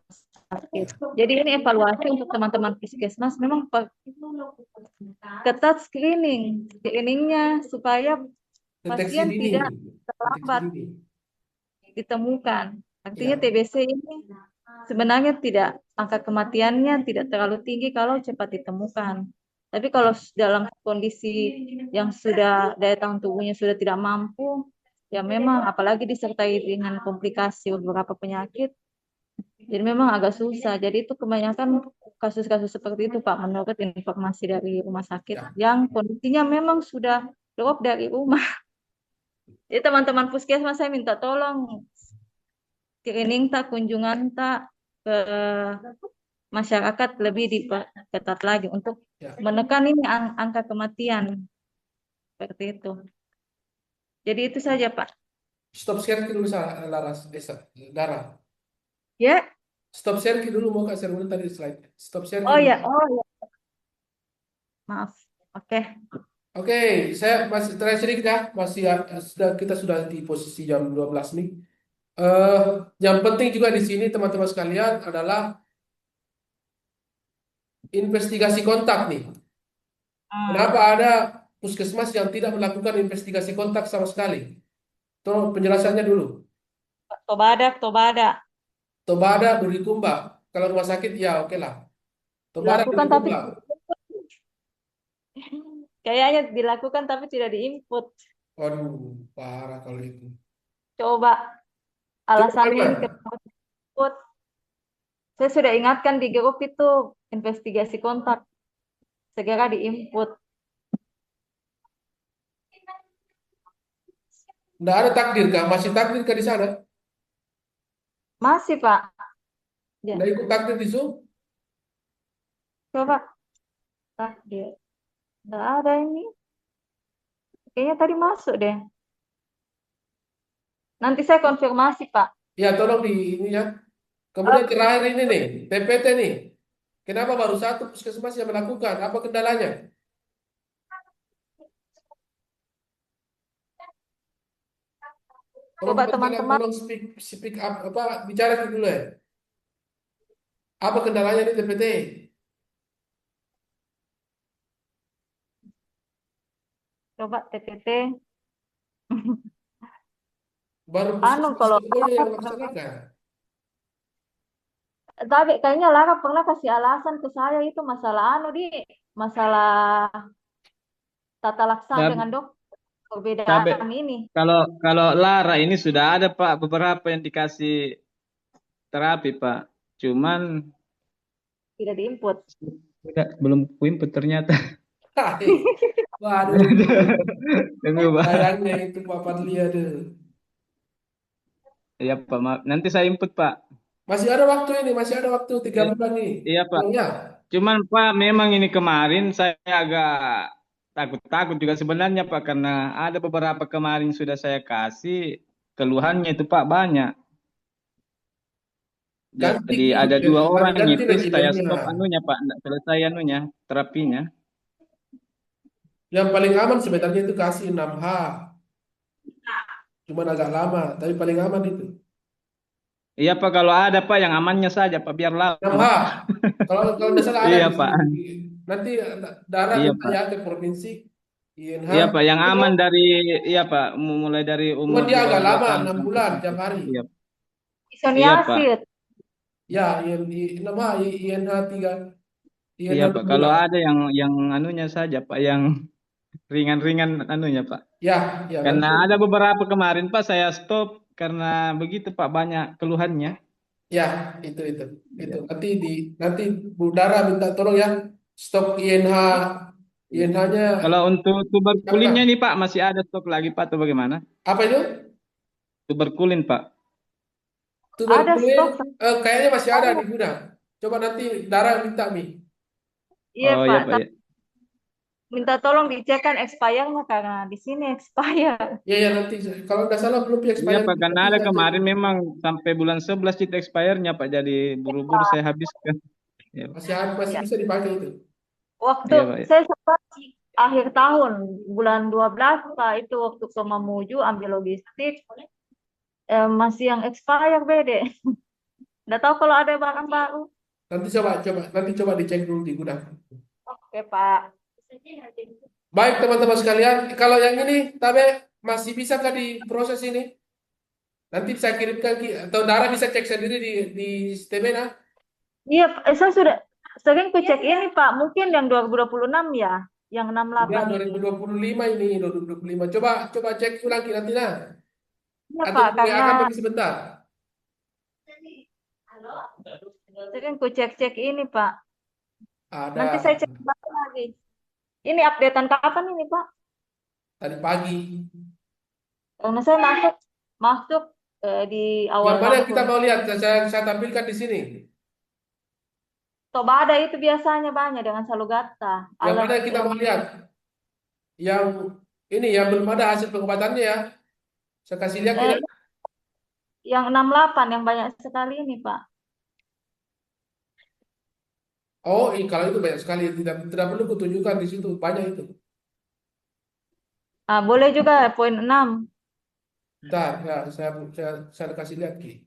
sakit. Jadi ini evaluasi untuk teman-teman puskesmas memang ketat screeningnya supaya Deteksi pasien dini. tidak Deteksi terlambat dini. ditemukan. Artinya Ya. TBC ini sebenarnya tidak angka kematiannya tidak terlalu tinggi kalau cepat ditemukan. Tapi kalau dalam kondisi yang sudah daya tahan tubuhnya sudah tidak mampu, ya memang apalagi disertai dengan komplikasi beberapa penyakit, jadi memang agak susah. Jadi itu kebanyakan kasus-kasus seperti itu Pak, menurut informasi dari rumah sakit yang kondisinya memang sudah drop dari rumah. Jadi teman-teman puskesmas saya minta tolong screening tak kunjungan tak ke masyarakat lebih diperketat lagi untuk menekan ini angka kematian seperti itu. Jadi itu saja Pak. Stop share dulu Laras, darah. Ya. Stop share dulu mau Kak share dulu tadi slide. Stop share Oh dulu. ya, maaf. Oke. Oke, saya masih terakhir sedikit ya. Kita sudah di posisi jam 12 nih. Yang penting juga di sini teman-teman sekalian adalah investigasi kontak nih. Kenapa ada puskesmas yang tidak melakukan investigasi kontak sama sekali? Tolong penjelasannya dulu. Tobada. Tobada, Burikumba. Kalau rumah sakit ya oke lah. Tobada, Dilakukan tapi Burikumba. kayaknya dilakukan tapi tidak diinput. Waduh, parah kalau itu. Coba alasannya kenapa diinput. Saya sudah ingatkan di grup itu investigasi kontak segera diinput. Nggak ada takdir kah? Masih takdir kah di sana? Masih Pak. Ya. Nggak ikut takdir di Zoom? Coba takdir. Nggak ada ini. Kayaknya tadi masuk deh. Nanti saya konfirmasi Pak. Ya, tolong di ini ya. Kemudian terakhir ini nih, TPT nih. Kenapa baru satu puskesmas yang melakukan? Apa kendalanya? Coba teman-teman. Tolong speak up, bicara dulu ya. Apa kendalanya nih TPT? Coba TPT. Baru Anu kalau puskesmas yang melaksanakan. tapi kayaknya Lara pernah kasih alasan ke saya itu masalah masalah tata laksana Tapi, dengan dokter tapi perbedaan ini kalau kalau Lara ini sudah ada Pak beberapa yang dikasih terapi Pak. Cuman tidak diinput. belum input ternyata. Waduh, Tunggu Pak. sayangnya itu Pak Fadli ada. Iya Pak, maaf. Nanti saya input Pak. Masih ada waktu ini, masih ada waktu 3 bulan ini. Iya Pak. Oh ya, Cuman Pak, memang ini kemarin saya agak takut-takut juga sebenarnya Pak, karena ada beberapa kemarin sudah saya kasih keluhannya itu Pak banyak. ganti Jadi ada 2 orang ganti itu nanti saya emailnya. stop anunya Pak, nggak selesai anunya terapinya. Yang paling aman sebenarnya itu kasih 6H. Cuman agak lama, tapi paling aman itu. Iya Pak, kalau ada Pak yang amannya saja Pak, biar 6H. lama. Kalau tidak salah ada Iya di Pak, sini. Nanti darah iya minta Pak, ya ke provinsi, INH. iya Pak, yang aman dari iya Pak, mulai dari Cuman umur dia di bawah agak 2 lama, tahun 6 sampai bulan 1. tiap hari. Iya, iya Pak, Isoniazid. Ya, 6H, INH 3, INH iya 6 Pak. Kalau bulan. ada yang anunya saja Pak, yang ringan-ringan anunya Pak. Ya, ya Karena nanti. ada beberapa kemarin Pak saya stop karena begitu Pak banyak keluhannya. Ya, itu. Iya. Nanti Bu Dara minta tolong ya, stok INH, INH-nya Kalau untuk tuberkulinnya siapkan. nih Pak masih ada stok lagi Pak atau bagaimana? Apa itu? Tuberkulin Pak. Ada Tuberkulin, stok. kayaknya masih ada di gudang. Coba nanti Dara minta Mi. Iya Oh iya Pak, Pak ya. minta tolong dicekkan expirednya karena di sini expired. Ya, nanti kalau nggak salah belum Iya expired. Pak, karena Nanti ada saya cek. kemarin memang sampai bulan 11 itu expirednya Pak, jadi buru-buru saya habiskan. Iya Pak. Masih Ya. bisa dipakai itu. Waktu Iya Pak ya. saya sempat akhir tahun bulan 12 Pak itu waktu ke Mamuju ambil logistik masih yang expired bede. Nggak tahu kalau ada barang baru. Nanti coba dicek dulu di gudang. Oke Pak. Baik teman-teman sekalian, kalau yang ini Tabe masih bisa nggak diproses ini? Nanti saya kirimkan atau Dara bisa cek sendiri di Stemena. Iya, saya sudah sering ku cek ini Pak, mungkin yang 2026 ya, yang Ya, 68 ini. 2025 ini 2025. Coba cek ulang nanti nah. Iya Atau Pak, akan karena pergi sebentar. sering ku cek-cek ini Pak. Nanti Ada saya cek lagi. Ini updatean kapan ini Pak? tadi pagi. Karena saya masuk di Yang awal mana yang kita tahun. mau lihat? Saya tampilkan di sini. Tobada itu biasanya banyak dengan Salugata. Yang mana yang kita mau lihat? Yang ini yang belum ada hasil pengobatannya ya. Saya kasih lihat ya. Yang 68 yang banyak sekali ini Pak. Oh, kalau itu banyak sekali. Tidak perlu kutunjukkan di situ. Banyak itu. Boleh juga poin 6. Bentar, ya, saya kasih lihat Ki.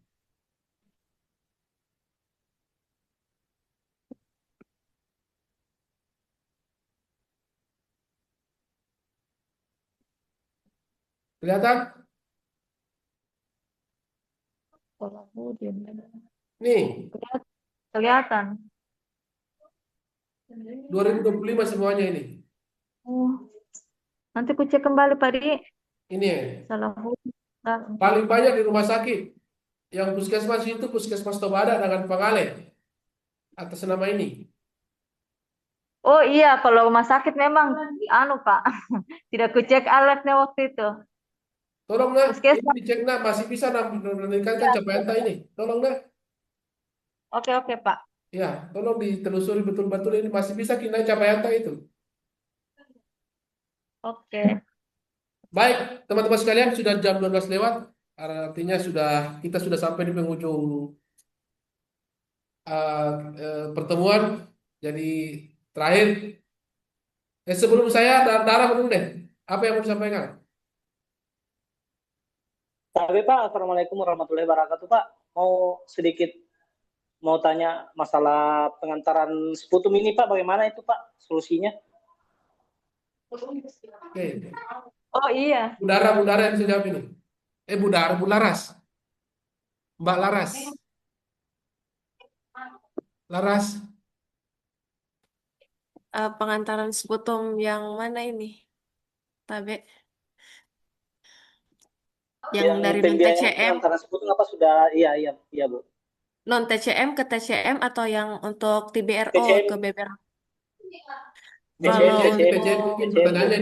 Kelihatan? Nih, Kelihatan. 2025 semuanya ini. Nanti ku cek kembali Pak Di. Ini Salah. paling banyak di rumah sakit. Yang puskesmas itu puskesmas Tobada dengan Pangale atas nama ini. Oh iya, kalau rumah sakit memang Pak. Tidak ku cek alatnya waktu itu. Tolong nah, Puskesmas. ini dicek nah, masih bisa nah meningkatkan capaian ini. Tolong nah. Oke Pak. Ya, tolong ditelusuri betul-betul ini masih bisa kita capaian itu. Oke. Baik, teman-teman sekalian sudah jam 12 lewat. Artinya kita sudah sampai di penghujung pertemuan. Jadi terakhir, sebelum saya Dara dulu deh. Apa yang mau disampaikan? Tapi Pak, Assalamualaikum warahmatullahi wabarakatuh Pak. Mau tanya masalah pengantaran Sputum ini Pak, bagaimana itu Pak solusinya? Oke. Oh iya. Budara yang bisa jawab ini. Bu Laras, Mbak Laras, Laras, Pengantaran sputum yang mana ini, Tabe? Yang dari non pembiayaan TCM, pengantaran seputum apa sudah? Iya, iya, iya, Bu. non TCM ke TCM atau yang untuk TBRO TCM, ke BBR? TCM, Kalau TCM, PCM untuk mungkin TCM, Bu. pertanyaannya